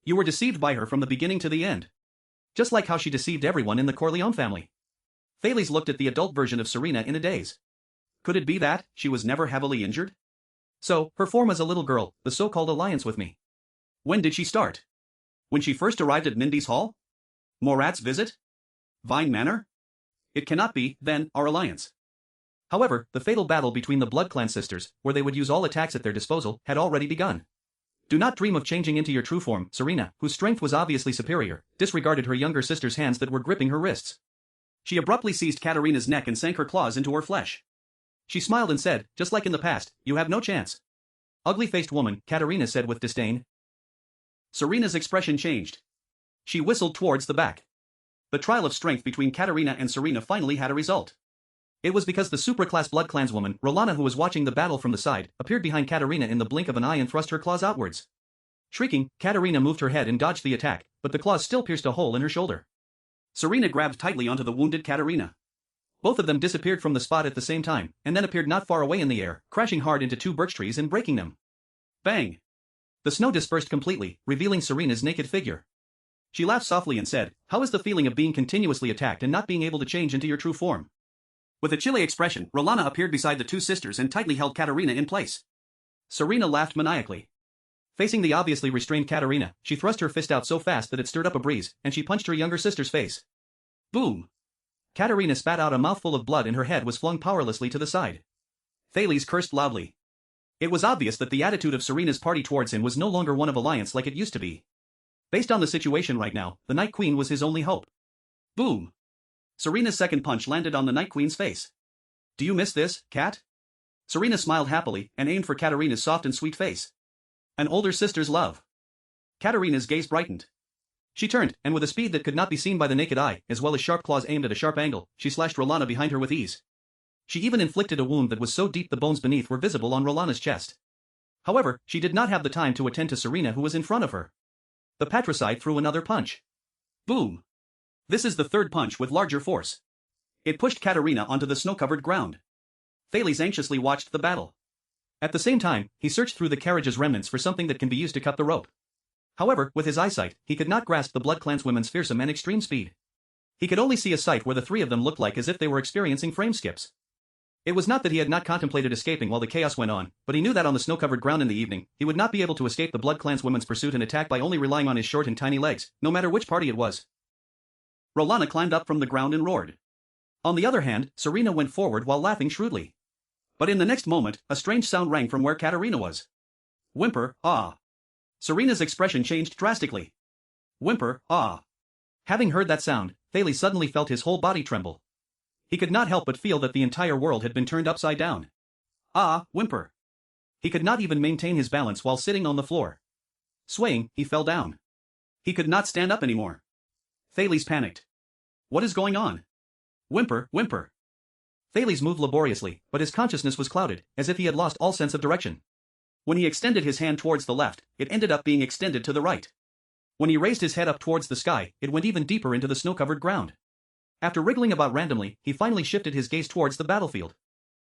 You were deceived by her from the beginning to the end. Just like how she deceived everyone in the Corleone family. Thales looked at the adult version of Serena in a daze. Could it be that she was never heavily injured? So, her form as a little girl, the so-called alliance with me. When did she start? When she first arrived at Mindy's Hall? Morat's visit? Vine Manor? It cannot be, then, our alliance. However, the fatal battle between the Blood Clan sisters, where they would use all attacks at their disposal, had already begun. Do not dream of changing into your true form. Serena, whose strength was obviously superior, disregarded her younger sister's hands that were gripping her wrists. She abruptly seized Katerina's neck and sank her claws into her flesh. She smiled and said, just like in the past, you have no chance. Ugly-faced woman, Katerina said with disdain. Serena's expression changed. She whistled towards the back. The trial of strength between Katerina and Serena finally had a result. It was because the supra-class Blood Clanswoman, Rolana, who was watching the battle from the side, appeared behind Katerina in the blink of an eye and thrust her claws outwards. Shrieking, Katerina moved her head and dodged the attack, but the claws still pierced a hole in her shoulder. Serena grabbed tightly onto the wounded Katerina. Both of them disappeared from the spot at the same time, and then appeared not far away in the air, crashing hard into two birch trees and breaking them. Bang! The snow dispersed completely, revealing Serena's naked figure. She laughed softly and said, "How is the feeling of being continuously attacked and not being able to change into your true form?" With a chilly expression, Rolana appeared beside the two sisters and tightly held Katerina in place. Serena laughed maniacally. Facing the obviously restrained Katerina, she thrust her fist out so fast that it stirred up a breeze, and she punched her younger sister's face. Boom! Katerina spat out a mouthful of blood and her head was flung powerlessly to the side. Thales cursed loudly. It was obvious that the attitude of Serena's party towards him was no longer one of alliance like it used to be. Based on the situation right now, the Night Queen was his only hope. Boom! Serena's second punch landed on the Night Queen's face. "Do you miss this, Kat?" Serena smiled happily and aimed for Katerina's soft and sweet face. An older sister's love. Katerina's gaze brightened. She turned, and with a speed that could not be seen by the naked eye, as well as sharp claws aimed at a sharp angle, she slashed Rolana behind her with ease. She even inflicted a wound that was so deep the bones beneath were visible on Rolana's chest. However, she did not have the time to attend to Serena who was in front of her. The patricide threw another punch. Boom! This is the third punch with larger force. It pushed Katerina onto the snow-covered ground. Thales anxiously watched the battle. At the same time, he searched through the carriage's remnants for something that can be used to cut the rope. However, with his eyesight, he could not grasp the Blood Clanswomen's fearsome and extreme speed. He could only see a sight where the three of them looked like as if they were experiencing frame skips. It was not that he had not contemplated escaping while the chaos went on, but he knew that on the snow-covered ground in the evening, he would not be able to escape the Blood Clanswomen's pursuit and attack by only relying on his short and tiny legs, no matter which party it was. Rolana climbed up from the ground and roared. On the other hand, Serena went forward while laughing shrewdly. But in the next moment, a strange sound rang from where Katerina was. Whimper, ah. Serena's expression changed drastically. Whimper, ah. Having heard that sound, Thales suddenly felt his whole body tremble. He could not help but feel that the entire world had been turned upside down. Ah, whimper. He could not even maintain his balance while sitting on the floor. Swaying, he fell down. He could not stand up anymore. Thales panicked. What is going on? Whimper, whimper. Thales moved laboriously, but his consciousness was clouded, as if he had lost all sense of direction. When he extended his hand towards the left, it ended up being extended to the right. When he raised his head up towards the sky, it went even deeper into the snow-covered ground. After wriggling about randomly, he finally shifted his gaze towards the battlefield.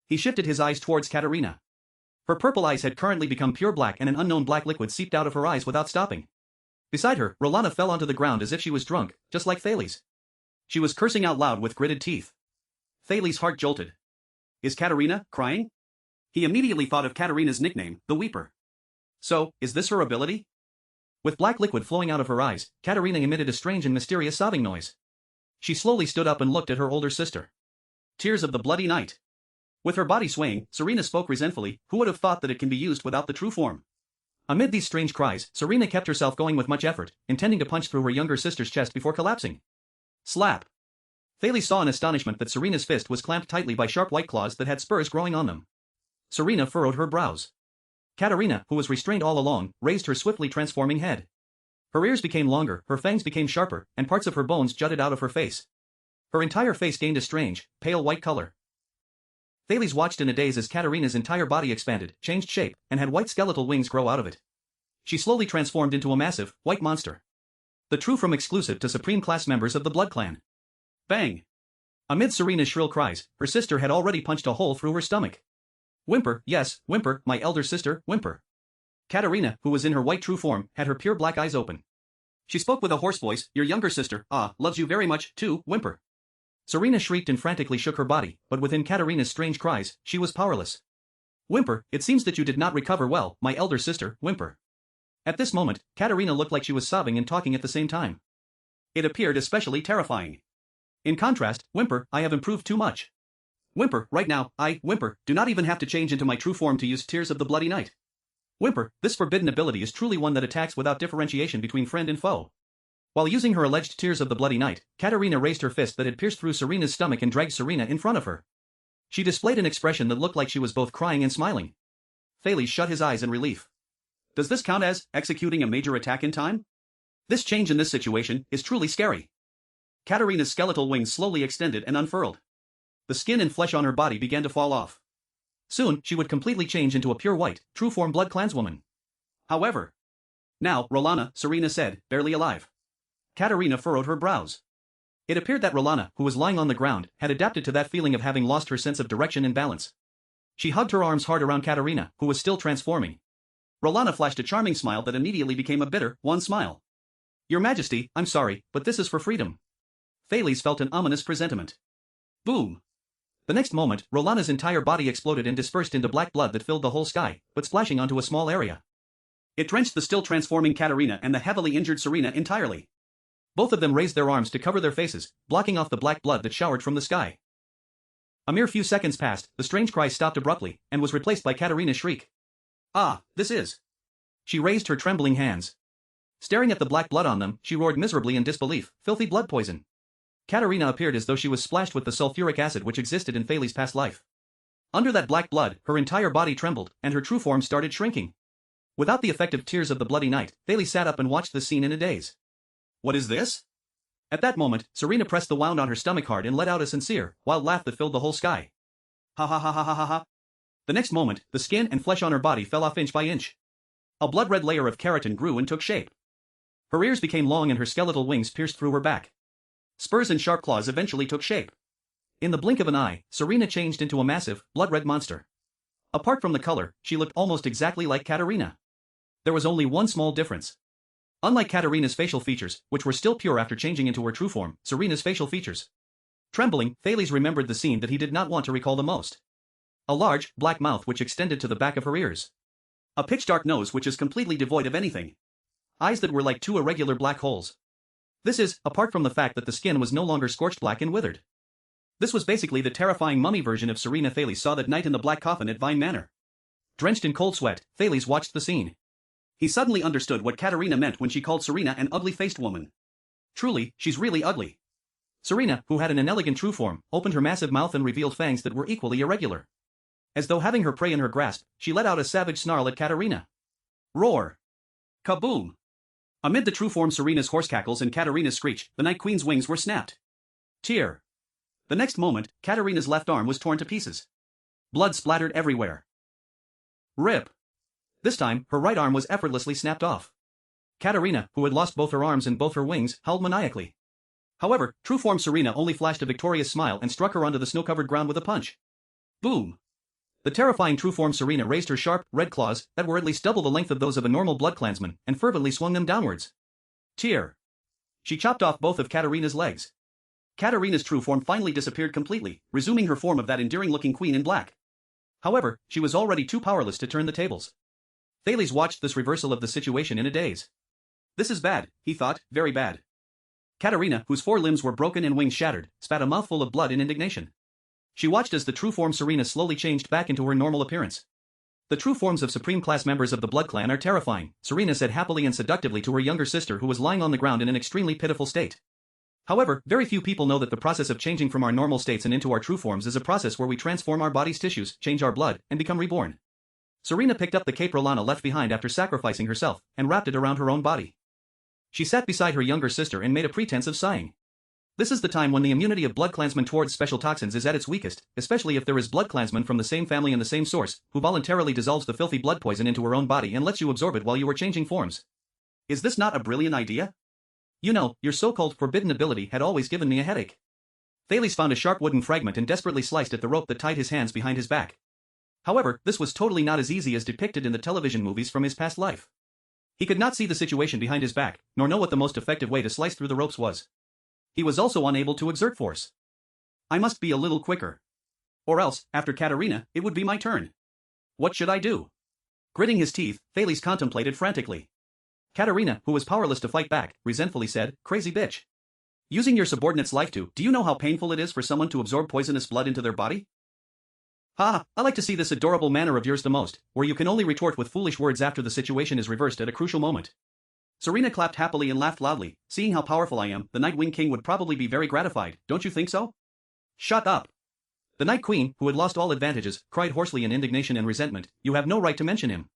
He shifted his eyes towards Katerina. Her purple eyes had currently become pure black and an unknown black liquid seeped out of her eyes without stopping. Beside her, Rolana fell onto the ground as if she was drunk, just like Thales. She was cursing out loud with gritted teeth. Thales' heart jolted. Is Katerina crying? He immediately thought of Katerina's nickname, the Weeper. So, is this her ability? With black liquid flowing out of her eyes, Katerina emitted a strange and mysterious sobbing noise. She slowly stood up and looked at her older sister. Tears of the Bloody Night. With her body swaying, Serena spoke resentfully, who would have thought that it can be used without the true form? Amid these strange cries, Serena kept herself going with much effort, intending to punch through her younger sister's chest before collapsing. Slap. Thales saw in astonishment that Serena's fist was clamped tightly by sharp white claws that had spurs growing on them. Serena furrowed her brows. Katerina, who was restrained all along, raised her swiftly transforming head. Her ears became longer, her fangs became sharper, and parts of her bones jutted out of her face. Her entire face gained a strange, pale white color. Thales watched in a daze as Katerina's entire body expanded, changed shape, and had white skeletal wings grow out of it. She slowly transformed into a massive, white monster. The true from exclusive to supreme class members of the Blood Clan. Bang! Amid Serena's shrill cries, her sister had already punched a hole through her stomach. Whimper, yes, whimper, my elder sister, whimper. Katerina, who was in her white true form, had her pure black eyes open. She spoke with a hoarse voice, your younger sister, loves you very much, too, whimper. Serena shrieked and frantically shook her body, but within Katerina's strange cries, she was powerless. Whimper, it seems that you did not recover well, my elder sister, whimper. At this moment, Katerina looked like she was sobbing and talking at the same time. It appeared especially terrifying. In contrast, whimper, I have improved too much. Whimper, right now, I, whimper, do not even have to change into my true form to use Tears of the Bloody Night. Whimper, this forbidden ability is truly one that attacks without differentiation between friend and foe. While using her alleged Tears of the Bloody Night, Katerina raised her fist that had pierced through Serena's stomach and dragged Serena in front of her. She displayed an expression that looked like she was both crying and smiling. Thales shut his eyes in relief. Does this count as executing a major attack in time? This change in this situation is truly scary. Katerina's skeletal wings slowly extended and unfurled. The skin and flesh on her body began to fall off. Soon, she would completely change into a pure white, true-form Blood Clanswoman. However, Now, Rolana, Serena said, barely alive. Katerina furrowed her brows. It appeared that Rolana, who was lying on the ground, had adapted to that feeling of having lost her sense of direction and balance. She hugged her arms hard around Katerina, who was still transforming. Rolana flashed a charming smile that immediately became a bitter, wan smile. Your Majesty, I'm sorry, but this is for freedom. Thales felt an ominous presentiment. Boom! The next moment, Rolana's entire body exploded and dispersed into black blood that filled the whole sky, but splashing onto a small area. It drenched the still transforming Katerina and the heavily injured Serena entirely. Both of them raised their arms to cover their faces, blocking off the black blood that showered from the sky. A mere few seconds passed, the strange cry stopped abruptly, and was replaced by Katerina's shriek. Ah, this is... She raised her trembling hands. Staring at the black blood on them, she roared miserably in disbelief, filthy blood poison. Katerina appeared as though she was splashed with the sulfuric acid which existed in Thales' past life. Under that black blood, her entire body trembled, and her true form started shrinking. Without the effective tears of the bloody night, Thales sat up and watched the scene in a daze. What is this? At that moment, Serena pressed the wound on her stomach hard and let out a sincere, wild laugh that filled the whole sky. Ha ha ha ha ha ha ha. The next moment, the skin and flesh on her body fell off inch by inch. A blood-red layer of keratin grew and took shape. Her ears became long and her skeletal wings pierced through her back. Spurs and sharp claws eventually took shape. In the blink of an eye, Serena changed into a massive, blood-red monster. Apart from the color, she looked almost exactly like Katerina. There was only one small difference. Unlike Katerina's facial features, which were still pure after changing into her true form, Serena's facial features. Trembling, Thales remembered the scene that he did not want to recall the most. A large, black mouth which extended to the back of her ears. A pitch-dark nose which is completely devoid of anything. Eyes that were like two irregular black holes. This is, apart from the fact that the skin was no longer scorched black and withered. This was basically the terrifying mummy version of Serena Thales saw that night in the black coffin at Vine Manor. Drenched in cold sweat, Thales watched the scene. He suddenly understood what Katerina meant when she called Serena an ugly-faced woman. Truly, she's really ugly. Serena, who had an inelegant true form, opened her massive mouth and revealed fangs that were equally irregular. As though having her prey in her grasp, she let out a savage snarl at Katerina. Roar! Kaboom! Amid the true form Serena's horse cackles and Katerina's screech, the Night Queen's wings were snapped. Tear! The next moment, Katerina's left arm was torn to pieces. Blood splattered everywhere. Rip! This time, her right arm was effortlessly snapped off. Katerina, who had lost both her arms and both her wings, howled maniacally. However, true form Serena only flashed a victorious smile and struck her onto the snow-covered ground with a punch. Boom! The terrifying true form Serena raised her sharp, red claws, that were at least double the length of those of a normal blood clansman, and fervently swung them downwards. Tear! She chopped off both of Katerina's legs. Katerina's true form finally disappeared completely, resuming her form of that endearing-looking queen in black. However, she was already too powerless to turn the tables. Thales watched this reversal of the situation in a daze. This is bad, he thought, very bad. Katerina, whose 4 limbs were broken and wings shattered, spat a mouthful of blood in indignation. She watched as the true form Serena slowly changed back into her normal appearance. The true forms of supreme class members of the Blood Clan are terrifying, Serena said happily and seductively to her younger sister who was lying on the ground in an extremely pitiful state. However, very few people know that the process of changing from our normal states and into our true forms is a process where we transform our body's tissues, change our blood, and become reborn. Serena picked up the cape Rolana left behind after sacrificing herself, and wrapped it around her own body. She sat beside her younger sister and made a pretense of sighing. This is the time when the immunity of blood clansmen towards special toxins is at its weakest, especially if there is blood clansmen from the same family and the same source, who voluntarily dissolves the filthy blood poison into her own body and lets you absorb it while you are changing forms. Is this not a brilliant idea? You know, your so-called forbidden ability had always given me a headache. Thales found a sharp wooden fragment and desperately sliced at the rope that tied his hands behind his back. However, this was totally not as easy as depicted in the television movies from his past life. He could not see the situation behind his back, nor know what the most effective way to slice through the ropes was. He was also unable to exert force. I must be a little quicker. Or else, after Katerina, it would be my turn. What should I do? Gritting his teeth, Thales contemplated frantically. Katerina, who was powerless to fight back, resentfully said, "Crazy bitch. Using your subordinate's life do you know how painful it is for someone to absorb poisonous blood into their body? Ha, I like to see this adorable manner of yours the most, where you can only retort with foolish words after the situation is reversed at a crucial moment." Serena clapped happily and laughed loudly. Seeing how powerful I am, the Night Wing King would probably be very gratified, don't you think so? Shut up. The Night Queen, who had lost all advantages, cried hoarsely in indignation and resentment, "You have no right to mention him.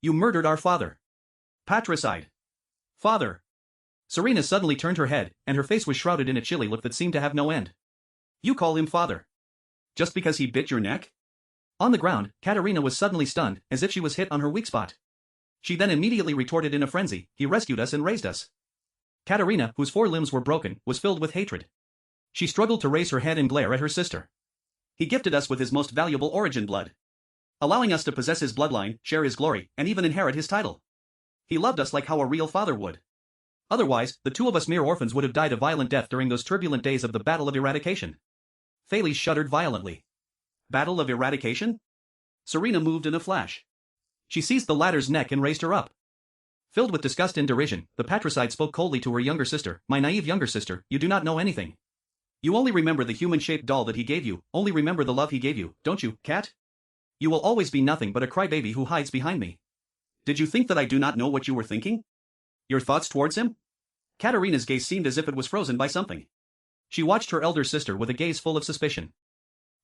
You murdered our father. Patricide. Father." Serena suddenly turned her head, and her face was shrouded in a chilly look that seemed to have no end. "You call him father? Just because he bit your neck?" On the ground, Katerina was suddenly stunned, as if she was hit on her weak spot. She then immediately retorted in a frenzy, he rescued us and raised us. Katerina, whose 4 limbs were broken, was filled with hatred. She struggled to raise her head and glare at her sister. He gifted us with his most valuable origin blood, allowing us to possess his bloodline, share his glory, and even inherit his title. He loved us like how a real father would. Otherwise, the 2 of us mere orphans would have died a violent death during those turbulent days of the Battle of Eradication. Thales shuddered violently. Battle of Eradication? Serena moved in a flash. She seized the latter's neck and raised her up. Filled with disgust and derision, the patricide spoke coldly to her younger sister, my naive younger sister, you do not know anything. You only remember the human-shaped doll that he gave you, only remember the love he gave you, don't you, cat? You will always be nothing but a crybaby who hides behind me. Did you think that I do not know what you were thinking? Your thoughts towards him? Katerina's gaze seemed as if it was frozen by something. She watched her elder sister with a gaze full of suspicion.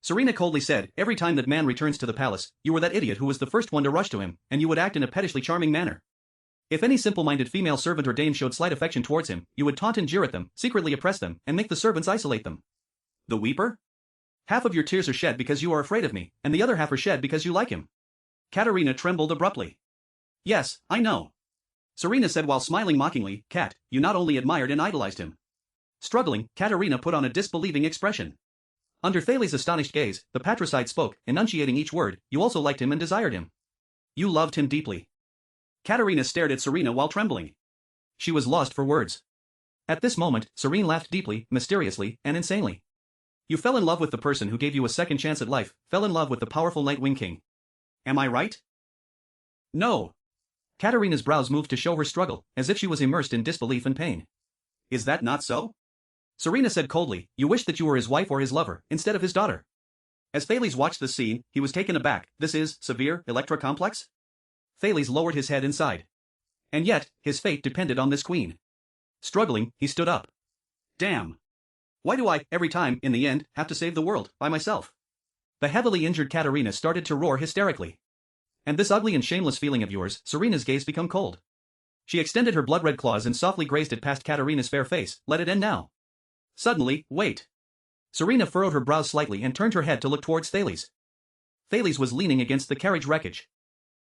Serena coldly said, every time that man returns to the palace, you were that idiot who was the first one to rush to him, and you would act in a pettishly charming manner. If any simple-minded female servant or dame showed slight affection towards him, you would taunt and jeer at them, secretly oppress them, and make the servants isolate them. The weeper? Half of your tears are shed because you are afraid of me, and the other half are shed because you like him. Katerina trembled abruptly. Yes, I know. Serena said while smiling mockingly, Cat, you not only admired and idolized him. Struggling, Katerina put on a disbelieving expression. Under Thales' astonished gaze, the patricide spoke, enunciating each word, you also liked him and desired him. You loved him deeply. Katerina stared at Serena while trembling. She was lost for words. At this moment, Serena laughed deeply, mysteriously, and insanely. You fell in love with the person who gave you a second chance at life, fell in love with the powerful Nightwing King. Am I right? No. Katerina's brows moved to show her struggle, as if she was immersed in disbelief and pain. Is that not so? Serena said coldly, you wished that you were his wife or his lover, instead of his daughter. As Thales watched the scene, he was taken aback, this is, severe, Electra complex? Thales lowered his head and sighed. And yet, his fate depended on this queen. Struggling, he stood up. Damn. Why do I, every time, in the end, have to save the world, by myself? The heavily injured Katerina started to roar hysterically. And this ugly and shameless feeling of yours, Serena's gaze became cold. She extended her blood-red claws and softly grazed it past Katerina's fair face, let it end now. Suddenly, wait. Serena furrowed her brows slightly and turned her head to look towards Thales. Thales was leaning against the carriage wreckage.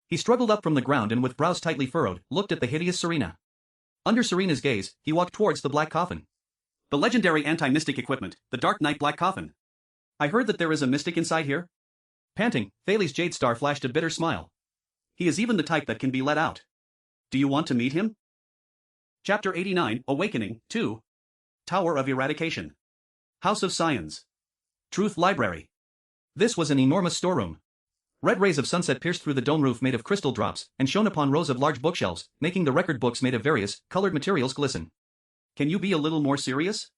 He struggled up from the ground and with brows tightly furrowed, looked at the hideous Serena. Under Serena's gaze, he walked towards the black coffin. The legendary anti-mystic equipment, the Dark Knight Black Coffin. I heard that there is a mystic inside here? Panting, Thales' jade star flashed a bitter smile. He is even the type that can be let out. Do you want to meet him? Chapter 89, Awakening, 2. Tower of Eradication. House of Science. Truth Library. This was an enormous storeroom. Red rays of sunset pierced through the dome roof made of crystal drops and shone upon rows of large bookshelves, making the record books made of various, colored materials glisten. Can you be a little more serious?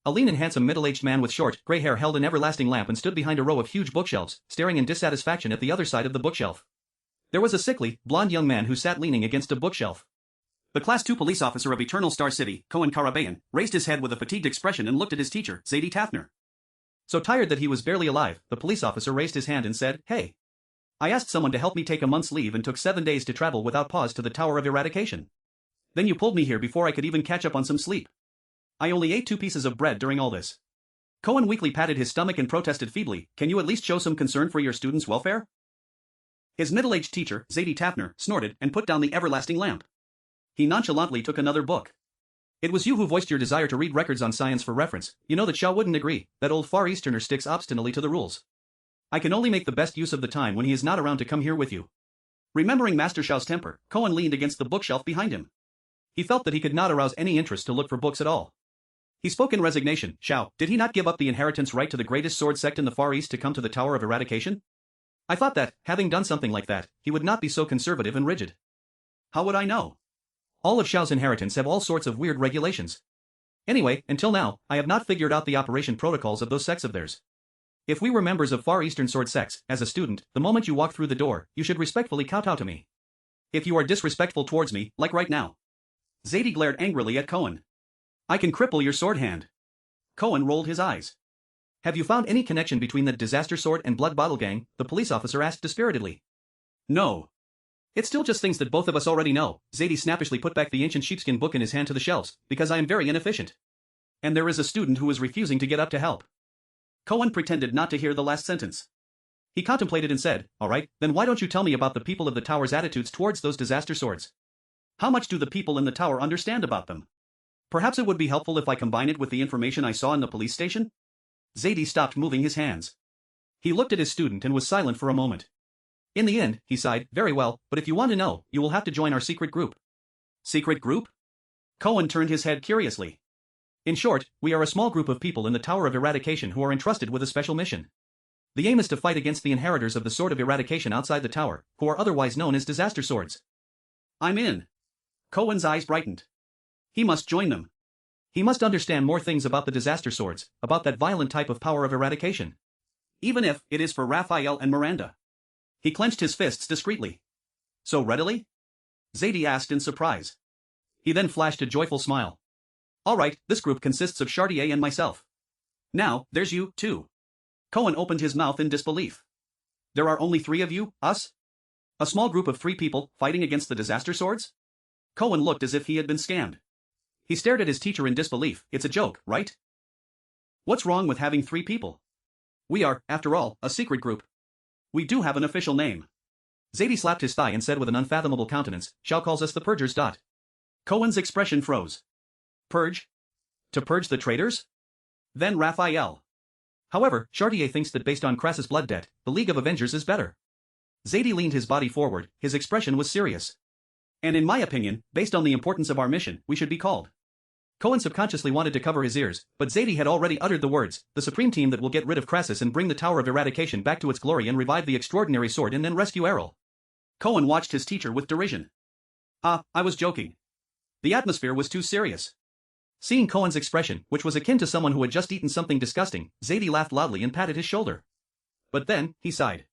A lean and handsome middle-aged man with short, gray hair held an everlasting lamp and stood behind a row of huge bookshelves, staring in dissatisfaction at the other side of the bookshelf. There was a sickly, blond young man who sat leaning against a bookshelf. The Class 2 police officer of Eternal Star City, Cohen Karabayan, raised his head with a fatigued expression and looked at his teacher, Zadie Tafner. So tired that he was barely alive, the police officer raised his hand and said, Hey. I asked someone to help me take a month's leave and took 7 days to travel without pause to the Tower of Eradication. Then you pulled me here before I could even catch up on some sleep. I only ate 2 pieces of bread during all this. Cohen weakly patted his stomach and protested feebly, can you at least show some concern for your students' welfare? His middle-aged teacher, Zadie Tafner, snorted and put down the everlasting lamp. He nonchalantly took another book. It was you who voiced your desire to read records on science for reference. You know that Shaw wouldn't agree, that old Far Easterner sticks obstinately to the rules. I can only make the best use of the time when he is not around to come here with you. Remembering Master Shaw's temper, Cohen leaned against the bookshelf behind him. He felt that he could not arouse any interest to look for books at all. He spoke in resignation. Shao, did he not give up the inheritance right to the greatest sword sect in the Far East to come to the Tower of Eradication? I thought that, having done something like that, he would not be so conservative and rigid. How would I know? All of Shao's inheritance have all sorts of weird regulations. Anyway, until now, I have not figured out the operation protocols of those sects of theirs. If we were members of Far Eastern sword sects, as a student, the moment you walk through the door, you should respectfully kowtow to me. If you are disrespectful towards me, like right now. Zadie glared angrily at Cohen. I can cripple your sword hand. Cohen rolled his eyes. Have you found any connection between the Disaster Sword and Blood Bottle Gang? The police officer asked dispiritedly. No. It's still just things that both of us already know. Zadie snappishly put back the ancient sheepskin book in his hand to the shelves, because I am very inefficient. And there is a student who is refusing to get up to help. Cohen pretended not to hear the last sentence. He contemplated and said, "Alright, then why don't you tell me about the people of the tower's attitudes towards those disaster swords? How much do the people in the tower understand about them? Perhaps it would be helpful if I combine it with the information I saw in the police station?" Zadie stopped moving his hands. He looked at his student and was silent for a moment. In the end, he sighed, "Very well, but if you want to know, you will have to join our secret group." Secret group? Cohen turned his head curiously. In short, we are a small group of people in the Tower of Eradication who are entrusted with a special mission. The aim is to fight against the inheritors of the Sword of Eradication outside the tower, who are otherwise known as disaster swords. I'm in. Cohen's eyes brightened. He must join them. He must understand more things about the disaster swords, about that violent type of power of eradication. Even if it is for Raphael and Miranda. He clenched his fists discreetly. So readily? Zadie asked in surprise. He then flashed a joyful smile. All right, this group consists of Chartier and myself. Now, there's you, too. Cohen opened his mouth in disbelief. There are only 3 of you, us? A small group of 3 people fighting against the disaster swords? Cohen looked as if he had been scammed. He stared at his teacher in disbelief. It's a joke, right? What's wrong with having 3 people? We are, after all, a secret group. We do have an official name. Zadie slapped his thigh and said with an unfathomable countenance, Shao calls us the Purgers. Cohen's expression froze. Purge? To purge the traitors? Then Raphael. However, Chartier thinks that based on Crassus' blood debt, the League of Avengers is better. Zadie leaned his body forward, his expression was serious. And in my opinion, based on the importance of our mission, we should be called. Cohen subconsciously wanted to cover his ears, but Zadie had already uttered the words, the supreme team that will get rid of Crassus and bring the Tower of Eradication back to its glory and revive the extraordinary sword and then rescue Errol. Cohen watched his teacher with derision. I was joking. The atmosphere was too serious. Seeing Cohen's expression, which was akin to someone who had just eaten something disgusting, Zadie laughed loudly and patted his shoulder. But then, he sighed.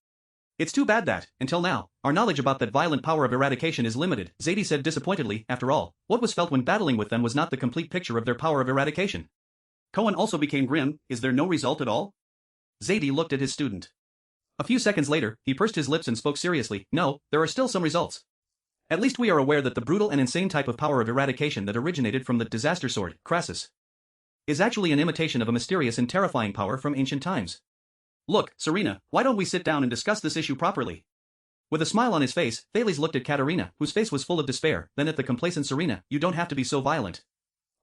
It's too bad that, until now, our knowledge about that violent power of eradication is limited, Zadie said disappointedly. After all, what was felt when battling with them was not the complete picture of their power of eradication. Cohen also became grim. Is there no result at all? Zadie looked at his student. A few seconds later, he pursed his lips and spoke seriously. No, there are still some results. At least we are aware that the brutal and insane type of power of eradication that originated from the disaster sword, Crassus, is actually an imitation of a mysterious and terrifying power from ancient times. Look, Serena, why don't we sit down and discuss this issue properly? With a smile on his face, Thales looked at Katerina, whose face was full of despair, then at the complacent Serena. You don't have to be so violent.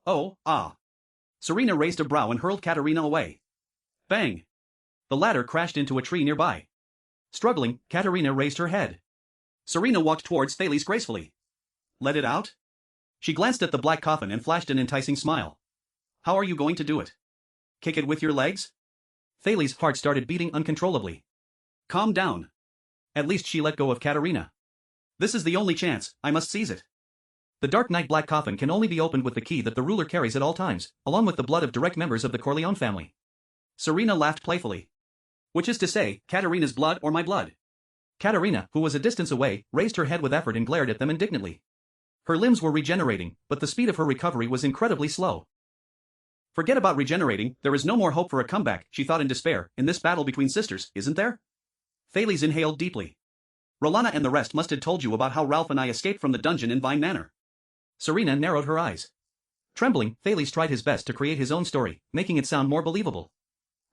Oh, ah. Serena raised a brow and hurled Katerina away. Bang! The latter crashed into a tree nearby. Struggling, Katerina raised her head. Serena walked towards Thales gracefully. Let it out? She glanced at the black coffin and flashed an enticing smile. How are you going to do it? Kick it with your legs? Thales' heart started beating uncontrollably. Calm down. At least she let go of Katerina. This is the only chance, I must seize it. The Dark Knight black coffin can only be opened with the key that the ruler carries at all times, along with the blood of direct members of the Corleone family. Serena laughed playfully. Which is to say, Katerina's blood or my blood? Katerina, who was a distance away, raised her head with effort and glared at them indignantly. Her limbs were regenerating, but the speed of her recovery was incredibly slow. Forget about regenerating, there is no more hope for a comeback, she thought in despair, in this battle between sisters, isn't there? Thales inhaled deeply. Rolana and the rest must have told you about how Ralph and I escaped from the dungeon in Vine Manor. Serena narrowed her eyes. Trembling, Thales tried his best to create his own story, making it sound more believable.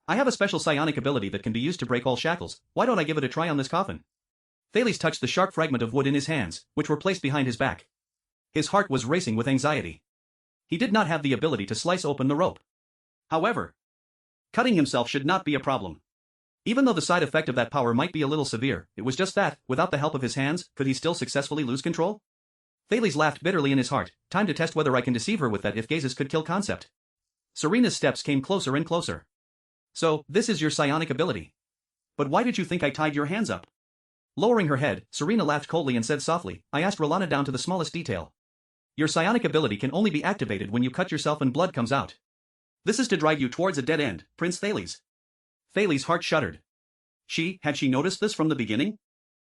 I have a special psionic ability that can be used to break all shackles, why don't I give it a try on this coffin? Thales touched the sharp fragment of wood in his hands, which were placed behind his back. His heart was racing with anxiety. He did not have the ability to slice open the rope. However, cutting himself should not be a problem. Even though the side effect of that power might be a little severe, it was just that, without the help of his hands, could he still successfully lose control? Thales laughed bitterly in his heart. Time to test whether I can deceive her with that if gazes could kill concept. Serena's steps came closer and closer. So, this is your psionic ability. But why did you think I tied your hands up? Lowering her head, Serena laughed coldly and said softly, I asked Rolana down to the smallest detail. Your psionic ability can only be activated when you cut yourself and blood comes out. This is to drive you towards a dead end, Prince Thales. Thales' heart shuddered. Had she noticed this from the beginning?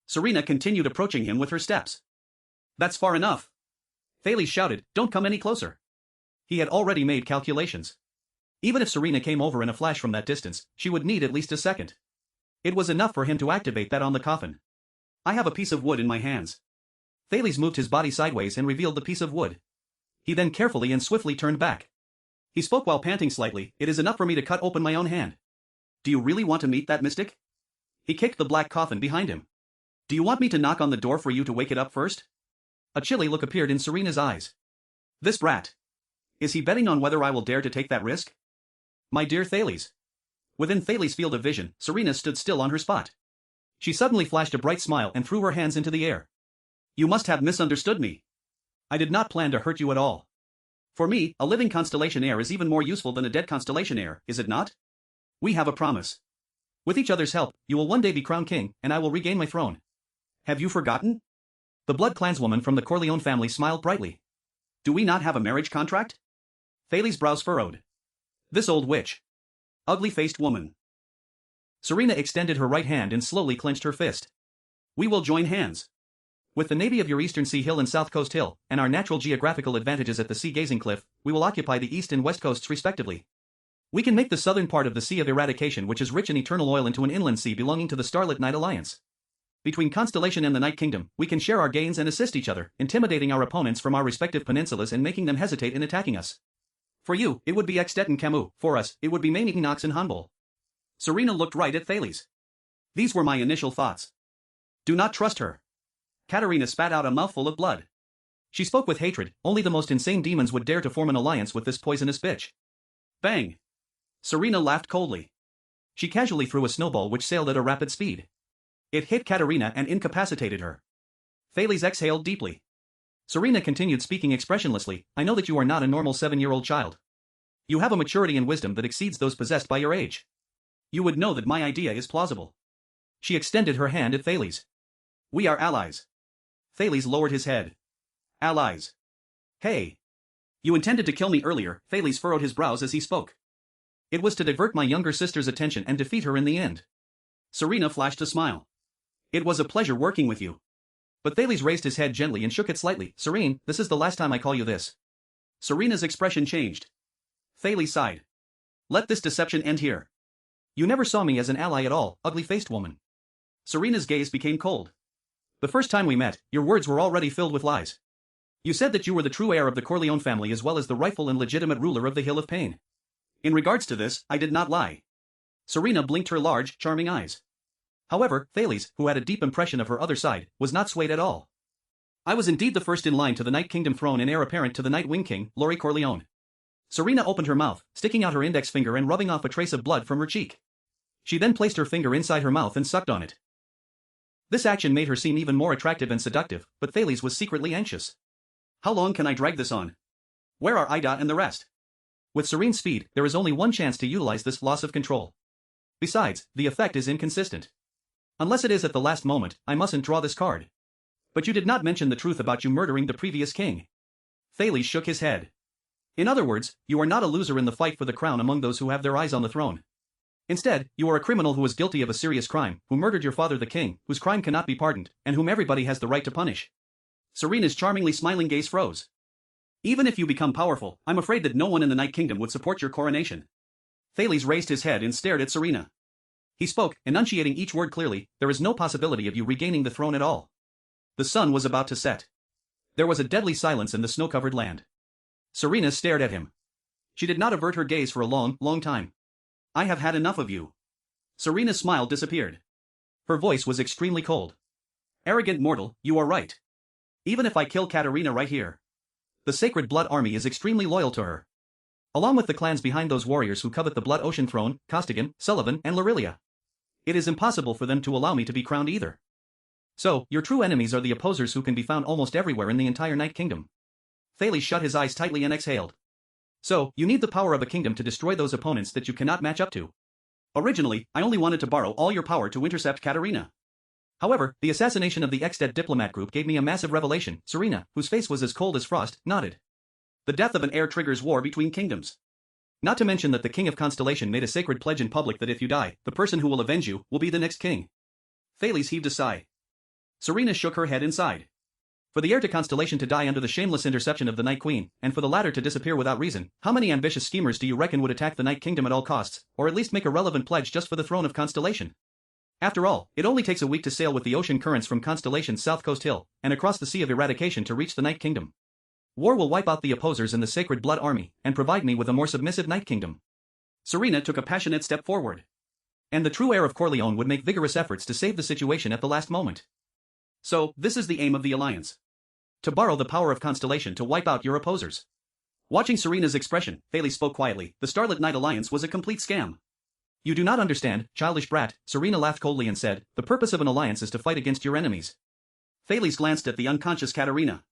Serena continued approaching him with her steps. That's far enough. Thales shouted, don't come any closer. He had already made calculations. Even if Serena came over in a flash from that distance, she would need at least a second. It was enough for him to activate that on the coffin. I have a piece of wood in my hands. Thales moved his body sideways and revealed the piece of wood. He then carefully and swiftly turned back. He spoke while panting slightly, it is enough for me to cut open my own hand. Do you really want to meet that mystic? He kicked the black coffin behind him. Do you want me to knock on the door for you to wake it up first? A chilly look appeared in Serena's eyes. This brat. Is he betting on whether I will dare to take that risk? My dear Thales. Within Thales' field of vision, Serena stood still on her spot. She suddenly flashed a bright smile and threw her hands into the air. You must have misunderstood me. I did not plan to hurt you at all. For me, a living constellation heir is even more useful than a dead constellation heir, is it not? We have a promise. With each other's help, you will one day be crowned king, and I will regain my throne. Have you forgotten? The blood clanswoman from the Corleone family smiled brightly. Do we not have a marriage contract? Thales' brows furrowed. This old witch. Ugly-faced woman. Serena extended her right hand and slowly clenched her fist. We will join hands. With the navy of your eastern sea hill and south coast hill, and our natural geographical advantages at the sea-gazing cliff, we will occupy the east and west coasts respectively. We can make the southern part of the Sea of Eradication, which is rich in eternal oil, into an inland sea belonging to the Starlit Night Alliance. Between Constellation and the Night Kingdom, we can share our gains and assist each other, intimidating our opponents from our respective peninsulas and making them hesitate in attacking us. For you, it would be Extet and Camus. For us, it would be Mainiquinox and Hanbol. Serena looked right at Thales. These were my initial thoughts. Do not trust her. Katerina spat out a mouthful of blood. She spoke with hatred. Only the most insane demons would dare to form an alliance with this poisonous bitch. Bang! Serena laughed coldly. She casually threw a snowball which sailed at a rapid speed. It hit Katerina and incapacitated her. Thales exhaled deeply. Serena continued, speaking expressionlessly, I know that you are not a normal 7-year-old child. You have a maturity and wisdom that exceeds those possessed by your age. You would know that my idea is plausible. She extended her hand at Thales. We are allies. Thales lowered his head. Allies. Hey. You intended to kill me earlier. Thales furrowed his brows as he spoke. It was to divert my younger sister's attention and defeat her in the end. Serena flashed a smile. It was a pleasure working with you. But Thales raised his head gently and shook it slightly. Serene, this is the last time I call you this. Serena's expression changed. Thales sighed. Let this deception end here. You never saw me as an ally at all, ugly-faced woman. Serena's gaze became cold. The first time we met, your words were already filled with lies. You said that you were the true heir of the Corleone family as well as the rightful and legitimate ruler of the Hill of Pain. In regards to this, I did not lie. Serena blinked her large, charming eyes. However, Thales, who had a deep impression of her other side, was not swayed at all. I was indeed the first in line to the Night Kingdom throne and heir apparent to the Night Wing King, Laurie Corleone. Serena opened her mouth, sticking out her index finger and rubbing off a trace of blood from her cheek. She then placed her finger inside her mouth and sucked on it. This action made her seem even more attractive and seductive, but Thales was secretly anxious. How long can I drag this on? Where are Ida and the rest? With serene speed, there is only one chance to utilize this loss of control. Besides, the effect is inconsistent. Unless it is at the last moment, I mustn't draw this card. But you did not mention the truth about you murdering the previous king. Thales shook his head. In other words, you are not a loser in the fight for the crown among those who have their eyes on the throne. Instead, you are a criminal who was guilty of a serious crime, who murdered your father the king, whose crime cannot be pardoned, and whom everybody has the right to punish. Serena's charmingly smiling gaze froze. Even if you become powerful, I'm afraid that no one in the Night Kingdom would support your coronation. Thales raised his head and stared at Serena. He spoke, enunciating each word clearly, there is no possibility of you regaining the throne at all. The sun was about to set. There was a deadly silence in the snow-covered land. Serena stared at him. She did not avert her gaze for a long, long time. I have had enough of you. Serena's smile disappeared. Her voice was extremely cold. Arrogant mortal, you are right. Even if I kill Katerina right here. The Sacred Blood Army is extremely loyal to her. Along with the clans behind those warriors who covet the Blood Ocean throne, Costigan, Sullivan, and Lorilia. It is impossible for them to allow me to be crowned either. So, your true enemies are the opposers who can be found almost everywhere in the entire Night Kingdom. Thales shut his eyes tightly and exhaled. So, you need the power of a kingdom to destroy those opponents that you cannot match up to. Originally, I only wanted to borrow all your power to intercept Katerina. However, the assassination of the ex-dead diplomat group gave me a massive revelation. Serena, whose face was as cold as frost, nodded. The death of an heir triggers war between kingdoms. Not to mention that the King of Constellation made a sacred pledge in public that if you die, the person who will avenge you will be the next king. Thales heaved a sigh. Serena shook her head and sighed. For the heir to Constellation to die under the shameless interception of the Night Queen, and for the latter to disappear without reason, how many ambitious schemers do you reckon would attack the Night Kingdom at all costs, or at least make a relevant pledge just for the throne of Constellation? After all, it only takes a week to sail with the ocean currents from Constellation's south coast hill, and across the Sea of Eradication to reach the Night Kingdom. War will wipe out the opposers in the Sacred Blood Army, and provide me with a more submissive Night Kingdom. Serena took a passionate step forward. And the true heir of Corleone would make vigorous efforts to save the situation at the last moment. So, this is the aim of the alliance. To borrow the power of Constellation to wipe out your opposers. Watching Serena's expression, Thales spoke quietly. The Starlit Night Alliance was a complete scam. You do not understand, childish brat, Serena laughed coldly and said, the purpose of an alliance is to fight against your enemies. Thales glanced at the unconscious Katerina.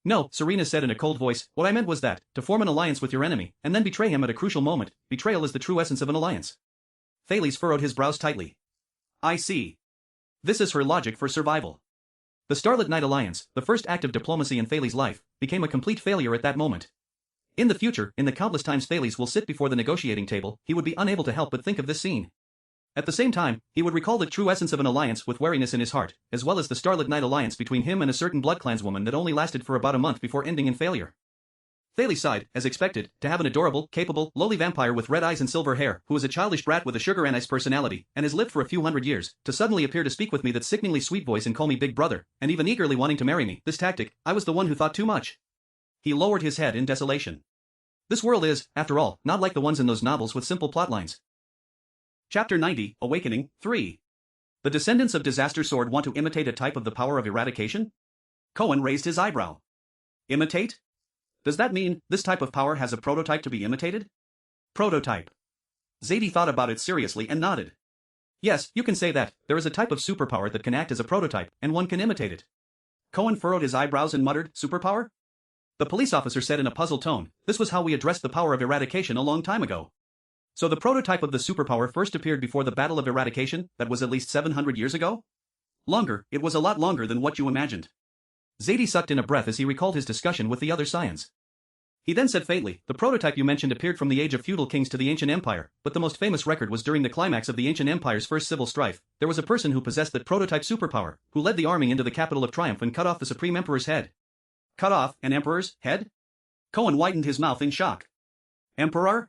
No, Serena said in a cold voice, what I meant was that, to form an alliance with your enemy, and then betray him at a crucial moment, betrayal is the true essence of an alliance. Thales furrowed his brows tightly. I see. This is her logic for survival. The Starlit Night Alliance, the first act of diplomacy in Thales' life, became a complete failure at that moment. In the future, in the countless times Thales will sit before the negotiating table, he would be unable to help but think of this scene. At the same time, he would recall the true essence of an alliance with wariness in his heart, as well as the Starlit Night Alliance between him and a certain blood clanswoman that only lasted for about a month before ending in failure. Thales sighed, as expected, to have an adorable, capable, lowly vampire with red eyes and silver hair, who is a childish brat with a sugar and ice personality, and has lived for a few hundred years, to suddenly appear to speak with me that sickeningly sweet voice and call me big brother, and even eagerly wanting to marry me. This tactic, I was the one who thought too much. He lowered his head in desolation. This world is, after all, not like the ones in those novels with simple plotlines. Chapter 90, Awakening, 3. The descendants of Disaster Sword want to imitate a type of the power of eradication? Cohen raised his eyebrow. Imitate? Does that mean this type of power has a prototype to be imitated? Prototype. Zadie thought about it seriously and nodded. Yes, you can say that. There is a type of superpower that can act as a prototype, and one can imitate it. Cohen furrowed his eyebrows and muttered, superpower? The police officer said in a puzzled tone, this was how we addressed the power of eradication a long time ago. So the prototype of the superpower first appeared before the Battle of Eradication, that was at least 700 years ago? Longer, it was a lot longer than what you imagined. Zadie sucked in a breath as he recalled his discussion with the other scions. He then said faintly, the prototype you mentioned appeared from the age of feudal kings to the ancient empire, but the most famous record was during the climax of the ancient empire's first civil strife. There was a person who possessed that prototype superpower, who led the army into the capital of triumph and cut off the supreme emperor's head. Cut off an emperor's head? Cohen widened his mouth in shock. Emperor?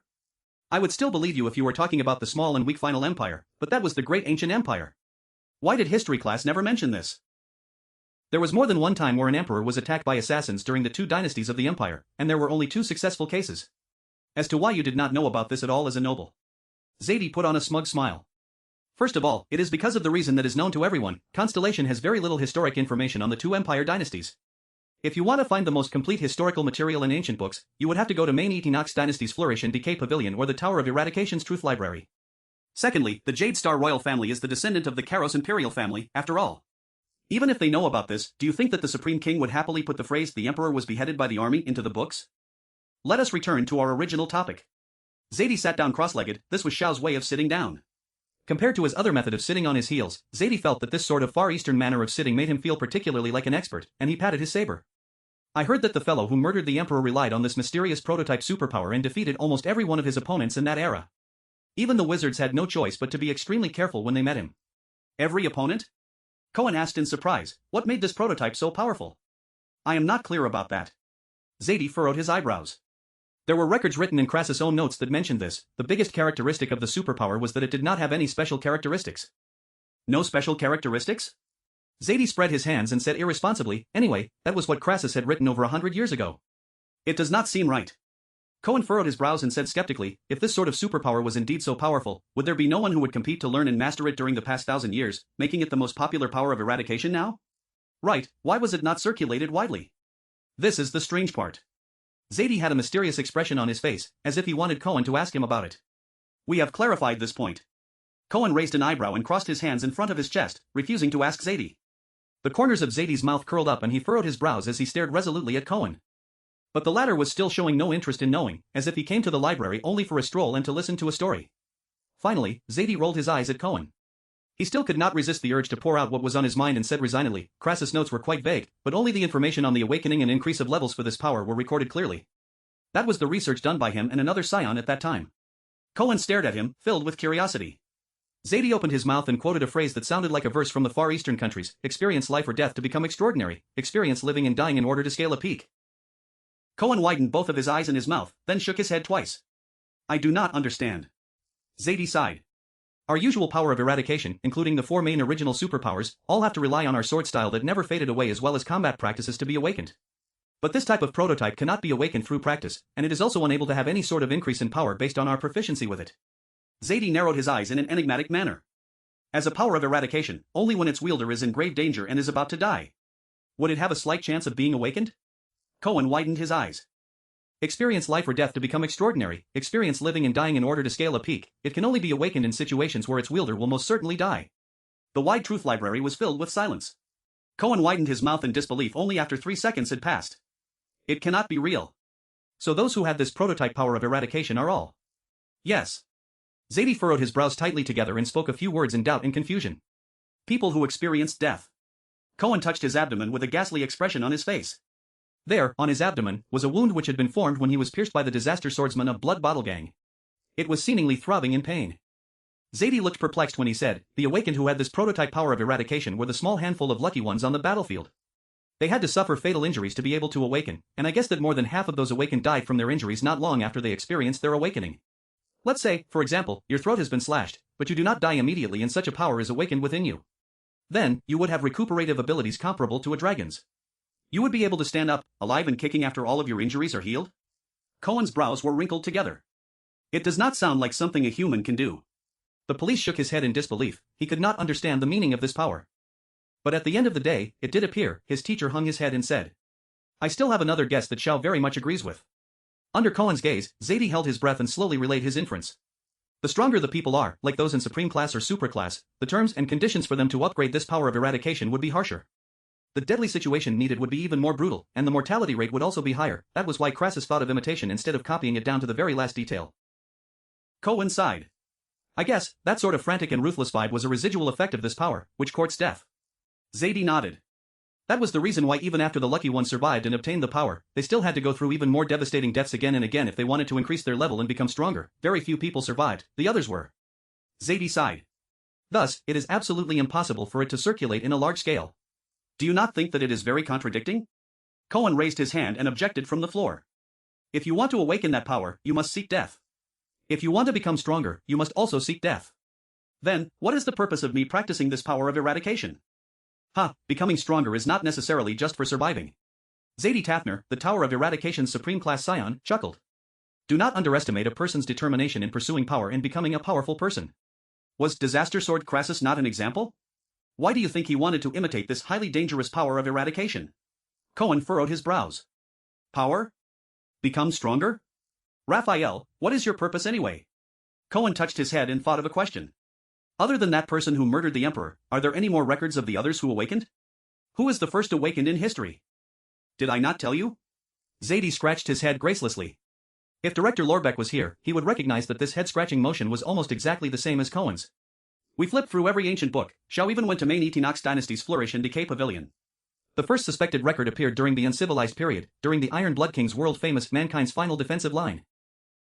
I would still believe you if you were talking about the small and weak final empire, but that was the great ancient empire. Why did history class never mention this? There was more than one time where an emperor was attacked by assassins during the two dynasties of the empire, and there were only 2 successful cases. As to why you did not know about this at all as a noble. Zadie put on a smug smile. First of all, it is because of the reason that is known to everyone, Constellation has very little historic information on the 2 empire dynasties. If you want to find the most complete historical material in ancient books, you would have to go to main Equinox Dynasty's Flourish and Decay Pavilion or the Tower of Eradication's Truth Library. Secondly, the Jade Star royal family is the descendant of the Karos imperial family, after all. Even if they know about this, do you think that the Supreme King would happily put the phrase the Emperor was beheaded by the army into the books? Let us return to our original topic. Zadie sat down cross-legged, this was Xiao's way of sitting down. Compared to his other method of sitting on his heels, Zadie felt that this sort of Far Eastern manner of sitting made him feel particularly like an expert, and he patted his saber. I heard that the fellow who murdered the Emperor relied on this mysterious prototype superpower and defeated almost every one of his opponents in that era. Even the wizards had no choice but to be extremely careful when they met him. Every opponent? Cohen asked in surprise, what made this prototype so powerful? I am not clear about that. Zadie furrowed his eyebrows. There were records written in Crassus' own notes that mentioned this. The biggest characteristic of the superpower was that it did not have any special characteristics. No special characteristics? Zadie spread his hands and said irresponsibly, anyway, that was what Crassus had written over 100 years ago. It does not seem right. Cohen furrowed his brows and said skeptically, if this sort of superpower was indeed so powerful, would there be no one who would compete to learn and master it during the past 1,000 years, making it the most popular power of eradication now? Right, why was it not circulated widely? This is the strange part. Zadie had a mysterious expression on his face, as if he wanted Cohen to ask him about it. We have clarified this point. Cohen raised an eyebrow and crossed his hands in front of his chest, refusing to ask Zadie. The corners of Zadie's mouth curled up and he furrowed his brows as he stared resolutely at Cohen. But the latter was still showing no interest in knowing, as if he came to the library only for a stroll and to listen to a story. Finally, Zadie rolled his eyes at Cohen. He still could not resist the urge to pour out what was on his mind and said resignedly, Crassus' notes were quite vague, but only the information on the awakening and increase of levels for this power were recorded clearly. That was the research done by him and another scion at that time. Cohen stared at him, filled with curiosity. Zadie opened his mouth and quoted a phrase that sounded like a verse from the Far Eastern countries, experience life or death to become extraordinary, experience living and dying in order to scale a peak. Cohen widened both of his eyes and his mouth, then shook his head twice. I do not understand. Zadie sighed. Our usual power of eradication, including the 4 main original superpowers, all have to rely on our sword style that never faded away as well as combat practices to be awakened. But this type of prototype cannot be awakened through practice, and it is also unable to have any sort of increase in power based on our proficiency with it. Zadie narrowed his eyes in an enigmatic manner. As a power of eradication, only when its wielder is in grave danger and is about to die. Would it have a slight chance of being awakened? Cohen widened his eyes. Experience life or death to become extraordinary, experience living and dying in order to scale a peak, it can only be awakened in situations where its wielder will most certainly die. The wide truth library was filled with silence. Cohen widened his mouth in disbelief only after 3 seconds had passed. It cannot be real. So those who had this prototype power of eradication are all. Yes. Zadie furrowed his brows tightly together and spoke a few words in doubt and confusion. People who experienced death. Cohen touched his abdomen with a ghastly expression on his face. There, on his abdomen, was a wound which had been formed when he was pierced by the disaster swordsman of Blood Bottle Gang. It was seemingly throbbing in pain. Zadie looked perplexed when he said, the awakened who had this prototype power of eradication were the small handful of lucky ones on the battlefield. They had to suffer fatal injuries to be able to awaken, and I guess that more than half of those awakened died from their injuries not long after they experienced their awakening. Let's say, for example, your throat has been slashed, but you do not die immediately and such a power is awakened within you. Then, you would have recuperative abilities comparable to a dragon's. You would be able to stand up, alive and kicking after all of your injuries are healed? Cohen's brows were wrinkled together. It does not sound like something a human can do. The police shook his head in disbelief, he could not understand the meaning of this power. But at the end of the day, it did appear, his teacher hung his head and said. I still have another guess that Xiao very much agrees with. Under Cohen's gaze, Zadie held his breath and slowly relayed his inference. The stronger the people are, like those in Supreme Class or Super Class, the terms and conditions for them to upgrade this power of eradication would be harsher. The deadly situation needed would be even more brutal, and the mortality rate would also be higher. That was why Crassus thought of imitation instead of copying it down to the very last detail. Cohen sighed. I guess, that sort of frantic and ruthless vibe was a residual effect of this power, which courts death. Zadie nodded. That was the reason why even after the lucky ones survived and obtained the power, they still had to go through even more devastating deaths again and again if they wanted to increase their level and become stronger. Very few people survived, the others were. Zadie sighed. Thus, it is absolutely impossible for it to circulate in a large scale. Do you not think that it is very contradicting? Cohen raised his hand and objected from the floor. If you want to awaken that power, you must seek death. If you want to become stronger, you must also seek death. Then, what is the purpose of me practicing this power of eradication? Becoming stronger is not necessarily just for surviving. Zadie Tafner, the Tower of Eradication's Supreme Class Scion, chuckled. Do not underestimate a person's determination in pursuing power and becoming a powerful person. Was Disaster Sword Crassus not an example? Why do you think he wanted to imitate this highly dangerous power of eradication? Cohen furrowed his brows. Power? Become stronger? Raphael, what is your purpose anyway? Cohen touched his head and thought of a question. Other than that person who murdered the Emperor, are there any more records of the others who awakened? Who is the first awakened in history? Did I not tell you? Zadie scratched his head gracelessly. If Director Lorbeck was here, he would recognize that this head-scratching motion was almost exactly the same as Cohen's. We flipped through every ancient book. Xiao even went to main Equinox Dynasty's Flourish and Decay Pavilion. The first suspected record appeared during the Uncivilized period, during the Iron Blood King's world-famous Mankind's Final Defensive Line.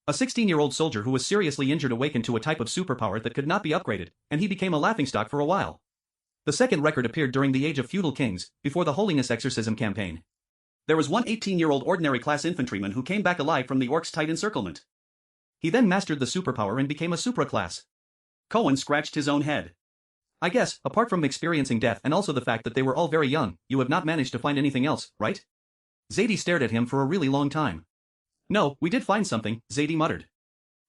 A 16-year-old soldier who was seriously injured awakened to a type of superpower that could not be upgraded, and he became a laughingstock for a while. The second record appeared during the Age of Feudal Kings, before the Holiness Exorcism campaign. There was one 18-year-old ordinary class infantryman who came back alive from the Orcs' tight encirclement. He then mastered the superpower and became a supraclass. Cohen scratched his own head. I guess, apart from experiencing death and also the fact that they were all very young, you have not managed to find anything else, right? Zadie stared at him for a really long time. No, we did find something, Zadie muttered.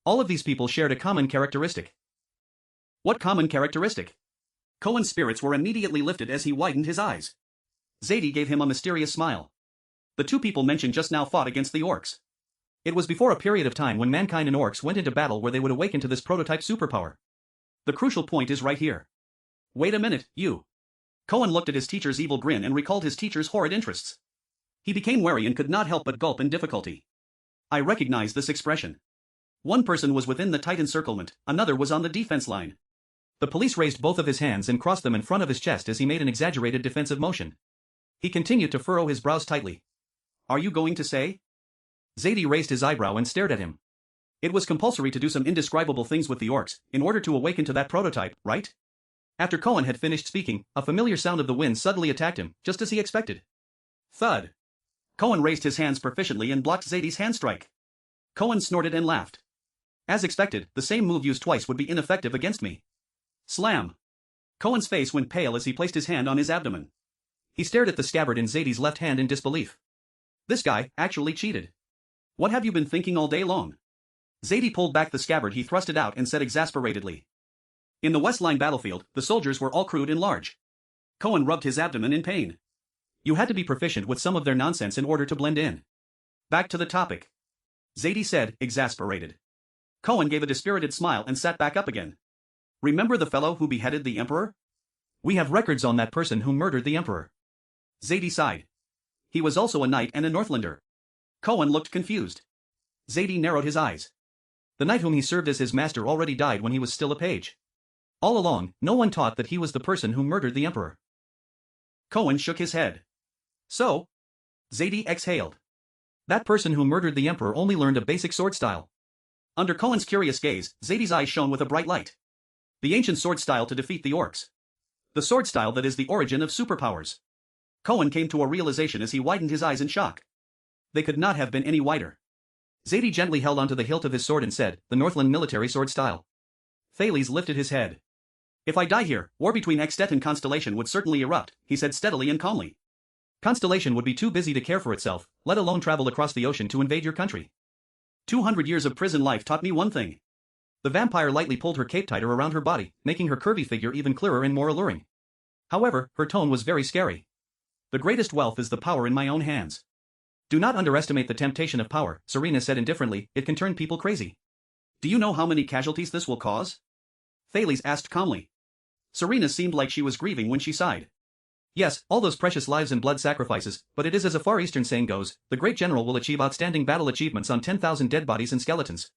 All of these people shared a common characteristic. What common characteristic? Cohen's spirits were immediately lifted as he widened his eyes. Zadie gave him a mysterious smile. The two people mentioned just now fought against the Orcs. It was before a period of time when mankind and Orcs went into battle where they would awaken to this prototype superpower. The crucial point is right here. Wait a minute, you. Cohen looked at his teacher's evil grin and recalled his teacher's horrid interests. He became wary and could not help but gulp in difficulty. I recognize this expression. One person was within the tight encirclement, another was on the defense line. The police raised both of his hands and crossed them in front of his chest as he made an exaggerated defensive motion. He continued to furrow his brows tightly. Are you going to say? Zadie raised his eyebrow and stared at him. It was compulsory to do some indescribable things with the Orcs, in order to awaken to that prototype, right? After Cohen had finished speaking, a familiar sound of the wind suddenly attacked him, just as he expected. Thud. Cohen raised his hands proficiently and blocked Zadie's hand strike. Cohen snorted and laughed. As expected, the same move used twice would be ineffective against me. Slam. Cohen's face went pale as he placed his hand on his abdomen. He stared at the scabbard in Zadie's left hand in disbelief. This guy actually cheated. What have you been thinking all day long? Zadie pulled back the scabbard he thrusted out and said exasperatedly. In the West Line battlefield, the soldiers were all crude and large. Cohen rubbed his abdomen in pain. You had to be proficient with some of their nonsense in order to blend in. Back to the topic. Zadie said, exasperated. Cohen gave a dispirited smile and sat back up again. Remember the fellow who beheaded the emperor? We have records on that person who murdered the emperor. Zadie sighed. He was also a knight and a Northlander. Cohen looked confused. Zadie narrowed his eyes. The knight whom he served as his master already died when he was still a page. All along, no one taught that he was the person who murdered the emperor. Cohen shook his head. So? Zadie exhaled. That person who murdered the emperor only learned a basic sword style. Under Cohen's curious gaze, Zadie's eyes shone with a bright light. The ancient sword style to defeat the orcs. The sword style that is the origin of superpowers. Cohen came to a realization as he widened his eyes in shock. They could not have been any wider. Zadie gently held onto the hilt of his sword and said, the Northland military sword style. Thales lifted his head. If I die here, war between Extet and Constellation would certainly erupt, he said steadily and calmly. Constellation would be too busy to care for itself, let alone travel across the ocean to invade your country. 200 years of prison life taught me one thing. The vampire lightly pulled her cape tighter around her body, making her curvy figure even clearer and more alluring. However, her tone was very scary. The greatest wealth is the power in my own hands. Do not underestimate the temptation of power, Serena said indifferently, it can turn people crazy. Do you know how many casualties this will cause? Thales asked calmly. Serena seemed like she was grieving when she sighed. Yes, all those precious lives and blood sacrifices, but it is as a Far Eastern saying goes, the great general will achieve outstanding battle achievements on 10,000 dead bodies and skeletons.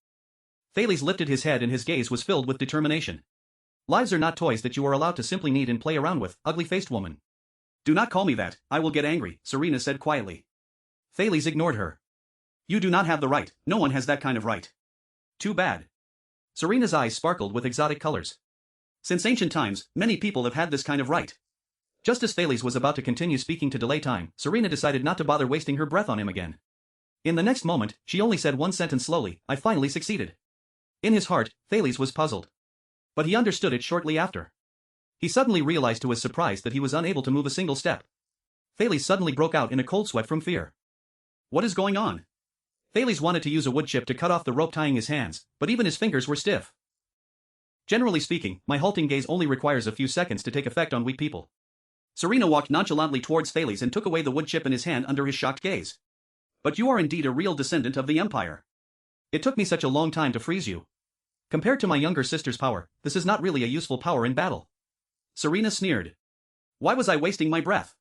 Thales lifted his head and his gaze was filled with determination. Lives are not toys that you are allowed to simply knead and play around with, ugly-faced woman. Do not call me that, I will get angry, Serena said quietly. Thales ignored her. You do not have the right, no one has that kind of right. Too bad. Serena's eyes sparkled with exotic colors. Since ancient times, many people have had this kind of right. Just as Thales was about to continue speaking to delay time, Serena decided not to bother wasting her breath on him again. In the next moment, she only said one sentence slowly, I finally succeeded. In his heart, Thales was puzzled. But he understood it shortly after. He suddenly realized to his surprise that he was unable to move a single step. Thales suddenly broke out in a cold sweat from fear. What is going on? Thales wanted to use a wood chip to cut off the rope tying his hands, but even his fingers were stiff. Generally speaking, my halting gaze only requires a few seconds to take effect on weak people. Serena walked nonchalantly towards Thales and took away the wood chip in his hand under his shocked gaze. But you are indeed a real descendant of the Empire. It took me such a long time to freeze you. Compared to my younger sister's power, this is not really a useful power in battle. Serena sneered. Why was I wasting my breath?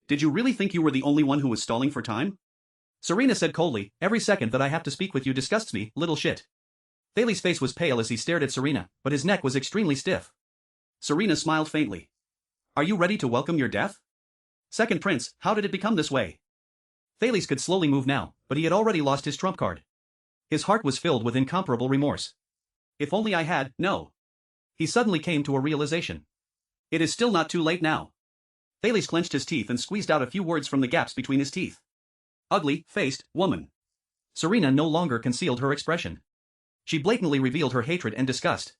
Did you really think you were the only one who was stalling for time? Serena said coldly, every second that I have to speak with you disgusts me, little shit. Thales' face was pale as he stared at Serena, but his neck was extremely stiff. Serena smiled faintly. Are you ready to welcome your death? Second Prince, how did it become this way? Thales could slowly move now, but he had already lost his trump card. His heart was filled with incomparable remorse. If only I had, no. He suddenly came to a realization. It is still not too late now. Thales clenched his teeth and squeezed out a few words from the gaps between his teeth. Ugly-faced woman. Serena no longer concealed her expression. She blatantly revealed her hatred and disgust.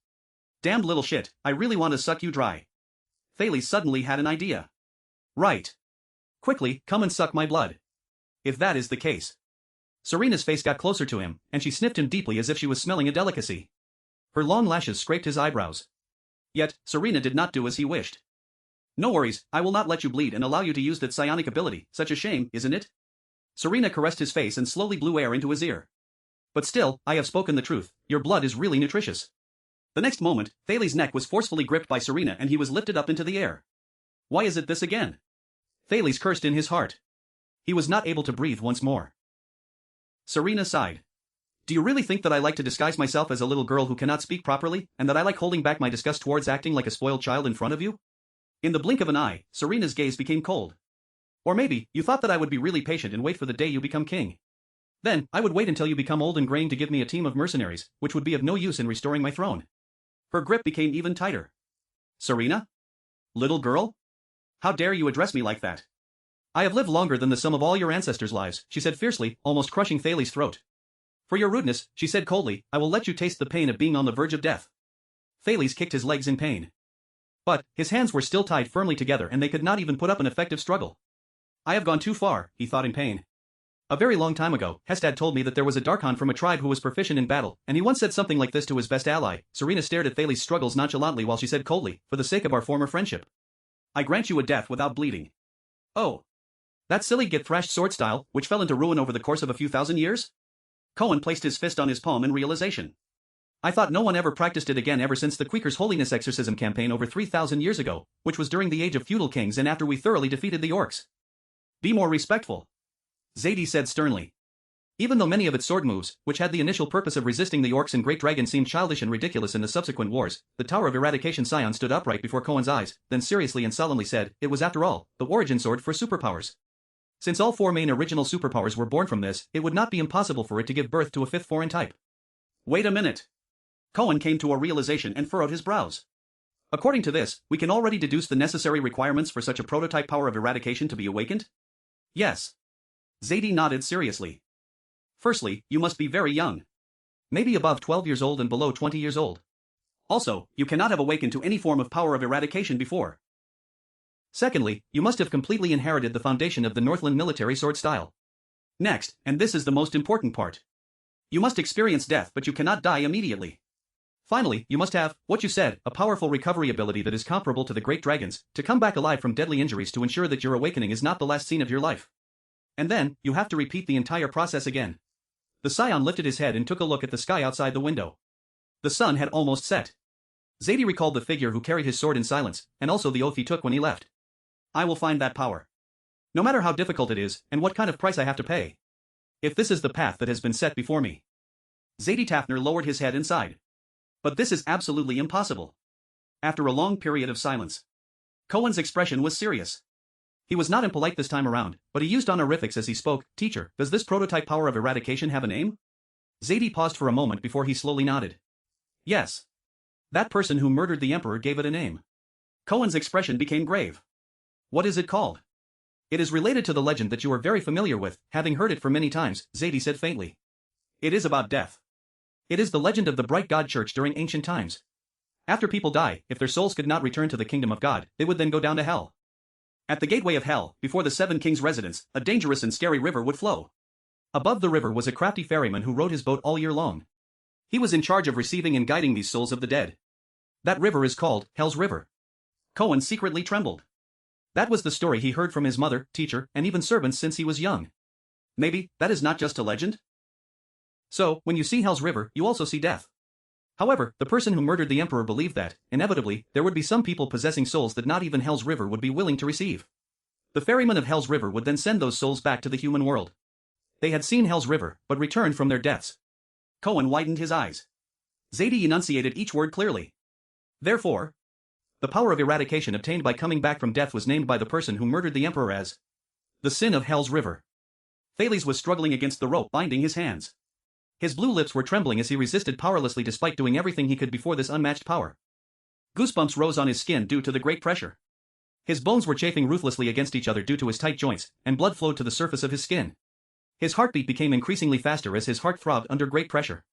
Damned little shit, I really want to suck you dry. Thales suddenly had an idea. Right. Quickly, come and suck my blood. If that is the case. Serena's face got closer to him, and she sniffed him deeply as if she was smelling a delicacy. Her long lashes scraped his eyebrows. Yet, Serena did not do as he wished. No worries, I will not let you bleed and allow you to use that psionic ability, such a shame, isn't it? Serena caressed his face and slowly blew air into his ear. But still, I have spoken the truth, your blood is really nutritious. The next moment, Thales' neck was forcefully gripped by Serena and he was lifted up into the air. Why is it this again? Thales cursed in his heart. He was not able to breathe once more. Serena sighed. Do you really think that I like to disguise myself as a little girl who cannot speak properly, and that I like holding back my disgust towards acting like a spoiled child in front of you? In the blink of an eye, Serena's gaze became cold. Or maybe, you thought that I would be really patient and wait for the day you become king. Then, I would wait until you become old and graying to give me a team of mercenaries, which would be of no use in restoring my throne. Her grip became even tighter. Serena? Little girl? How dare you address me like that? I have lived longer than the sum of all your ancestors' lives, she said fiercely, almost crushing Thales' throat. For your rudeness, she said coldly, I will let you taste the pain of being on the verge of death. Thales kicked his legs in pain. But, his hands were still tied firmly together and they could not even put up an effective struggle. I have gone too far, he thought in pain. A very long time ago, Hestad told me that there was a Darkhan from a tribe who was proficient in battle, and he once said something like this to his best ally. Serena stared at Thales' struggles nonchalantly while she said coldly, for the sake of our former friendship, I grant you a death without bleeding. Oh. That silly get-thrashed sword style, which fell into ruin over the course of a few thousand years? Cohen placed his fist on his palm in realization. I thought no one ever practiced it again ever since the Quaker's Holiness Exorcism campaign over 3,000 years ago, which was during the age of feudal kings and after we thoroughly defeated the orcs. Be more respectful. Zadie said sternly. Even though many of its sword moves, which had the initial purpose of resisting the orcs and great dragon, seemed childish and ridiculous in the subsequent wars, the Tower of Eradication Scion stood upright before Cohen's eyes, then seriously and solemnly said, it was after all, the origin sword for superpowers. Since all four main original superpowers were born from this, it would not be impossible for it to give birth to a fifth foreign type. Wait a minute. Cohen came to a realization and furrowed his brows. According to this, we can already deduce the necessary requirements for such a prototype power of eradication to be awakened? Yes. Zadie nodded seriously. Firstly, you must be very young. Maybe above 12 years old and below 20 years old. Also, you cannot have awakened to any form of power of eradication before. Secondly, you must have completely inherited the foundation of the Northland military sword style. Next, and this is the most important part. You must experience death, but you cannot die immediately. Finally, you must have, what you said, a powerful recovery ability that is comparable to the great dragons, to come back alive from deadly injuries to ensure that your awakening is not the last scene of your life. And then, you have to repeat the entire process again. The Scion lifted his head and took a look at the sky outside the window. The sun had almost set. Zadie recalled the figure who carried his sword in silence, and also the oath he took when he left. I will find that power. No matter how difficult it is, and what kind of price I have to pay. If this is the path that has been set before me. Zadie Tafner lowered his head and sighed. But this is absolutely impossible. After a long period of silence, Cohen's expression was serious. He was not impolite this time around, but he used honorifics as he spoke. Teacher, does this prototype power of eradication have a name? Zadie paused for a moment before he slowly nodded. Yes. That person who murdered the Emperor gave it a name. Cohen's expression became grave. What is it called? It is related to the legend that you are very familiar with, having heard it for many times, Zadie said faintly. It is about death. It is the legend of the Bright God Church during ancient times. After people die, if their souls could not return to the kingdom of God, they would then go down to hell. At the gateway of hell, before the Seven Kings' residence, a dangerous and scary river would flow. Above the river was a crafty ferryman who rowed his boat all year long. He was in charge of receiving and guiding these souls of the dead. That river is called Hell's River. Cohen secretly trembled. That was the story he heard from his mother, teacher, and even servants since he was young. Maybe, that is not just a legend? So, when you see Hell's River, you also see death. However, the person who murdered the Emperor believed that, inevitably, there would be some people possessing souls that not even Hell's River would be willing to receive. The ferryman of Hell's River would then send those souls back to the human world. They had seen Hell's River, but returned from their deaths. Cohen widened his eyes. Zadie enunciated each word clearly. Therefore, the power of eradication obtained by coming back from death was named by the person who murdered the Emperor as the sin of Hell's River. Thales was struggling against the rope binding his hands. His blue lips were trembling as he resisted powerlessly despite doing everything he could before this unmatched power. Goosebumps rose on his skin due to the great pressure. His bones were chafing ruthlessly against each other due to his tight joints, and blood flowed to the surface of his skin. His heartbeat became increasingly faster as his heart throbbed under great pressure.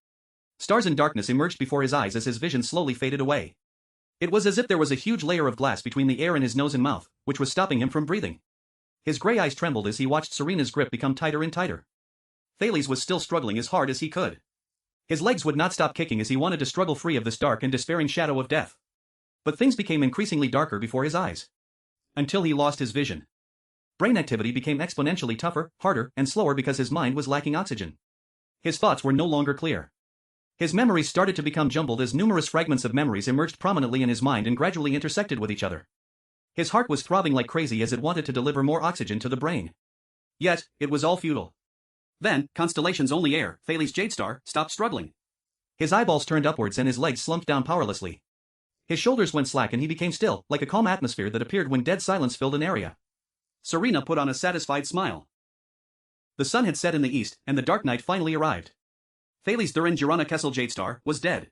Stars and darkness emerged before his eyes as his vision slowly faded away. It was as if there was a huge layer of glass between the air in his nose and mouth, which was stopping him from breathing. His gray eyes trembled as he watched Serena's grip become tighter and tighter. Thales was still struggling as hard as he could. His legs would not stop kicking as he wanted to struggle free of this dark and despairing shadow of death. But things became increasingly darker before his eyes. Until he lost his vision. Brain activity became exponentially tougher, harder, and slower because his mind was lacking oxygen. His thoughts were no longer clear. His memories started to become jumbled as numerous fragments of memories emerged prominently in his mind and gradually intersected with each other. His heart was throbbing like crazy as it wanted to deliver more oxygen to the brain. Yet, it was all futile. Then, Constellation's only heir, Thales Jadestar, stopped struggling. His eyeballs turned upwards and his legs slumped down powerlessly. His shoulders went slack and he became still, like a calm atmosphere that appeared when dead silence filled an area. Serena put on a satisfied smile. The sun had set in the east, and the dark night finally arrived. Thales Durin Girona Kessel Jadestar was dead.